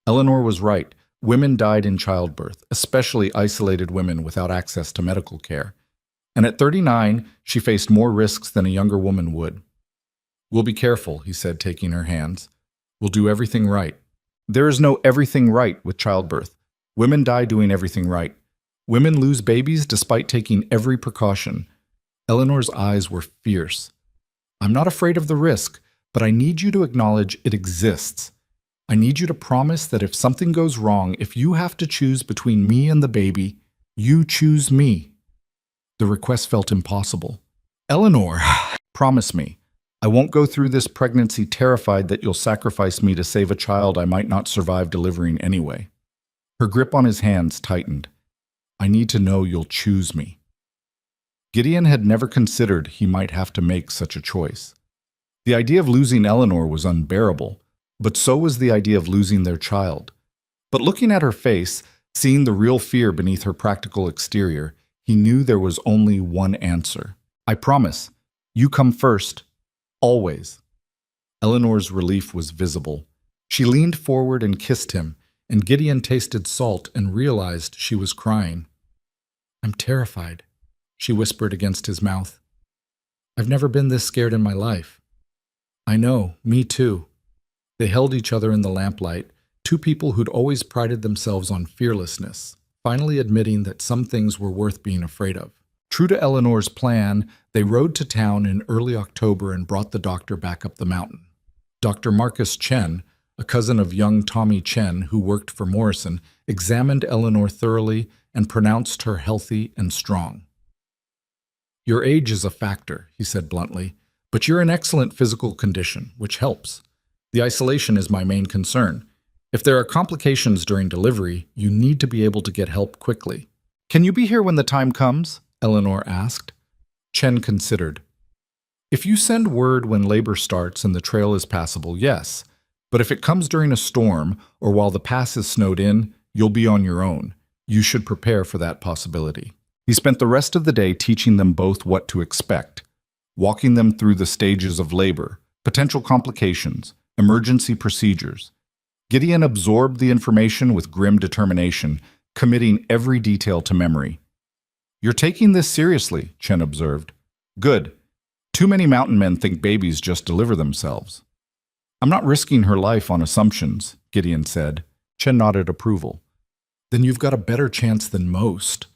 Eleanor was right. Women died in childbirth, especially isolated women without access to medical care. And at 39, she faced more risks than a younger woman would. We'll be careful, he said, taking her hands. We'll do everything right. There is no everything right with childbirth. Women die doing everything right. Women lose babies despite taking every precaution. Eleanor's eyes were fierce. I'm not afraid of the risk, but I need you to acknowledge it exists. I need you to promise that if something goes wrong, if you have to choose between me and the baby, you choose me. The request felt impossible. Eleanor, promise me. I won't go through this pregnancy terrified that you'll sacrifice me to save a child I might not survive delivering anyway. Her grip on his hands tightened. I need to know you'll choose me. Gideon had never considered he might have to make such a choice. The idea of losing Eleanor was unbearable, but so was the idea of losing their child. But looking at her face, seeing the real fear beneath her practical exterior, he knew there was only one answer. I promise. You come first. Always. Eleanor's relief was visible. She leaned forward and kissed him, and Gideon tasted salt and realized she was crying. "I'm terrified," she whispered against his mouth. "I've never been this scared in my life." "I know, me too." They held each other in the lamplight, two people who'd always prided themselves on fearlessness, finally admitting that some things were worth being afraid of. True to Eleanor's plan, they rode to town in early October and brought the doctor back up the mountain. Dr. Marcus Chen, a cousin of young Tommy Chen who worked for Morrison, examined Eleanor thoroughly and pronounced her healthy and strong. "Your age is a factor," he said bluntly, "but you're in excellent physical condition, which helps. The isolation is my main concern. If there are complications during delivery, you need to be able to get help quickly." "Can you be here when the time comes?" Eleanor asked. Chen considered. "If you send word when labor starts and the trail is passable, yes. But if it comes during a storm or while the pass is snowed in, you'll be on your own. You should prepare for that possibility." He spent the rest of the day teaching them both what to expect, walking them through the stages of labor, potential complications, emergency procedures. Gideon absorbed the information with grim determination, committing every detail to memory. "You're taking this seriously," Chen observed. "Good. Too many mountain men think babies just deliver themselves." "I'm not risking her life on assumptions," Gideon said. Chen nodded approval. "Then you've got a better chance than most.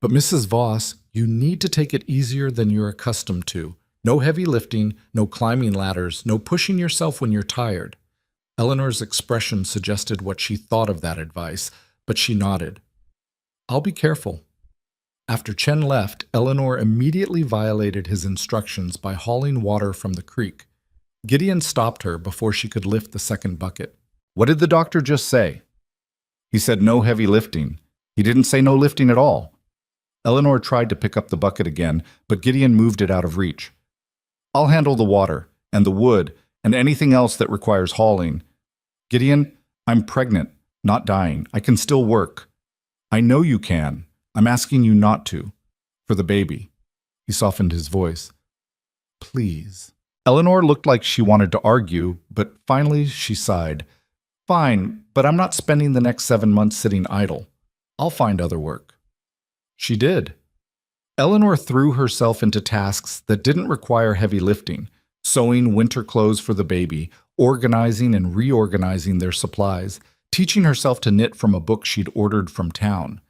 But Mrs. Voss, you need to take it easier than you're accustomed to. No heavy lifting, no climbing ladders, no pushing yourself when you're tired." Eleanor's expression suggested what she thought of that advice, but she nodded. "I'll be careful." After Chen left, Eleanor immediately violated his instructions by hauling water from the creek. Gideon stopped her before she could lift the second bucket. "What did the doctor just say?" "He said no heavy lifting. He didn't say no lifting at all." Eleanor tried to pick up the bucket again, but Gideon moved it out of reach. "I'll handle the water, and the wood, and anything else that requires hauling. Gideon, I'm pregnant, not dying. I can still work." "I know you can. I'm asking you not to. For the baby." He softened his voice. "Please." Eleanor looked like she wanted to argue, but finally she sighed. "Fine, but I'm not spending the next 7 months sitting idle. I'll find other work." She did. Eleanor threw herself into tasks that didn't require heavy lifting, sewing winter clothes for the baby, organizing and reorganizing their supplies, teaching herself to knit from a book she'd ordered from town.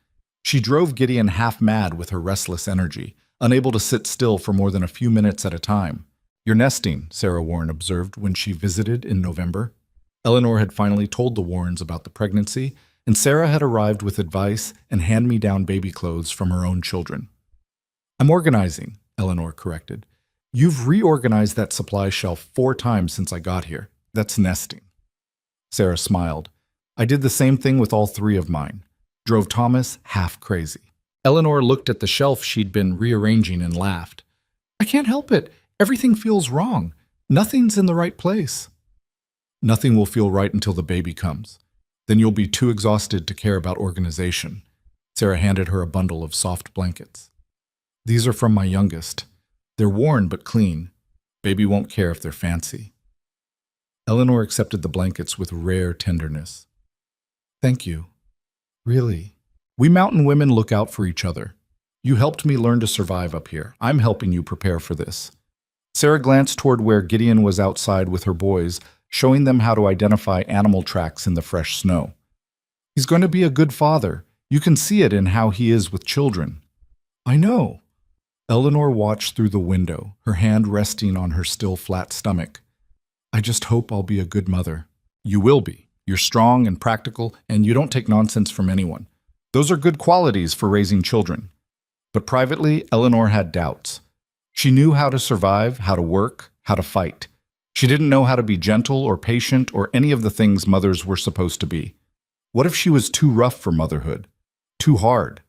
She drove Gideon half mad with her restless energy, unable to sit still for more than a few minutes at a time. "You're nesting," Sarah Warren observed when she visited in November. Eleanor had finally told the Warrens about the pregnancy, and Sarah had arrived with advice and hand-me-down baby clothes from her own children. "I'm organizing," Eleanor corrected. "You've reorganized that supply shelf 4 times since I got here. That's nesting." Sarah smiled. "I did the same thing with all 3 of mine." Drove Thomas half crazy. Eleanor looked at the shelf she'd been rearranging and laughed. "I can't help it. Everything feels wrong. Nothing's in the right place." "Nothing will feel right until the baby comes. Then you'll be too exhausted to care about organization." Sarah handed her a bundle of soft blankets. "These are from my youngest. They're worn but clean. Baby won't care if they're fancy." Eleanor accepted the blankets with rare tenderness. "Thank you. Really. We mountain women look out for each other. You helped me learn to survive up here. I'm helping you prepare for this." Sarah glanced toward where Gideon was outside with her boys, showing them how to identify animal tracks in the fresh snow. "He's going to be a good father. You can see it in how he is with children." "I know." Eleanor watched through the window, her hand resting on her still flat stomach. "I just hope I'll be a good mother." "You will be. You're strong and practical, and you don't take nonsense from anyone. Those are good qualities for raising children." But privately, Eleanor had doubts. She knew how to survive, how to work, how to fight. She didn't know how to be gentle or patient or any of the things mothers were supposed to be. What if she was too rough for motherhood? Too hard?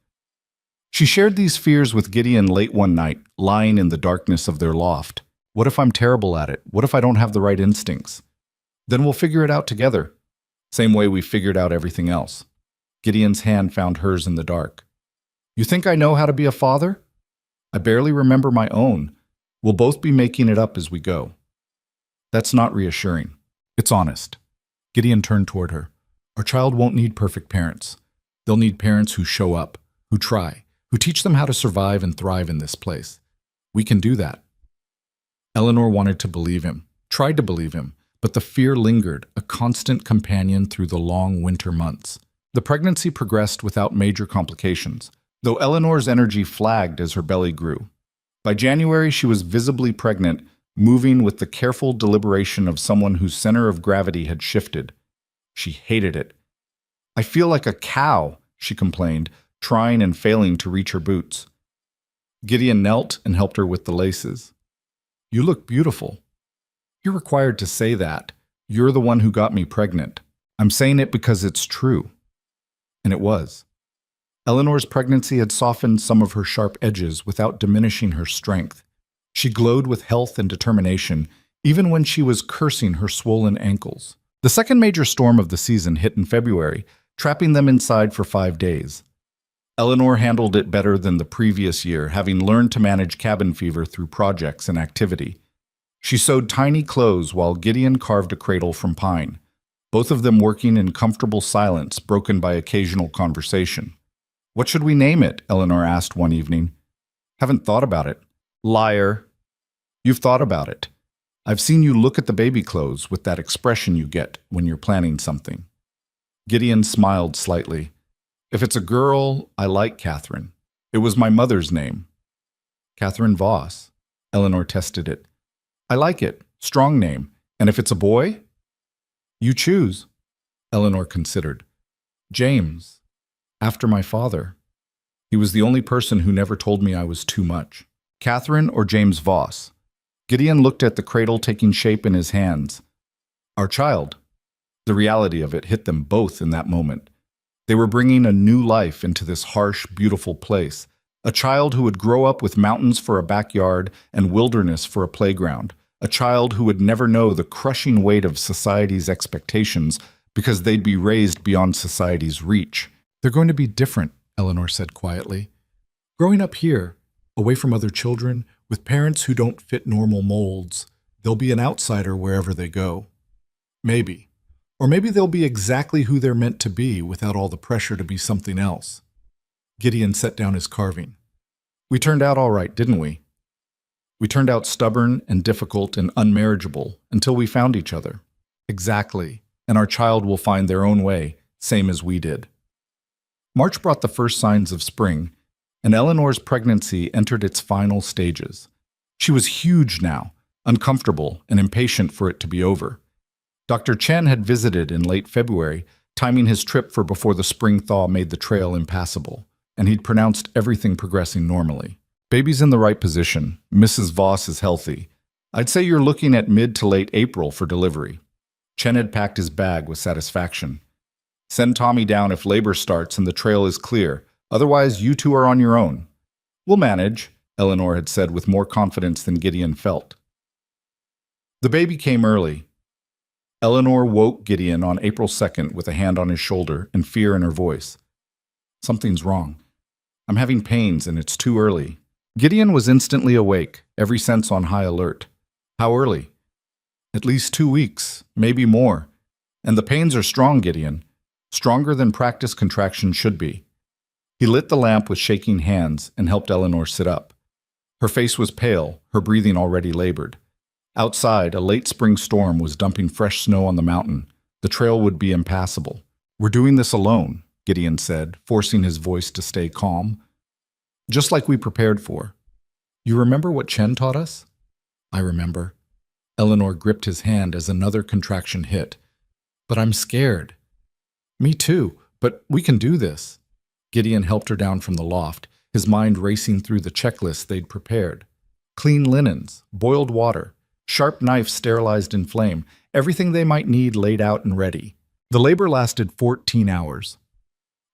She shared these fears with Gideon late one night, lying in the darkness of their loft. "What if I'm terrible at it? What if I don't have the right instincts?" "Then we'll figure it out together. Same way we figured out everything else." Gideon's hand found hers in the dark. "You think I know how to be a father? I barely remember my own. We'll both be making it up as we go." That's not reassuring. It's honest. Gideon turned toward her. Our child won't need perfect parents. They'll need parents who show up, who try, who teach them how to survive and thrive in this place. We can do that. Eleanor wanted to believe him, tried to believe him, but the fear lingered, a constant companion through the long winter months. The pregnancy progressed without major complications, though Eleanor's energy flagged as her belly grew. By January, she was visibly pregnant, moving with the careful deliberation of someone whose center of gravity had shifted. She hated it. I feel like a cow, she complained, trying and failing to reach her boots. Gideon knelt and helped her with the laces. You look beautiful. You're required to say that. You're the one who got me pregnant. I'm saying it because it's true. And it was. Eleanor's pregnancy had softened some of her sharp edges without diminishing her strength. She glowed with health and determination, even when she was cursing her swollen ankles. The second major storm of the season hit in February, trapping them inside for 5 days. Eleanor handled it better than the previous year, having learned to manage cabin fever through projects and activity. She sewed tiny clothes while Gideon carved a cradle from pine, both of them working in comfortable silence broken by occasional conversation. What should we name it? Eleanor asked one evening. Haven't thought about it. Liar. You've thought about it. I've seen you look at the baby clothes with that expression you get when you're planning something. Gideon smiled slightly. If it's a girl, I like Catherine. It was my mother's name. Catherine Voss. Eleanor tested it. I like it. Strong name. And if it's a boy? You choose. Eleanor considered. James. After my father. He was the only person who never told me I was too much. Catherine or James Voss? Gideon looked at the cradle taking shape in his hands. Our child. The reality of it hit them both in that moment. They were bringing a new life into this harsh, beautiful place. A child who would grow up with mountains for a backyard and wilderness for a playground. A child who would never know the crushing weight of society's expectations because they'd be raised beyond society's reach. They're going to be different, Eleanor said quietly. Growing up here, away from other children, with parents who don't fit normal molds, they'll be an outsider wherever they go. Maybe. Or maybe they'll be exactly who they're meant to be without all the pressure to be something else. Gideon set down his carving. We turned out all right, didn't we? We turned out stubborn and difficult and unmarriageable until we found each other. Exactly. And our child will find their own way, same as we did. March brought the first signs of spring, and Eleanor's pregnancy entered its final stages. She was huge now, uncomfortable and impatient for it to be over. Dr. Chen had visited in late February, timing his trip for before the spring thaw made the trail impassable, and he'd pronounced everything progressing normally. Baby's in the right position. Mrs. Voss is healthy. I'd say you're looking at mid to late April for delivery. Chen had packed his bag with satisfaction. Send Tommy down if labor starts and the trail is clear. Otherwise, you two are on your own. We'll manage, Eleanor had said with more confidence than Gideon felt. The baby came early. Eleanor woke Gideon on April 2nd with a hand on his shoulder and fear in her voice. Something's wrong. I'm having pains and it's too early. Gideon was instantly awake, every sense on high alert. How early? At least 2 weeks, maybe more. And the pains are strong, Gideon. Stronger than practice contractions should be. He lit the lamp with shaking hands and helped Eleanor sit up. Her face was pale, her breathing already labored. Outside, a late spring storm was dumping fresh snow on the mountain. The trail would be impassable. We're doing this alone, Gideon said, forcing his voice to stay calm. Just like we prepared for. You remember what Chen taught us? I remember. Eleanor gripped his hand as another contraction hit. But I'm scared. Me too, but we can do this. Gideon helped her down from the loft, his mind racing through the checklist they'd prepared. Clean linens, boiled water, sharp knife sterilized in flame, everything they might need laid out and ready. The labor lasted 14 hours.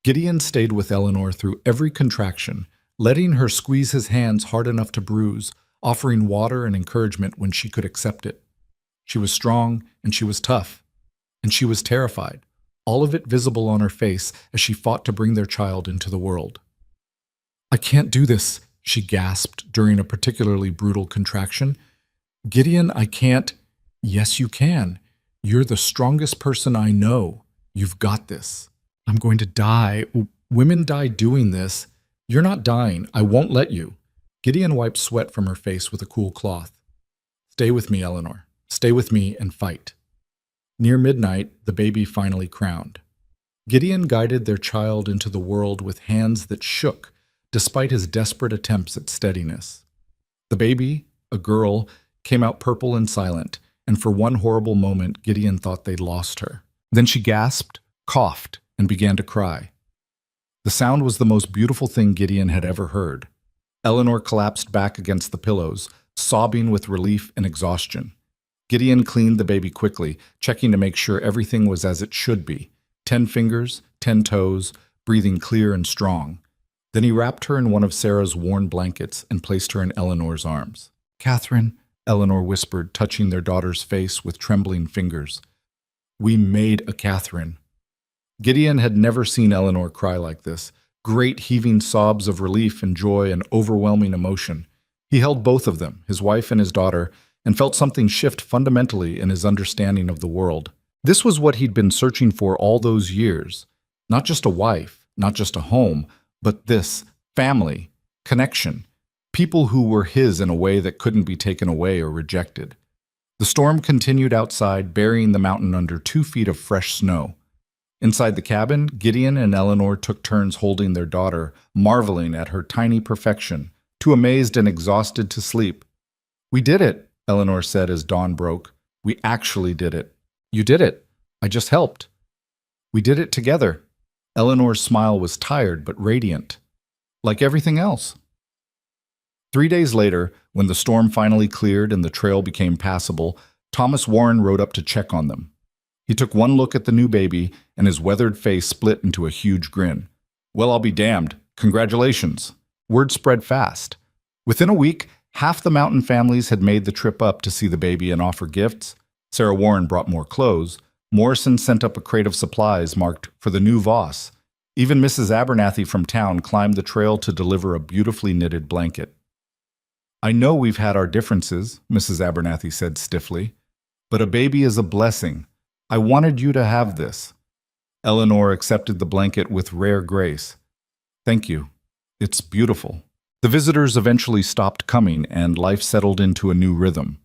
Gideon stayed with Eleanor through every contraction, letting her squeeze his hands hard enough to bruise, offering water and encouragement when she could accept it. She was strong, and she was tough, and she was terrified, all of it visible on her face as she fought to bring their child into the world. I can't do this, she gasped during a particularly brutal contraction. Gideon, I can't. Yes, you can. You're the strongest person I know. You've got this. I'm going to die. Women die doing this. You're not dying. I won't let you. Gideon wiped sweat from her face with a cool cloth. Stay with me, Eleanor. Stay with me and fight. Near midnight, the baby finally crowned. Gideon guided their child into the world with hands that shook, despite his desperate attempts at steadiness. The baby, a girl, came out purple and silent, and for one horrible moment, Gideon thought they'd lost her. Then she gasped, coughed, and began to cry. The sound was the most beautiful thing Gideon had ever heard. Eleanor collapsed back against the pillows, sobbing with relief and exhaustion. Gideon cleaned the baby quickly, checking to make sure everything was as it should be. 10 fingers, 10 toes, breathing clear and strong. Then he wrapped her in one of Sarah's worn blankets and placed her in Eleanor's arms. "Catherine," Eleanor whispered, touching their daughter's face with trembling fingers. "We made a Catherine." Gideon had never seen Eleanor cry like this, great heaving sobs of relief and joy and overwhelming emotion. He held both of them, his wife and his daughter, and felt something shift fundamentally in his understanding of the world. This was what he'd been searching for all those years. Not just a wife, not just a home, but this, family, connection, people who were his in a way that couldn't be taken away or rejected. The storm continued outside, burying the mountain under 2 feet of fresh snow. Inside the cabin, Gideon and Eleanor took turns holding their daughter, marveling at her tiny perfection, too amazed and exhausted to sleep. "We did it," Eleanor said as dawn broke. "We actually did it." "You did it. I just helped." "We did it together." Eleanor's smile was tired but radiant, like everything else. 3 days later, when the storm finally cleared and the trail became passable, Thomas Warren rode up to check on them. He took one look at the new baby, and his weathered face split into a huge grin. "Well, I'll be damned. Congratulations." Word spread fast. Within a week, half the mountain families had made the trip up to see the baby and offer gifts. Sarah Warren brought more clothes. Morrison sent up a crate of supplies marked for the new Voss. Even Mrs. Abernathy from town climbed the trail to deliver a beautifully knitted blanket. "I know we've had our differences," Mrs. Abernathy said stiffly, "but a baby is a blessing. I wanted you to have this." Eleanor accepted the blanket with rare grace. "Thank you. It's beautiful." The visitors eventually stopped coming, and life settled into a new rhythm.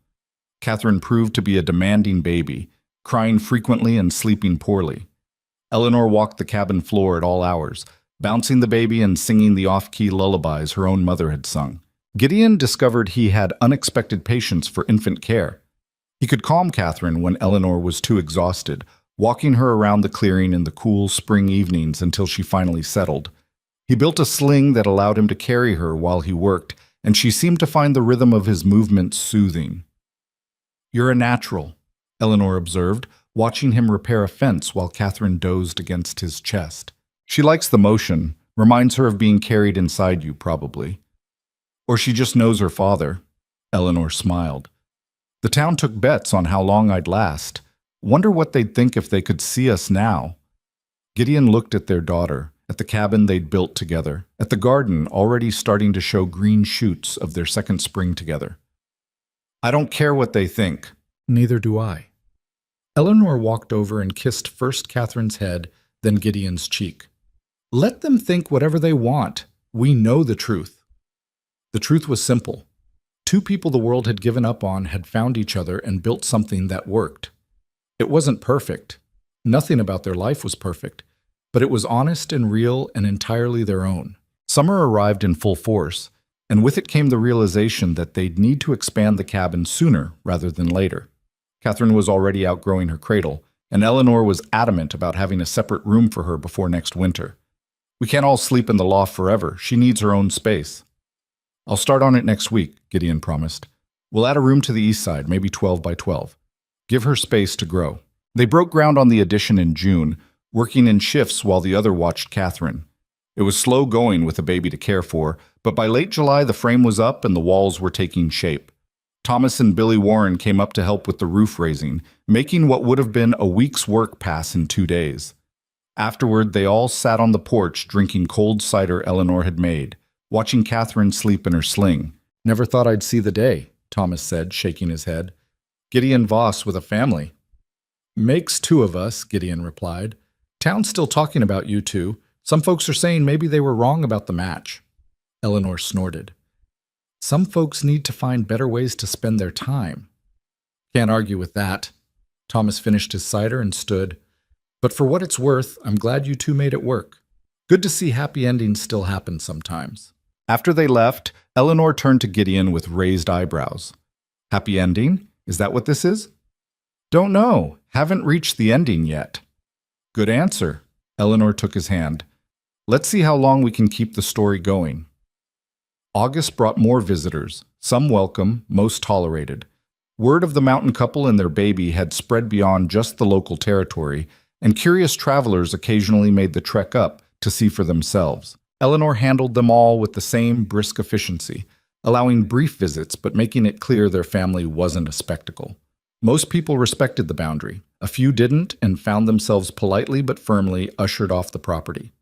Catherine proved to be a demanding baby, crying frequently and sleeping poorly. Eleanor walked the cabin floor at all hours, bouncing the baby and singing the off-key lullabies her own mother had sung. Gideon discovered he had unexpected patience for infant care. He could calm Catherine when Eleanor was too exhausted, walking her around the clearing in the cool spring evenings until she finally settled. He built a sling that allowed him to carry her while he worked, and she seemed to find the rhythm of his movements soothing. "You're a natural," Eleanor observed, watching him repair a fence while Catherine dozed against his chest. "She likes the motion, reminds her of being carried inside you, probably. Or she just knows her father." Eleanor smiled. "The town took bets on how long I'd last. Wonder what they'd think if they could see us now." Gideon looked at their daughter, at the cabin they'd built together, at the garden already starting to show green shoots of their second spring together. "I don't care what they think." "Neither do I." Eleanor walked over and kissed first Catherine's head, then Gideon's cheek. "Let them think whatever they want. We know the truth." The truth was simple. 2 people the world had given up on had found each other and built something that worked. It wasn't perfect. Nothing about their life was perfect. But it was honest and real and entirely their own. Summer arrived in full force, and with it came the realization that they'd need to expand the cabin sooner rather than later. Catherine was already outgrowing her cradle, and Eleanor was adamant about having a separate room for her before next winter. "We can't all sleep in the loft forever. She needs her own space." "I'll start on it next week," Gideon promised. "We'll add a room to the east side, maybe 12 by 12. Give her space to grow." They broke ground on the addition in June, working in shifts while the other watched Catherine. It was slow going with a baby to care for, but by late July the frame was up and the walls were taking shape. Thomas and Billy Warren came up to help with the roof raising, making what would have been a week's work pass in 2 days. Afterward, they all sat on the porch drinking cold cider Eleanor had made, watching Catherine sleep in her sling. "Never thought I'd see the day," Thomas said, shaking his head. "Gideon Voss with a family." Makes two of us, Gideon replied. Town's still talking about you two. Some folks are saying maybe they were wrong about the match. Eleanor snorted. Some folks need to find better ways to spend their time. Can't argue with that. Thomas finished his cider and stood. But for what it's worth, I'm glad you two made it work. Good to see happy endings still happen sometimes. After they left, Eleanor turned to Gideon with raised eyebrows. Happy ending? Is that what this is? Don't know. Haven't reached the ending yet. Good answer. Eleanor took his hand. Let's see how long we can keep the story going. August brought more visitors, some welcome, most tolerated. Word of the mountain couple and their baby had spread beyond just the local territory, and curious travelers occasionally made the trek up to see for themselves. Eleanor handled them all with the same brisk efficiency, allowing brief visits but making it clear their family wasn't a spectacle. Most people respected the boundary. A few didn't and found themselves politely but firmly ushered off the property.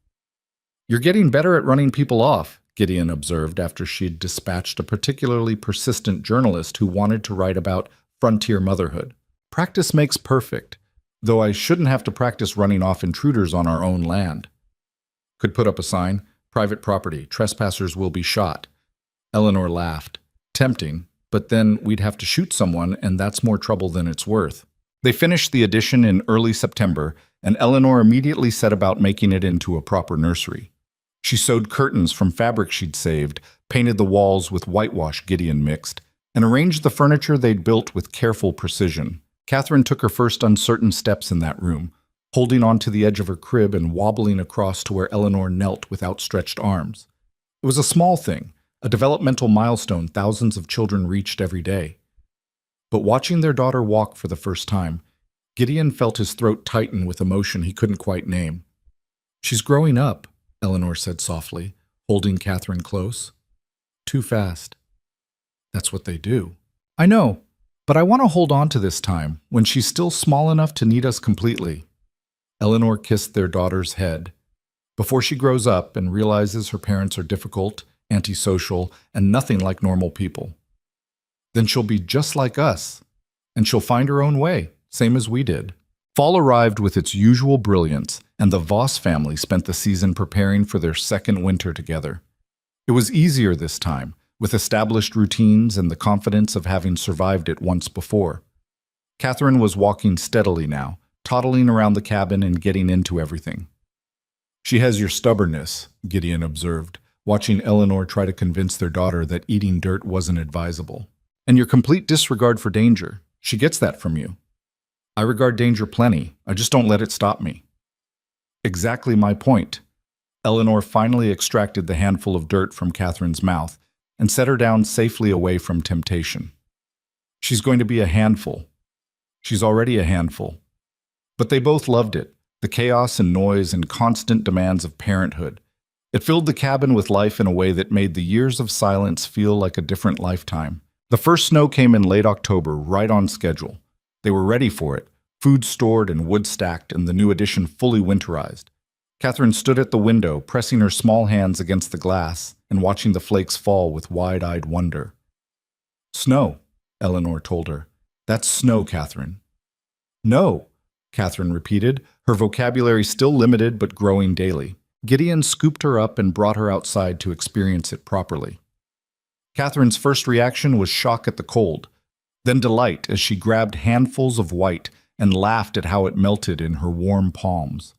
You're getting better at running people off, Gideon observed after she'd dispatched a particularly persistent journalist who wanted to write about frontier motherhood. Practice makes perfect, though I shouldn't have to practice running off intruders on our own land. Could put up a sign, private property, trespassers will be shot. Eleanor laughed. Tempting, but then we'd have to shoot someone, and that's more trouble than it's worth. They finished the edition in early September, and Eleanor immediately set about making it into a proper nursery. She sewed curtains from fabric she'd saved, painted the walls with whitewash Gideon mixed, and arranged the furniture they'd built with careful precision. Catherine took her first uncertain steps in that room, holding onto the edge of her crib and wobbling across to where Eleanor knelt with outstretched arms. It was a small thing, a developmental milestone thousands of children reached every day. But watching their daughter walk for the first time, Gideon felt his throat tighten with emotion he couldn't quite name. She's growing up, Eleanor said softly, holding Catherine close. Too fast. That's what they do. I know, but I want to hold on to this time, when she's still small enough to need us completely. Eleanor kissed their daughter's head. Before she grows up and realizes her parents are difficult, antisocial, and nothing like normal people. Then she'll be just like us, and she'll find her own way, same as we did. Fall arrived with its usual brilliance, and the Voss family spent the season preparing for their second winter together. It was easier this time, with established routines and the confidence of having survived it once before. Catherine was walking steadily now, toddling around the cabin and getting into everything. She has your stubbornness, Gideon observed, watching Eleanor try to convince their daughter that eating dirt wasn't advisable. And your complete disregard for danger. She gets that from you. I regard danger plenty. I just don't let it stop me. Exactly my point. Eleanor finally extracted the handful of dirt from Catherine's mouth and set her down safely away from temptation. She's going to be a handful. She's already a handful. But they both loved it, the chaos and noise and constant demands of parenthood. It filled the cabin with life in a way that made the years of silence feel like a different lifetime. The first snow came in late October, right on schedule. They were ready for it, food stored and wood stacked, and the new addition fully winterized. Catherine stood at the window, pressing her small hands against the glass and watching the flakes fall with wide-eyed wonder. Snow, Eleanor told her. That's snow, Catherine. No, Catherine repeated, her vocabulary still limited but growing daily. Gideon scooped her up and brought her outside to experience it properly. Catherine's first reaction was shock at the cold, then delight as she grabbed handfuls of white and laughed at how it melted in her warm palms.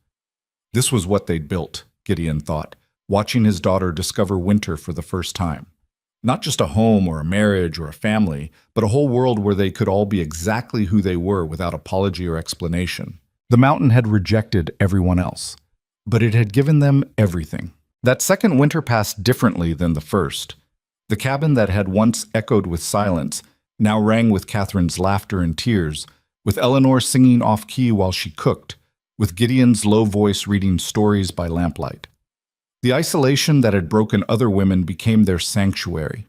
This was what they'd built, Gideon thought, watching his daughter discover winter for the first time. Not just a home or a marriage or a family, but a whole world where they could all be exactly who they were without apology or explanation. The mountain had rejected everyone else, but it had given them everything. That second winter passed differently than the first. The cabin that had once echoed with silence now rang with Catherine's laughter and tears, with Eleanor singing off-key while she cooked, with Gideon's low voice reading stories by lamplight. The isolation that had broken other women became their sanctuary,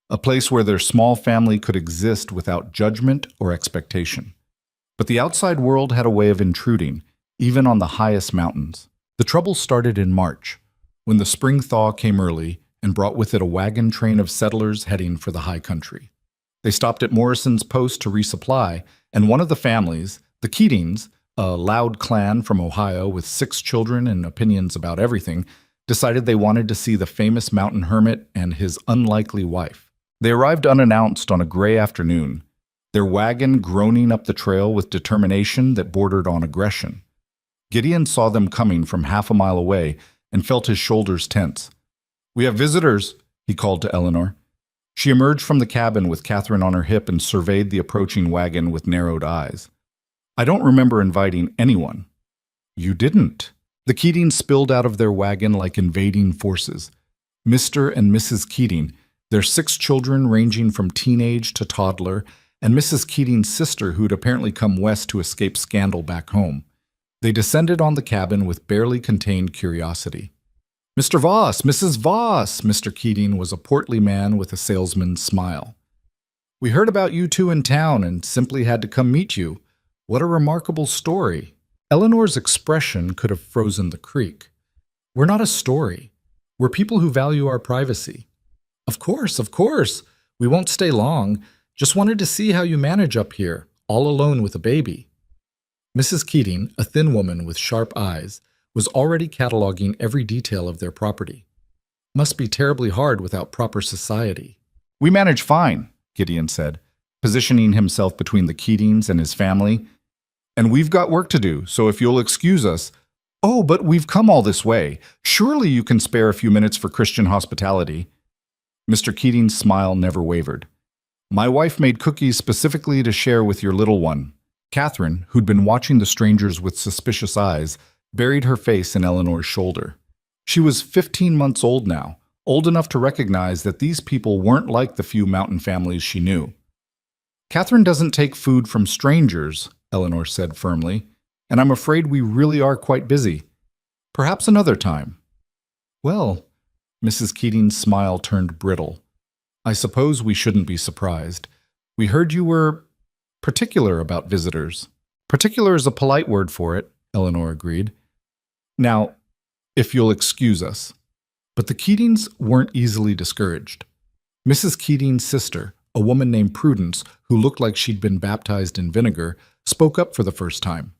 a place where their small family could exist without judgment or expectation. But the outside world had a way of intruding, even on the highest mountains. The trouble started in March, when the spring thaw came early and brought with it a wagon train of settlers heading for the high country. They stopped at Morrison's post to resupply, and one of the families, the Keatings, A loud clan from Ohio with 6 children and opinions about everything decided they wanted to see the famous mountain hermit and his unlikely wife. They arrived unannounced on a gray afternoon, their wagon groaning up the trail with determination that bordered on aggression. Gideon saw them coming from half a mile away and felt his shoulders tense. "We have visitors," he called to Eleanor. She emerged from the cabin with Catherine on her hip and surveyed the approaching wagon with narrowed eyes. "I don't remember inviting anyone." "You didn't." The Keatings spilled out of their wagon like invading forces. Mr. and Mrs. Keating, their 6 children ranging from teenage to toddler, and Mrs. Keating's sister who'd apparently come west to escape scandal back home. They descended on the cabin with barely contained curiosity. "Mr. Voss, Mrs. Voss!" Mr. Keating was a portly man with a salesman's smile. "We heard about you two in town and simply had to come meet you. What a remarkable story." Eleanor's expression could have frozen the creek. "We're not a story. We're people who value our privacy." Of course. We won't stay long. Just wanted to see how you manage up here, all alone with a baby." Mrs. Keating, a thin woman with sharp eyes, was already cataloging every detail of their property. "Must be terribly hard without proper society." "We manage fine," Gideon said, positioning himself between the Keatings and his family. "And we've got work to do, so if you'll excuse us—" "Oh, but we've come all this way. Surely you can spare a few minutes for Christian hospitality." Mr. Keating's smile never wavered. "My wife made cookies specifically to share with your little one." Catherine, who'd been watching the strangers with suspicious eyes, buried her face in Eleanor's shoulder. She was 15 months old now, old enough to recognize that these people weren't like the few mountain families she knew. "Catherine doesn't take food from strangers," Eleanor said firmly, "and I'm afraid we really are quite busy. Perhaps another time." "Well," Mrs. Keating's smile turned brittle. "I suppose we shouldn't be surprised. We heard you were particular about visitors." "Particular is a polite word for it," Eleanor agreed. "Now, if you'll excuse us." But the Keatings weren't easily discouraged. Mrs. Keating's sister, a woman named Prudence, who looked like she'd been baptized in vinegar, spoke up for the first time.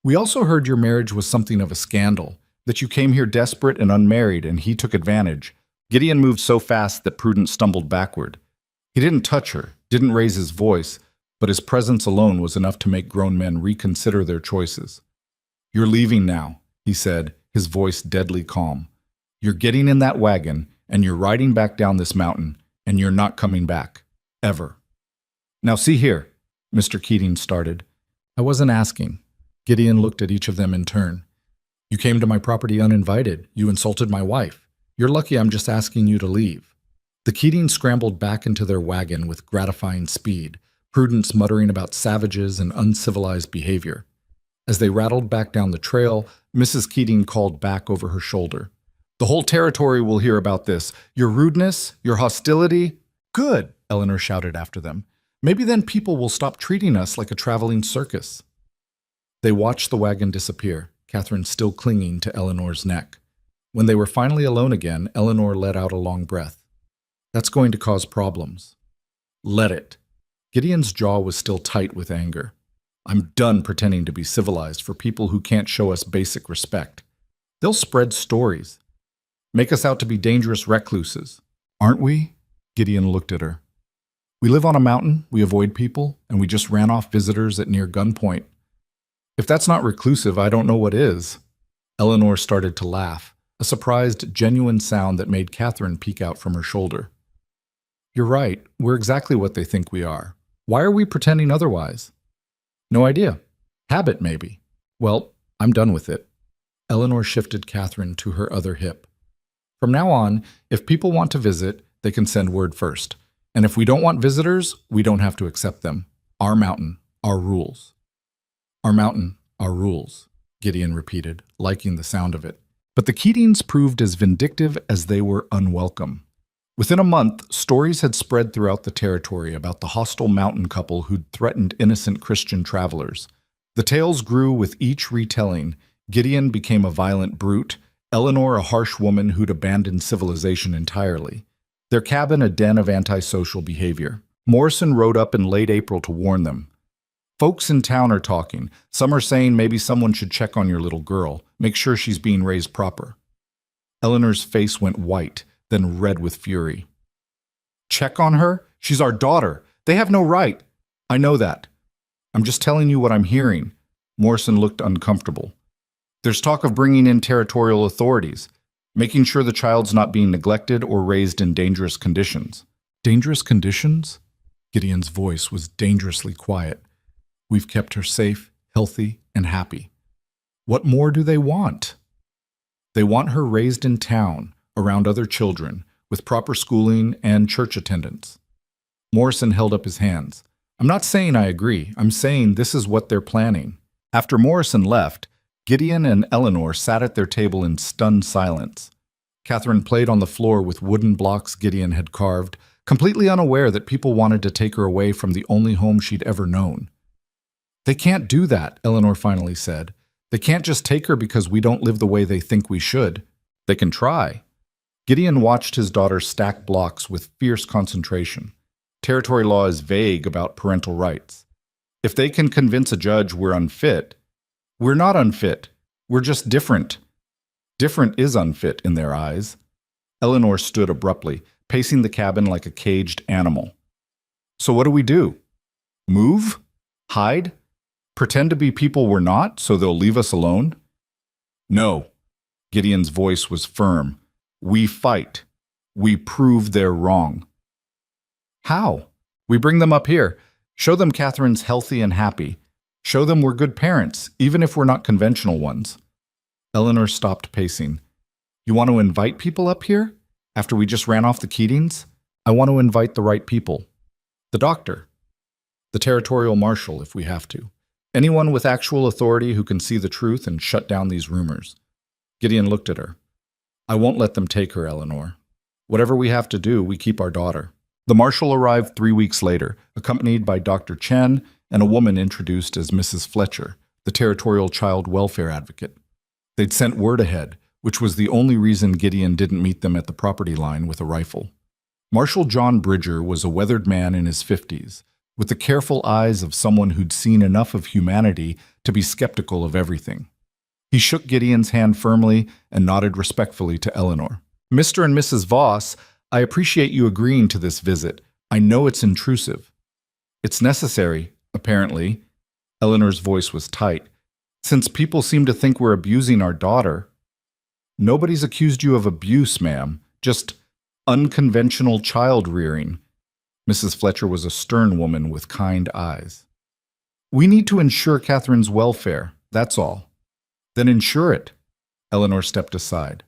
"We also heard your marriage was something of a scandal, that you came here desperate and unmarried and he took advantage." Gideon moved so fast that Prudence stumbled backward. He didn't touch her, didn't raise his voice, but his presence alone was enough to make grown men reconsider their choices. "You're leaving now," he said, his voice deadly calm. "You're getting in that wagon, and you're riding back down this mountain, and you're not coming back. Ever." "Now see here," Mr. Keating started. "I wasn't asking." Gideon looked at each of them in turn. "You came to my property uninvited. You insulted my wife. You're lucky I'm just asking you to leave." The Keatings scrambled back into their wagon with gratifying speed, Prudence muttering about savages and uncivilized behavior. As they rattled back down the trail, Mrs. Keating called back over her shoulder. "The whole territory will hear about this. Your rudeness, your hostility." "Good," Eleanor shouted after them. "Maybe then people will stop treating us like a traveling circus." They watched the wagon disappear, Catherine still clinging to Eleanor's neck. When they were finally alone again, Eleanor let out a long breath. "That's going to cause problems." "Let it." Gideon's jaw was still tight with anger. "I'm done pretending to be civilized for people who can't show us basic respect. They'll spread stories. Make us out to be dangerous recluses. Aren't we?" Gideon looked at her. "We live on a mountain, we avoid people, and we just ran off visitors at near gunpoint. If that's not reclusive, I don't know what is." Eleanor started to laugh, a surprised, genuine sound that made Catherine peek out from her shoulder. "You're right, we're exactly what they think we are. Why are we pretending otherwise?" "No idea. Habit, maybe." "Well, I'm done with it." Eleanor shifted Catherine to her other hip. "From now on, if people want to visit, they can send word first. And if we don't want visitors, we don't have to accept them. Our mountain, our rules." "Our mountain, our rules," Gideon repeated, liking the sound of it. But the Keatings proved as vindictive as they were unwelcome. Within a month, stories had spread throughout the territory about the hostile mountain couple who'd threatened innocent Christian travelers. The tales grew with each retelling. Gideon became a violent brute, Eleanor a harsh woman who'd abandoned civilization entirely. Their cabin a den of antisocial behavior. Morrison rode up in late April to warn them. Folks in town are talking. Some are saying maybe someone should check on your little girl, make sure she's being raised proper. Eleanor's face went white, then red with fury. Check on her? She's our daughter. They have no right. I know that. I'm just telling you what I'm hearing. Morrison looked uncomfortable. There's talk of bringing in territorial authorities, making sure the child's not being neglected or raised in dangerous conditions. Dangerous conditions? Gideon's voice was dangerously quiet. We've kept her safe, healthy, and happy. What more do they want? They want her raised in town, around other children, with proper schooling and church attendance. Morrison held up his hands. I'm not saying I agree. I'm saying this is what they're planning. After Morrison left, Gideon and Eleanor sat at their table in stunned silence. Catherine played on the floor with wooden blocks Gideon had carved, completely unaware that people wanted to take her away from the only home she'd ever known. They can't do that, Eleanor finally said. They can't just take her because we don't live the way they think we should. They can try. Gideon watched his daughter stack blocks with fierce concentration. Territory law is vague about parental rights. If they can convince a judge we're unfit, we're not unfit. We're just different. Different is unfit in their eyes. Eleanor stood abruptly, pacing the cabin like a caged animal. So what do we do? Move? Hide? Pretend to be people we're not so they'll leave us alone? No. Gideon's voice was firm. We fight. We prove they're wrong. How? We bring them up here. Show them Catherine's healthy and happy. Show them we're good parents, even if we're not conventional ones. Eleanor stopped pacing. You want to invite people up here? After we just ran off the Keatings? I want to invite the right people. The doctor. The territorial marshal, if we have to. Anyone with actual authority who can see the truth and shut down these rumors. Gideon looked at her. I won't let them take her, Eleanor. Whatever we have to do, we keep our daughter. The marshal arrived 3 weeks later, accompanied by Dr. Chen and a woman introduced as Mrs. Fletcher, the territorial child welfare advocate. They'd sent word ahead, which was the only reason Gideon didn't meet them at the property line with a rifle. Marshal John Bridger was a weathered man in his 50s, with the careful eyes of someone who'd seen enough of humanity to be skeptical of everything. He shook Gideon's hand firmly and nodded respectfully to Eleanor. Mr. and Mrs. Voss, I appreciate you agreeing to this visit. I know it's intrusive. It's necessary, apparently. Eleanor's voice was tight. Since people seem to think we're abusing our daughter. Nobody's accused you of abuse, ma'am. Just unconventional child rearing. Mrs. Fletcher was a stern woman with kind eyes. We need to ensure Catherine's welfare, that's all. Then ensure it. Eleanor stepped aside.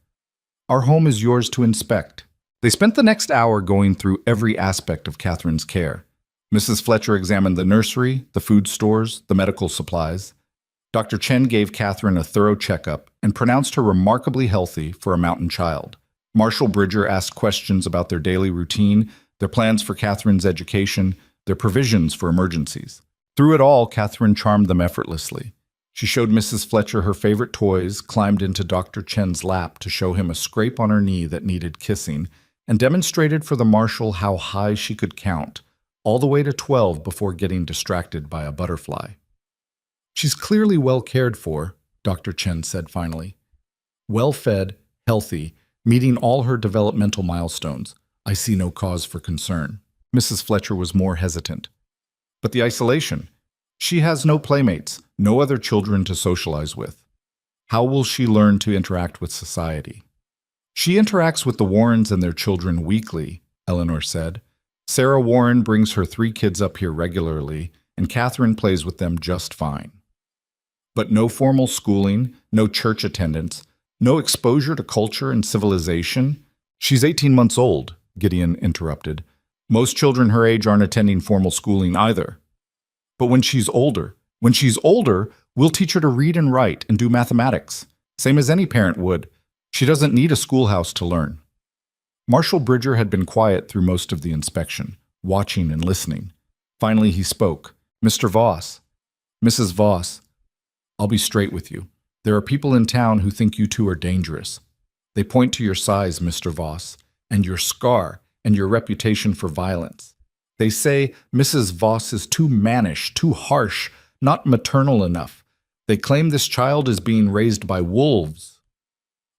Our home is yours to inspect. They spent the next hour going through every aspect of Catherine's care. Mrs. Fletcher examined the nursery, the food stores, the medical supplies. Dr. Chen gave Catherine a thorough checkup and pronounced her remarkably healthy for a mountain child. Marshal Bridger asked questions about their daily routine, their plans for Catherine's education, their provisions for emergencies. Through it all, Catherine charmed them effortlessly. She showed Mrs. Fletcher her favorite toys, climbed into Dr. Chen's lap to show him a scrape on her knee that needed kissing, and demonstrated for the marshal how high she could count, all the way to 12 before getting distracted by a butterfly. She's clearly well cared for, Dr. Chen said finally. Well-fed, healthy, meeting all her developmental milestones. I see no cause for concern. Mrs. Fletcher was more hesitant. But the isolation. She has no playmates, no other children to socialize with. How will she learn to interact with society? She interacts with the Warrens and their children weekly, Eleanor said. Sarah Warren brings her 3 kids up here regularly, and Catherine plays with them just fine. But no formal schooling, no church attendance, no exposure to culture and civilization. She's 18 months old, Gideon interrupted. Most children her age aren't attending formal schooling either. But when she's older, we'll teach her to read and write and do mathematics, same as any parent would. She doesn't need a schoolhouse to learn. Marshal Bridger had been quiet through most of the inspection, watching and listening. Finally he spoke. Mr. Voss, Mrs. Voss, I'll be straight with you. There are people in town who think you two are dangerous. They point to your size, Mr. Voss, and your scar, and your reputation for violence. They say Mrs. Voss is too mannish, too harsh, not maternal enough. They claim this child is being raised by wolves.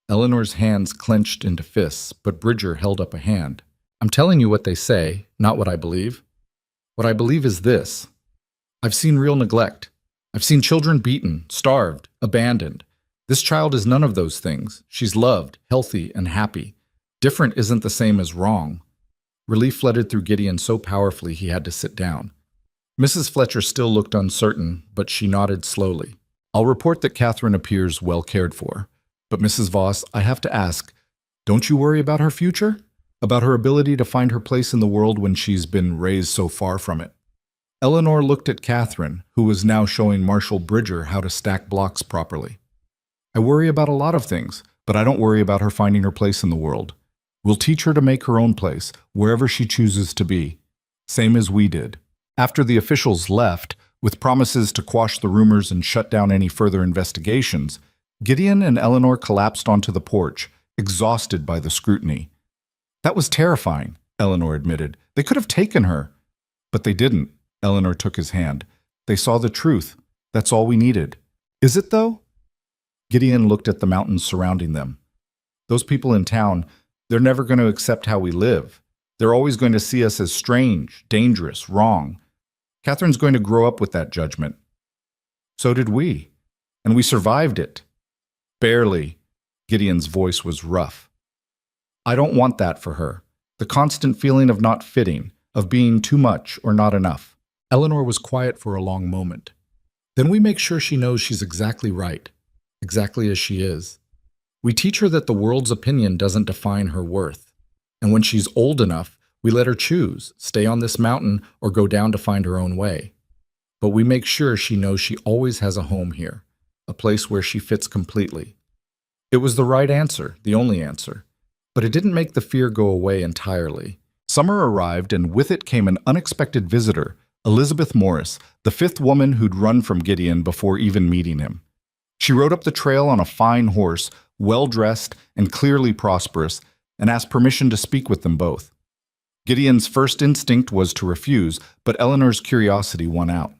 Eleanor's hands clenched into fists, but Bridger held up a hand. I'm telling you what they say, not what I believe. What I believe is this. I've seen real neglect. I've seen children beaten, starved, abandoned. This child is none of those things. She's loved, healthy, and happy. Different isn't the same as wrong. Relief flooded through Gideon so powerfully he had to sit down. Mrs. Fletcher still looked uncertain, but she nodded slowly. I'll report that Catherine appears well cared for. But Mrs. Voss, I have to ask, don't you worry about her future? About her ability to find her place in the world when she's been raised so far from it? Eleanor looked at Catherine, who was now showing Marshal Bridger how to stack blocks properly. I worry about a lot of things, but I don't worry about her finding her place in the world. We'll teach her to make her own place, wherever she chooses to be, same as we did. After the officials left, with promises to quash the rumors and shut down any further investigations, Gideon and Eleanor collapsed onto the porch, exhausted by the scrutiny. That was terrifying, Eleanor admitted. They could have taken her. But they didn't. Eleanor took his hand. They saw the truth. That's all we needed. Is it, though? Gideon looked at the mountains surrounding them. Those people in town, they're never going to accept how we live. They're always going to see us as strange, dangerous, wrong. Catherine's going to grow up with that judgment. So did we. And we survived it. Barely. Gideon's voice was rough. I don't want that for her. The constant feeling of not fitting, of being too much or not enough. Eleanor was quiet for a long moment. Then we make sure she knows she's exactly right, exactly as she is. We teach her that the world's opinion doesn't define her worth. And when she's old enough, we let her choose, stay on this mountain or go down to find her own way. But we make sure she knows she always has a home here, a place where she fits completely. It was the right answer, the only answer. But it didn't make the fear go away entirely. Summer arrived, and with it came an unexpected visitor, Elizabeth Morris, the fifth woman who'd run from Gideon before even meeting him. She rode up the trail on a fine horse, well-dressed and clearly prosperous, and asked permission to speak with them both. Gideon's first instinct was to refuse, but Eleanor's curiosity won out.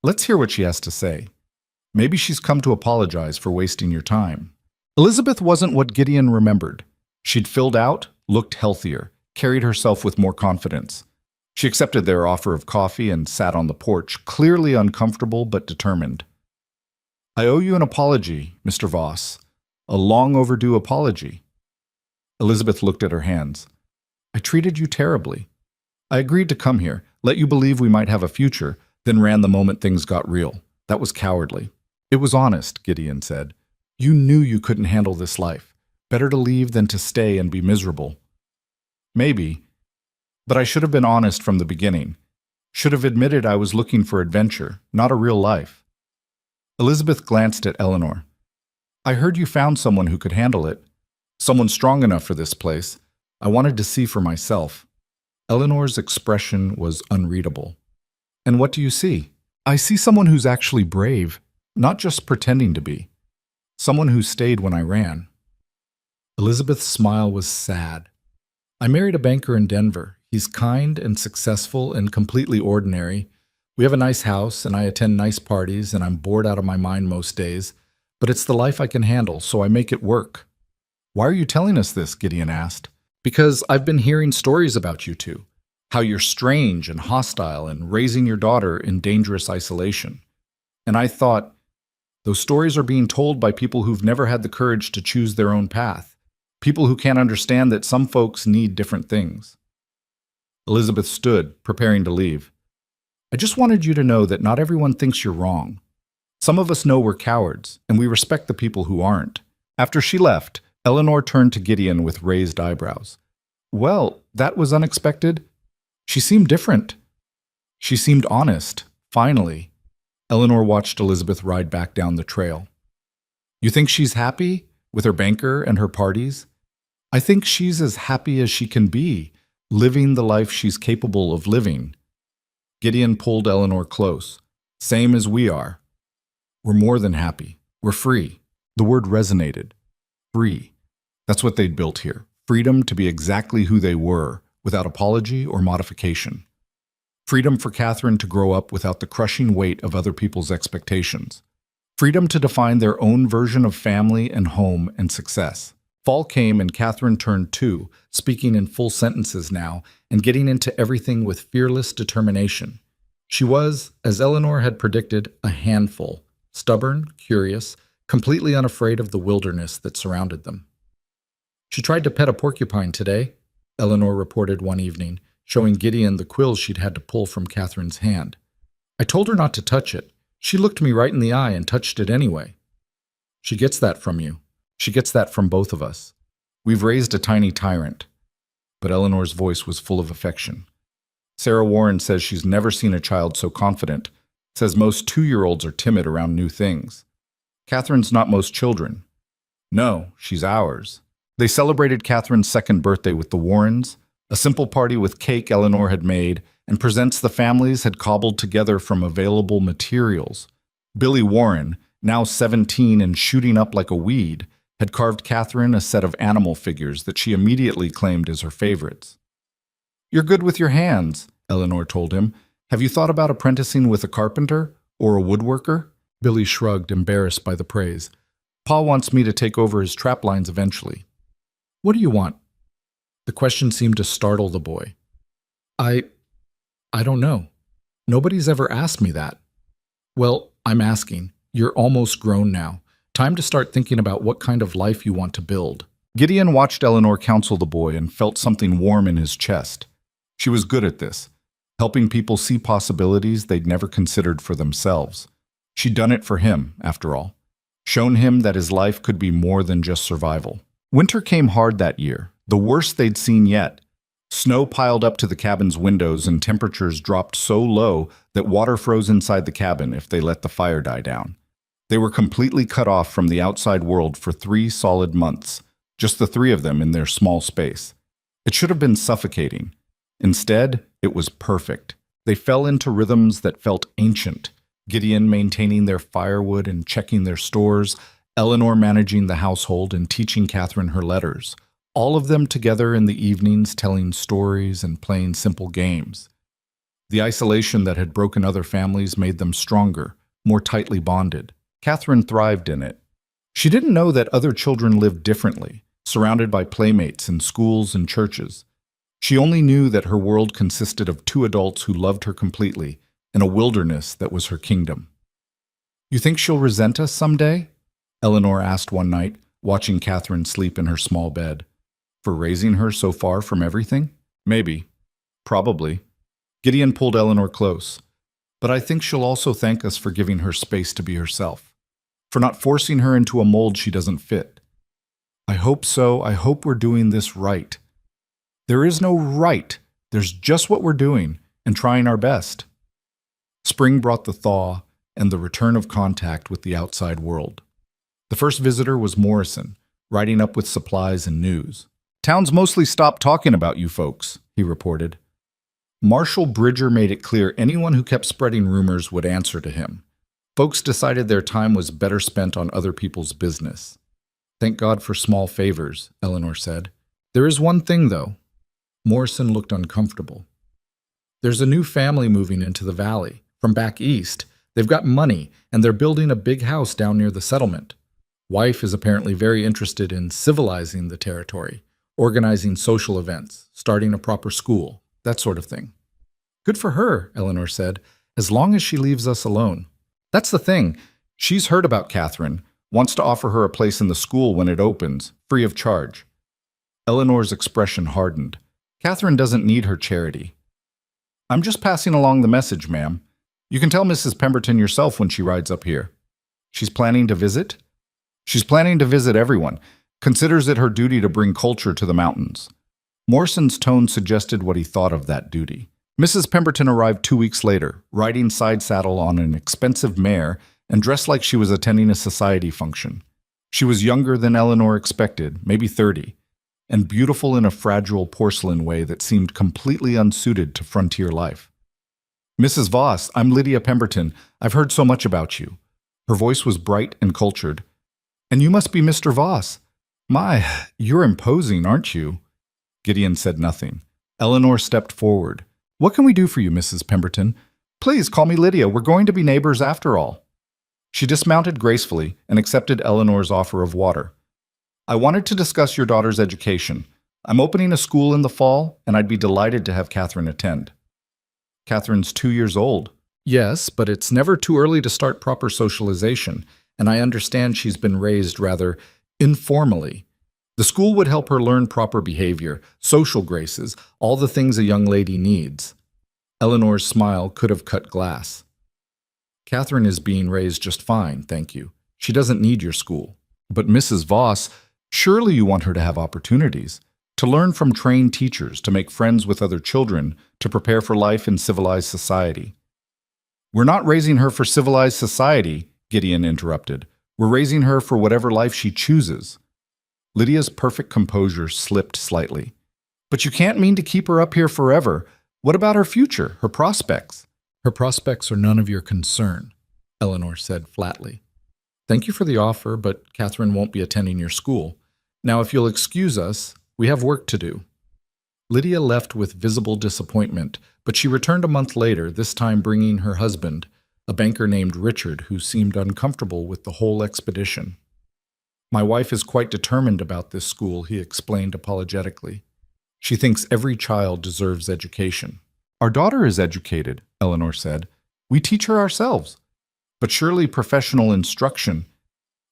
Let's hear what she has to say. Maybe she's come to apologize for wasting your time. Elizabeth wasn't what Gideon remembered. She'd filled out, looked healthier, carried herself with more confidence. She accepted their offer of coffee and sat on the porch, clearly uncomfortable but determined. I owe you an apology, Mr. Voss. A long overdue apology. Elizabeth looked at her hands. I treated you terribly. I agreed to come here, let you believe we might have a future, then ran the moment things got real. That was cowardly. It was honest, Gideon said. You knew you couldn't handle this life. Better to leave than to stay and be miserable. Maybe. But I should have been honest from the beginning. Should have admitted I was looking for adventure, not a real life. Elizabeth glanced at Eleanor. I heard you found someone who could handle it. Someone strong enough for this place. I wanted to see for myself. Eleanor's expression was unreadable. And what do you see? I see someone who's actually brave, not just pretending to be. Someone who stayed when I ran. Elizabeth's smile was sad. I married a banker in Denver. He's kind and successful and completely ordinary. We have a nice house, and I attend nice parties, and I'm bored out of my mind most days. But it's the life I can handle, so I make it work. Why are you telling us this? Gideon asked. Because I've been hearing stories about you two. How you're strange and hostile and raising your daughter in dangerous isolation. And I thought, those stories are being told by people who've never had the courage to choose their own path. People who can't understand that some folks need different things. Elizabeth stood, preparing to leave. I just wanted you to know that not everyone thinks you're wrong. Some of us know we're cowards, and we respect the people who aren't. After she left, Eleanor turned to Gideon with raised eyebrows. Well, that was unexpected. She seemed different. She seemed honest, finally. Eleanor watched Elizabeth ride back down the trail. You think she's happy with her banker and her parties? I think she's as happy as she can be, living the life she's capable of living. Gideon pulled Eleanor close. Same as we are. We're more than happy. We're free. The word resonated. Free. That's what they'd built here. Freedom to be exactly who they were, without apology or modification. Freedom for Catherine to grow up without the crushing weight of other people's expectations. Freedom to define their own version of family and home and success. Fall came and Catherine turned 2, speaking in full sentences now and getting into everything with fearless determination. She was, as Eleanor had predicted, a handful, stubborn, curious, completely unafraid of the wilderness that surrounded them. She tried to pet a porcupine today, Eleanor reported one evening, showing Gideon the quill she'd had to pull from Catherine's hand. I told her not to touch it. She looked me right in the eye and touched it anyway. She gets that from you. She gets that from both of us. We've raised a tiny tyrant. But Eleanor's voice was full of affection. Sarah Warren says she's never seen a child so confident, says most 2-year-olds are timid around new things. Catherine's not most children. No, she's ours. They celebrated Catherine's 2nd birthday with the Warrens, a simple party with cake Eleanor had made, and presents the families had cobbled together from available materials. Billy Warren, now 17 and shooting up like a weed, had carved Catherine a set of animal figures that she immediately claimed as her favorites. You're good with your hands, Eleanor told him. Have you thought about apprenticing with a carpenter or a woodworker? Billy shrugged, embarrassed by the praise. Pa wants me to take over his trap lines eventually. What do you want? The question seemed to startle the boy. I don't know. Nobody's ever asked me that. Well, I'm asking. You're almost grown now. Time to start thinking about what kind of life you want to build. Gideon watched Eleanor counsel the boy and felt something warm in his chest. She was good at this, helping people see possibilities they'd never considered for themselves. She'd done it for him, after all. Shown him that his life could be more than just survival. Winter came hard that year, the worst they'd seen yet. Snow piled up to the cabin's windows and temperatures dropped so low that water froze inside the cabin if they let the fire die down. They were completely cut off from the outside world for 3 solid months, just the 3 of them in their small space. It should have been suffocating. Instead, it was perfect. They fell into rhythms that felt ancient, Gideon maintaining their firewood and checking their stores, Eleanor managing the household and teaching Catherine her letters, all of them together in the evenings telling stories and playing simple games. The isolation that had broken other families made them stronger, more tightly bonded. Catherine thrived in it. She didn't know that other children lived differently, surrounded by playmates in schools and churches. She only knew that her world consisted of 2 adults who loved her completely, in a wilderness that was her kingdom. You think she'll resent us someday? Eleanor asked one night, watching Catherine sleep in her small bed. For raising her so far from everything? Maybe. Probably. Gideon pulled Eleanor close. But I think she'll also thank us for giving her space to be herself, for not forcing her into a mold she doesn't fit. I hope so. I hope we're doing this right. There is no right. There's just what we're doing and trying our best. Spring brought the thaw and the return of contact with the outside world. The first visitor was Morrison, riding up with supplies and news. Town's mostly stopped talking about you folks, he reported. Marshal Bridger made it clear anyone who kept spreading rumors would answer to him. Folks decided their time was better spent on other people's business. Thank God for small favors, Eleanor said. There is one thing, though. Morrison looked uncomfortable. There's a new family moving into the valley, from back east. They've got money, and they're building a big house down near the settlement. Wife is apparently very interested in civilizing the territory, organizing social events, starting a proper school, that sort of thing. Good for her, Eleanor said, as long as she leaves us alone. That's the thing. She's heard about Catherine, wants to offer her a place in the school when it opens, free of charge. Eleanor's expression hardened. Catherine doesn't need her charity. I'm just passing along the message, ma'am. You can tell Mrs. Pemberton yourself when she rides up here. She's planning to visit? She's planning to visit everyone. Considers it her duty to bring culture to the mountains. Morrison's tone suggested what he thought of that duty. Mrs. Pemberton arrived 2 weeks later, riding side saddle on an expensive mare and dressed like she was attending a society function. She was younger than Eleanor expected, maybe 30, and beautiful in a fragile porcelain way that seemed completely unsuited to frontier life. Mrs. Voss, I'm Lydia Pemberton. I've heard so much about you. Her voice was bright and cultured. And you must be Mr. Voss. My, you're imposing, aren't you? Gideon said nothing. Eleanor stepped forward. What can we do for you, Mrs. Pemberton? Please call me Lydia. We're going to be neighbors after all. She dismounted gracefully and accepted Eleanor's offer of water. I wanted to discuss your daughter's education. I'm opening a school in the fall, and I'd be delighted to have Catherine attend. Catherine's 2 years old. Yes, but it's never too early to start proper socialization, and I understand she's been raised rather informally. The school would help her learn proper behavior, social graces, all the things a young lady needs. Eleanor's smile could have cut glass. Catherine is being raised just fine, thank you. She doesn't need your school. But Mrs. Voss, surely you want her to have opportunities, to learn from trained teachers, to make friends with other children, to prepare for life in civilized society. We're not raising her for civilized society, Gideon interrupted. We're raising her for whatever life she chooses. Lydia's perfect composure slipped slightly. But you can't mean to keep her up here forever. What about her future, her prospects? Her prospects are none of your concern, Eleanor said flatly. Thank you for the offer, but Catherine won't be attending your school. Now, if you'll excuse us, we have work to do. Lydia left with visible disappointment, but she returned a month later, this time bringing her husband, a banker named Richard, who seemed uncomfortable with the whole expedition. My wife is quite determined about this school, he explained apologetically. She thinks every child deserves education. Our daughter is educated, Eleanor said. We teach her ourselves. But surely professional instruction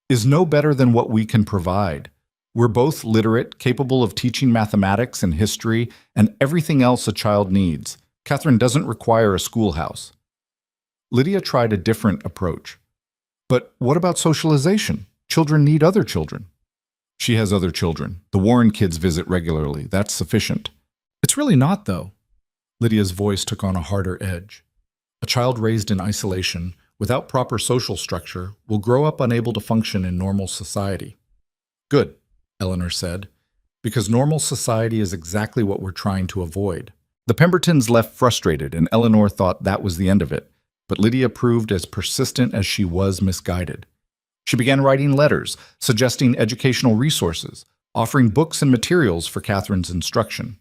is no better than what we can provide. We're both literate, capable of teaching mathematics and history and everything else a child needs. Catherine doesn't require a schoolhouse. Lydia tried a different approach. But what about socialization? Children need other children. She has other children. The Warren kids visit regularly. That's sufficient. It's really not, though. Lydia's voice took on a harder edge. A child raised in isolation, without proper social structure, will grow up unable to function in normal society. Good, Eleanor said, because normal society is exactly what we're trying to avoid. The Pembertons left frustrated, and Eleanor thought that was the end of it, but Lydia proved as persistent as she was misguided. She began writing letters, suggesting educational resources, offering books and materials for Catherine's instruction.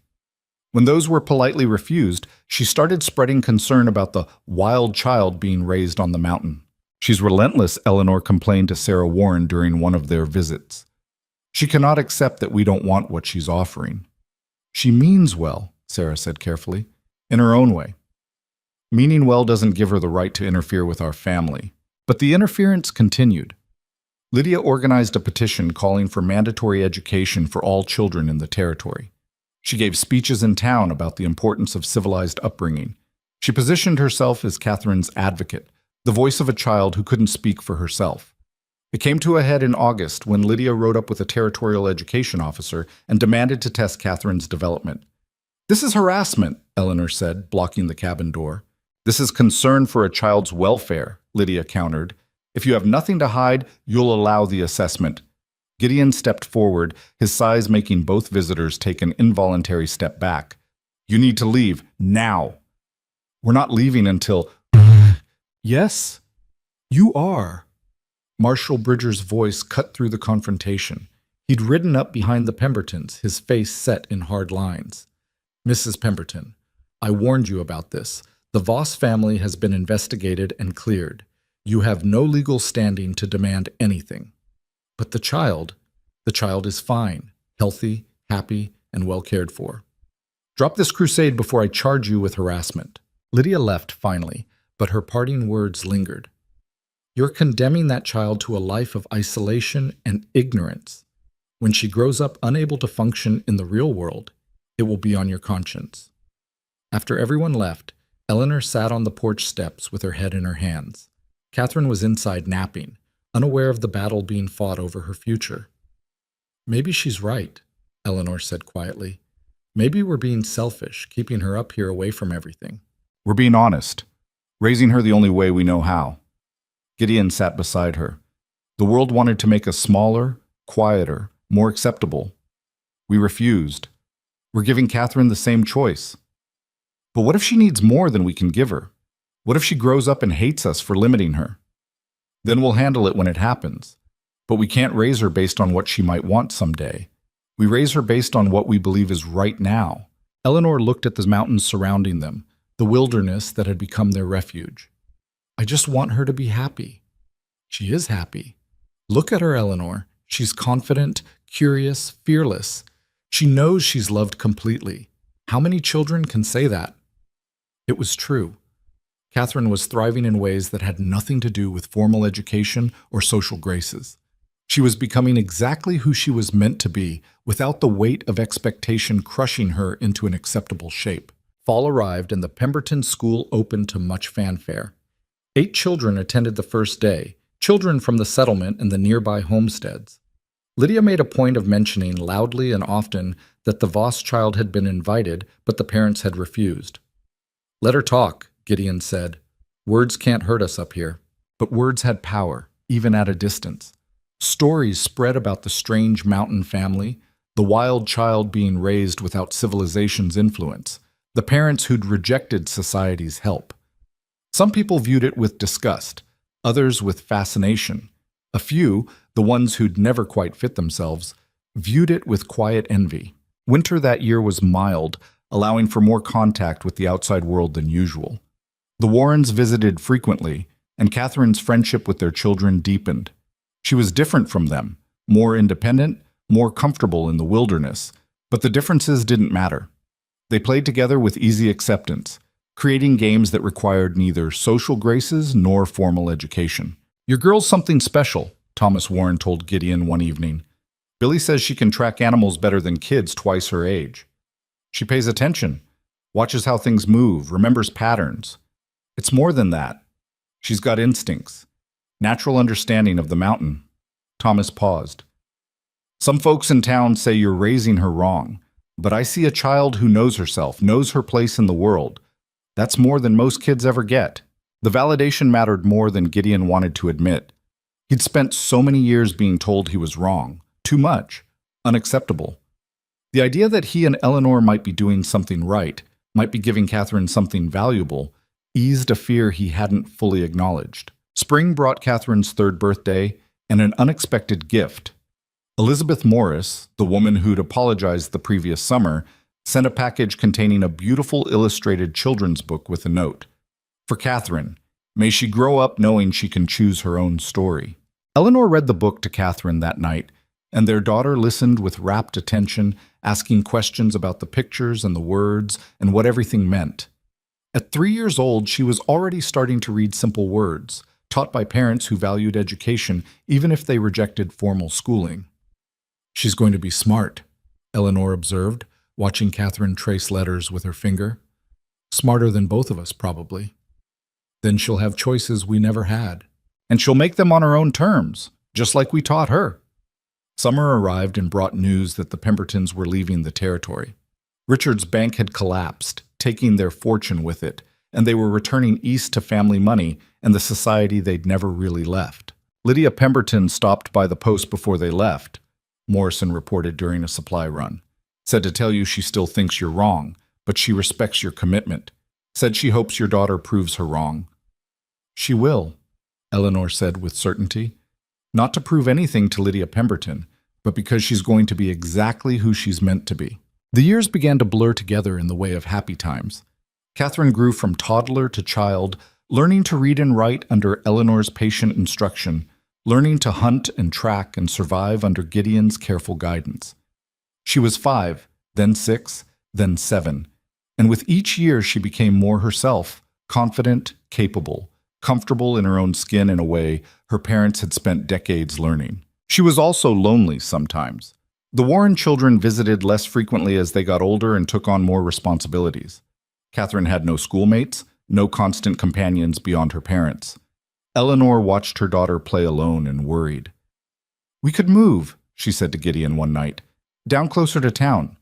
When those were politely refused, she started spreading concern about the wild child being raised on the mountain. She's relentless, Eleanor complained to Sarah Warren during one of their visits. She cannot accept that we don't want what she's offering. She means well, Sarah said carefully, in her own way. Meaning well doesn't give her the right to interfere with our family. But the interference continued. Lydia organized a petition calling for mandatory education for all children in the territory. She gave speeches in town about the importance of civilized upbringing. She positioned herself as Catherine's advocate, the voice of a child who couldn't speak for herself. It came to a head in August when Lydia rode up with a territorial education officer and demanded to test Catherine's development. This is harassment, Eleanor said, blocking the cabin door. This is concern for a child's welfare, Lydia countered. If you have nothing to hide, you'll allow the assessment. Gideon stepped forward, his size making both visitors take an involuntary step back. You need to leave, now. We're not leaving until… Yes, you are. Marshal Bridger's voice cut through the confrontation. He'd ridden up behind the Pembertons, his face set in hard lines. Mrs. Pemberton, I warned you about this. The Voss family has been investigated and cleared. You have no legal standing to demand anything. But the child is fine, healthy, happy, and well cared for. Drop this crusade before I charge you with harassment. Lydia left finally, but her parting words lingered. You're condemning that child to a life of isolation and ignorance. When she grows up unable to function in the real world, it will be on your conscience. After everyone left, Eleanor sat on the porch steps with her head in her hands. Catherine was inside napping, unaware of the battle being fought over her future. Maybe she's right, Eleanor said quietly. Maybe we're being selfish, keeping her up here away from everything. We're being honest, raising her the only way we know how. Gideon sat beside her. The world wanted to make us smaller, quieter, more acceptable. We refused. We're giving Catherine the same choice. But what if she needs more than we can give her? What if she grows up and hates us for limiting her? Then we'll handle it when it happens. But we can't raise her based on what she might want someday. We raise her based on what we believe is right now. Eleanor looked at the mountains surrounding them, the wilderness that had become their refuge. I just want her to be happy. She is happy. Look at her, Eleanor. She's confident, curious, fearless. She knows she's loved completely. How many children can say that? It was true. Catherine was thriving in ways that had nothing to do with formal education or social graces. She was becoming exactly who she was meant to be, without the weight of expectation crushing her into an acceptable shape. Fall arrived and the Pemberton School opened to much fanfare. 8 children attended the first day, children from the settlement and the nearby homesteads. Lydia made a point of mentioning loudly and often that the Voss child had been invited, but the parents had refused. "Let her talk," Gideon said. "Words can't hurt us up here." But words had power, even at a distance. Stories spread about the strange mountain family, the wild child being raised without civilization's influence, the parents who'd rejected society's help. Some people viewed it with disgust, others with fascination. A few, the ones who'd never quite fit themselves, viewed it with quiet envy. Winter that year was mild, allowing for more contact with the outside world than usual. The Warrens visited frequently, and Catherine's friendship with their children deepened. She was different from them, more independent, more comfortable in the wilderness, but the differences didn't matter. They played together with easy acceptance, creating games that required neither social graces nor formal education. "Your girl's something special," Thomas Warren told Gideon one evening. "Billy says she can track animals better than kids twice her age. She pays attention, watches how things move, remembers patterns. It's more than that. She's got instincts, natural understanding of the mountain." Thomas paused. "Some folks in town say you're raising her wrong, but I see a child who knows herself, knows her place in the world. That's more than most kids ever get." The validation mattered more than Gideon wanted to admit. He'd spent so many years being told he was wrong, too much, unacceptable. The idea that he and Eleanor might be doing something right, might be giving Catherine something valuable, eased a fear he hadn't fully acknowledged. Spring brought Catherine's 3rd birthday and an unexpected gift. Elizabeth Morris, the woman who'd apologized the previous summer, sent a package containing a beautiful illustrated children's book with a note. "For Catherine, may she grow up knowing she can choose her own story." Eleanor read the book to Catherine that night, and their daughter listened with rapt attention, asking questions about the pictures and the words and what everything meant. At 3 years old, she was already starting to read simple words, taught by parents who valued education even if they rejected formal schooling. "She's going to be smart," Eleanor observed, watching Catherine trace letters with her finger. "Smarter than both of us, probably. Then she'll have choices we never had. And she'll make them on her own terms, just like we taught her." Summer arrived and brought news that the Pembertons were leaving the territory. Richard's bank had collapsed, taking their fortune with it, and they were returning east to family money and the society they'd never really left. "Lydia Pemberton stopped by the post before they left," Morrison reported during a supply run. "Said to tell you she still thinks you're wrong, but she respects your commitment. Said she hopes your daughter proves her wrong." "She will," Eleanor said with certainty. "Not to prove anything to Lydia Pemberton, but because she's going to be exactly who she's meant to be." The years began to blur together in the way of happy times. Catherine grew from toddler to child, learning to read and write under Eleanor's patient instruction, learning to hunt and track and survive under Gideon's careful guidance. She was 5, then 6, then 7, and with each year she became more herself, confident, capable, comfortable in her own skin in a way her parents had spent decades learning. She was also lonely sometimes. The Warren children visited less frequently as they got older and took on more responsibilities. Catherine had no schoolmates, no constant companions beyond her parents. Eleanor watched her daughter play alone and worried. "We could move," she said to Gideon one night, "down closer to town.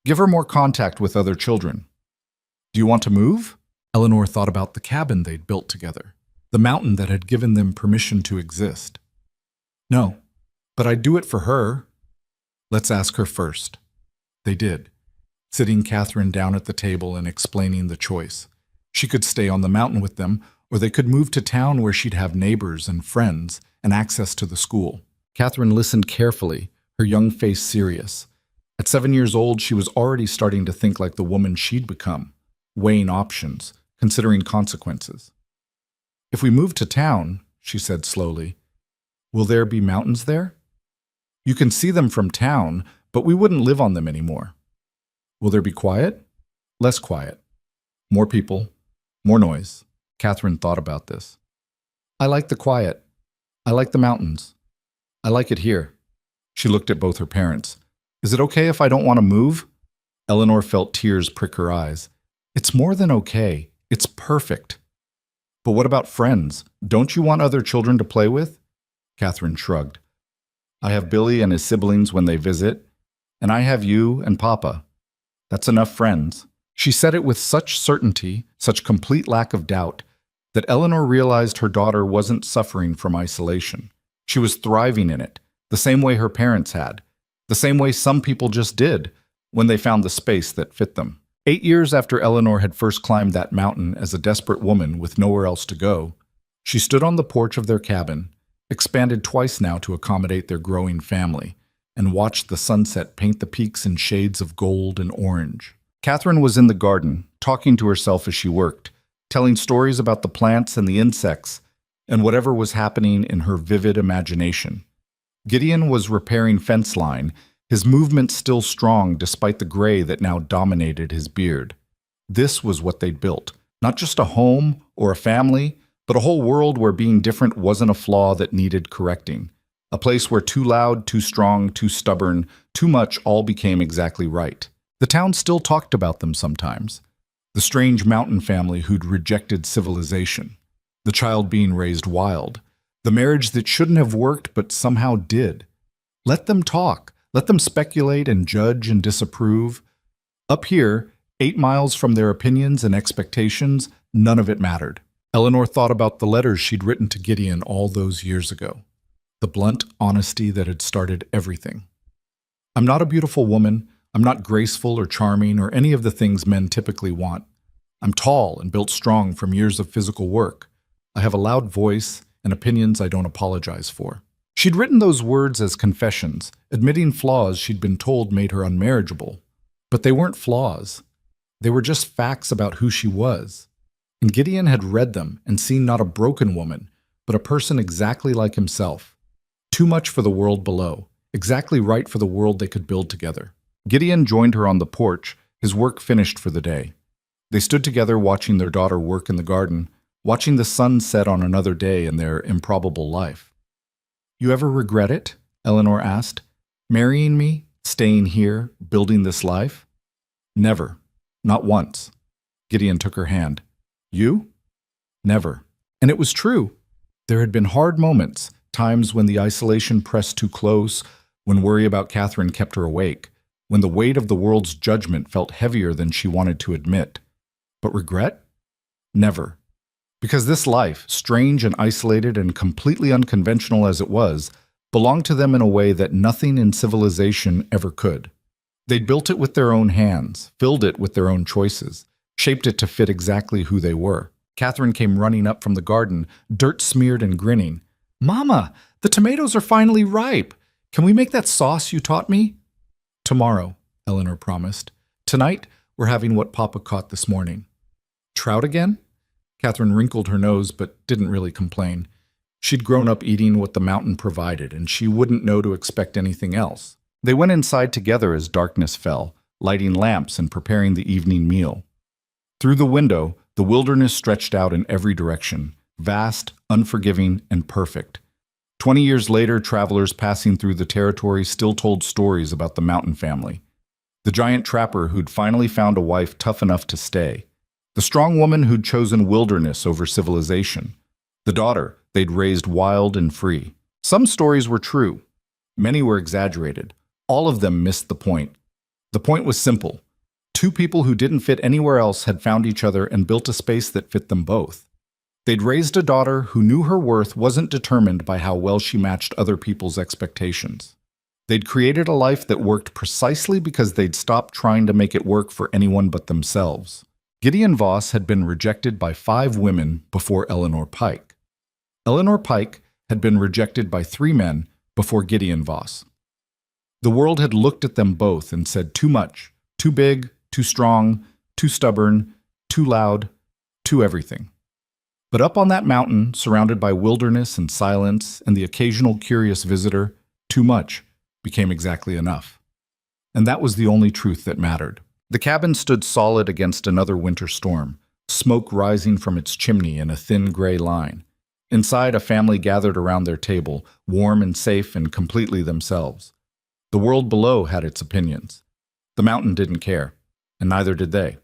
Give her more contact with other children." "Do you want to move?" Eleanor thought about the cabin they'd built together, the mountain that had given them permission to exist. "No, but I'd do it for her." "Let's ask her first." They did, sitting Catherine down at the table and explaining the choice. She could stay on the mountain with them, or they could move to town where she'd have neighbors and friends and access to the school. Catherine listened carefully, her young face serious. At 7 years old, she was already starting to think like the woman she'd become, weighing options, considering consequences. If we move to town, she said slowly, will there be mountains there? You can see them from town, but we wouldn't live on them anymore. Will there be quiet? Less quiet. More people. More noise. Catherine thought about this. I like the quiet. I like the mountains. I like it here. She looked at both her parents. Is it okay if I don't want to move? Eleanor felt tears prick her eyes. It's more than okay. It's perfect. But what about friends? Don't you want other children to play with? Catherine shrugged. I have Billy and his siblings when they visit, and I have you and Papa. That's enough friends. She said it with such certainty, such complete lack of doubt, that Eleanor realized her daughter wasn't suffering from isolation. She was thriving in it, the same way her parents had, the same way some people just did when they found the space that fit them. 8 years after Eleanor had first climbed that mountain as a desperate woman with nowhere else to go, she stood on the porch of their cabin, expanded twice now to accommodate their growing family, and watched the sunset paint the peaks in shades of gold and orange. Catherine was in the garden, talking to herself as she worked, telling stories about the plants and the insects, and whatever was happening in her vivid imagination. Gideon was repairing fence line, his movement still strong despite the gray that now dominated his beard. This was what they'd built, not just a home or a family, but a whole world where being different wasn't a flaw that needed correcting. A place where too loud, too strong, too stubborn, too much all became exactly right. The town still talked about them sometimes. The strange mountain family who'd rejected civilization. The child being raised wild. The marriage that shouldn't have worked but somehow did. Let them talk. Let them speculate and judge and disapprove. Up here, 8 miles from their opinions and expectations, none of it mattered. Eleanor thought about the letters she'd written to Gideon all those years ago. The blunt honesty that had started everything. I'm not a beautiful woman. I'm not graceful or charming or any of the things men typically want. I'm tall and built strong from years of physical work. I have a loud voice and opinions I don't apologize for. She'd written those words as confessions, admitting flaws she'd been told made her unmarriageable. But they weren't flaws. They were just facts about who she was. And Gideon had read them and seen not a broken woman, but a person exactly like himself. Too much for the world below, exactly right for the world they could build together. Gideon joined her on the porch, his work finished for the day. They stood together watching their daughter work in the garden, watching the sun set on another day in their improbable life. You ever regret it? Eleanor asked. Marrying me? Staying here? Building this life? Never. Not once. Gideon took her hand. You? Never. And it was true. There had been hard moments, times when the isolation pressed too close, when worry about Catherine kept her awake, when the weight of the world's judgment felt heavier than she wanted to admit. But regret? Never. Because this life, strange and isolated and completely unconventional as it was, belonged to them in a way that nothing in civilization ever could. They'd built it with their own hands, filled it with their own choices, shaped it to fit exactly who they were. Catherine came running up from the garden, dirt-smeared and grinning. Mama, the tomatoes are finally ripe. Can we make that sauce you taught me? Tomorrow, Eleanor promised. Tonight, we're having what Papa caught this morning. Trout again? Catherine wrinkled her nose but didn't really complain. She'd grown up eating what the mountain provided, and she wouldn't know to expect anything else. They went inside together as darkness fell, lighting lamps and preparing the evening meal. Through the window, the wilderness stretched out in every direction, vast, unforgiving, and perfect. 20 years later, travelers passing through the territory still told stories about the mountain family. The giant trapper who'd finally found a wife tough enough to stay. The strong woman who'd chosen wilderness over civilization. The daughter they'd raised wild and free. Some stories were true. Many were exaggerated. All of them missed the point. The point was simple. Two people who didn't fit anywhere else had found each other and built a space that fit them both. They'd raised a daughter who knew her worth wasn't determined by how well she matched other people's expectations. They'd created a life that worked precisely because they'd stopped trying to make it work for anyone but themselves. Gideon Voss had been rejected by 5 women before Eleanor Pike. Eleanor Pike had been rejected by 3 men before Gideon Voss. The world had looked at them both and said too much, too big, too strong, too stubborn, too loud, to everything. But up on that mountain, surrounded by wilderness and silence and the occasional curious visitor, too much became exactly enough. And that was the only truth that mattered. The cabin stood solid against another winter storm, smoke rising from its chimney in a thin gray line. Inside, a family gathered around their table, warm and safe and completely themselves. The world below had its opinions. The mountain didn't care, and neither did they.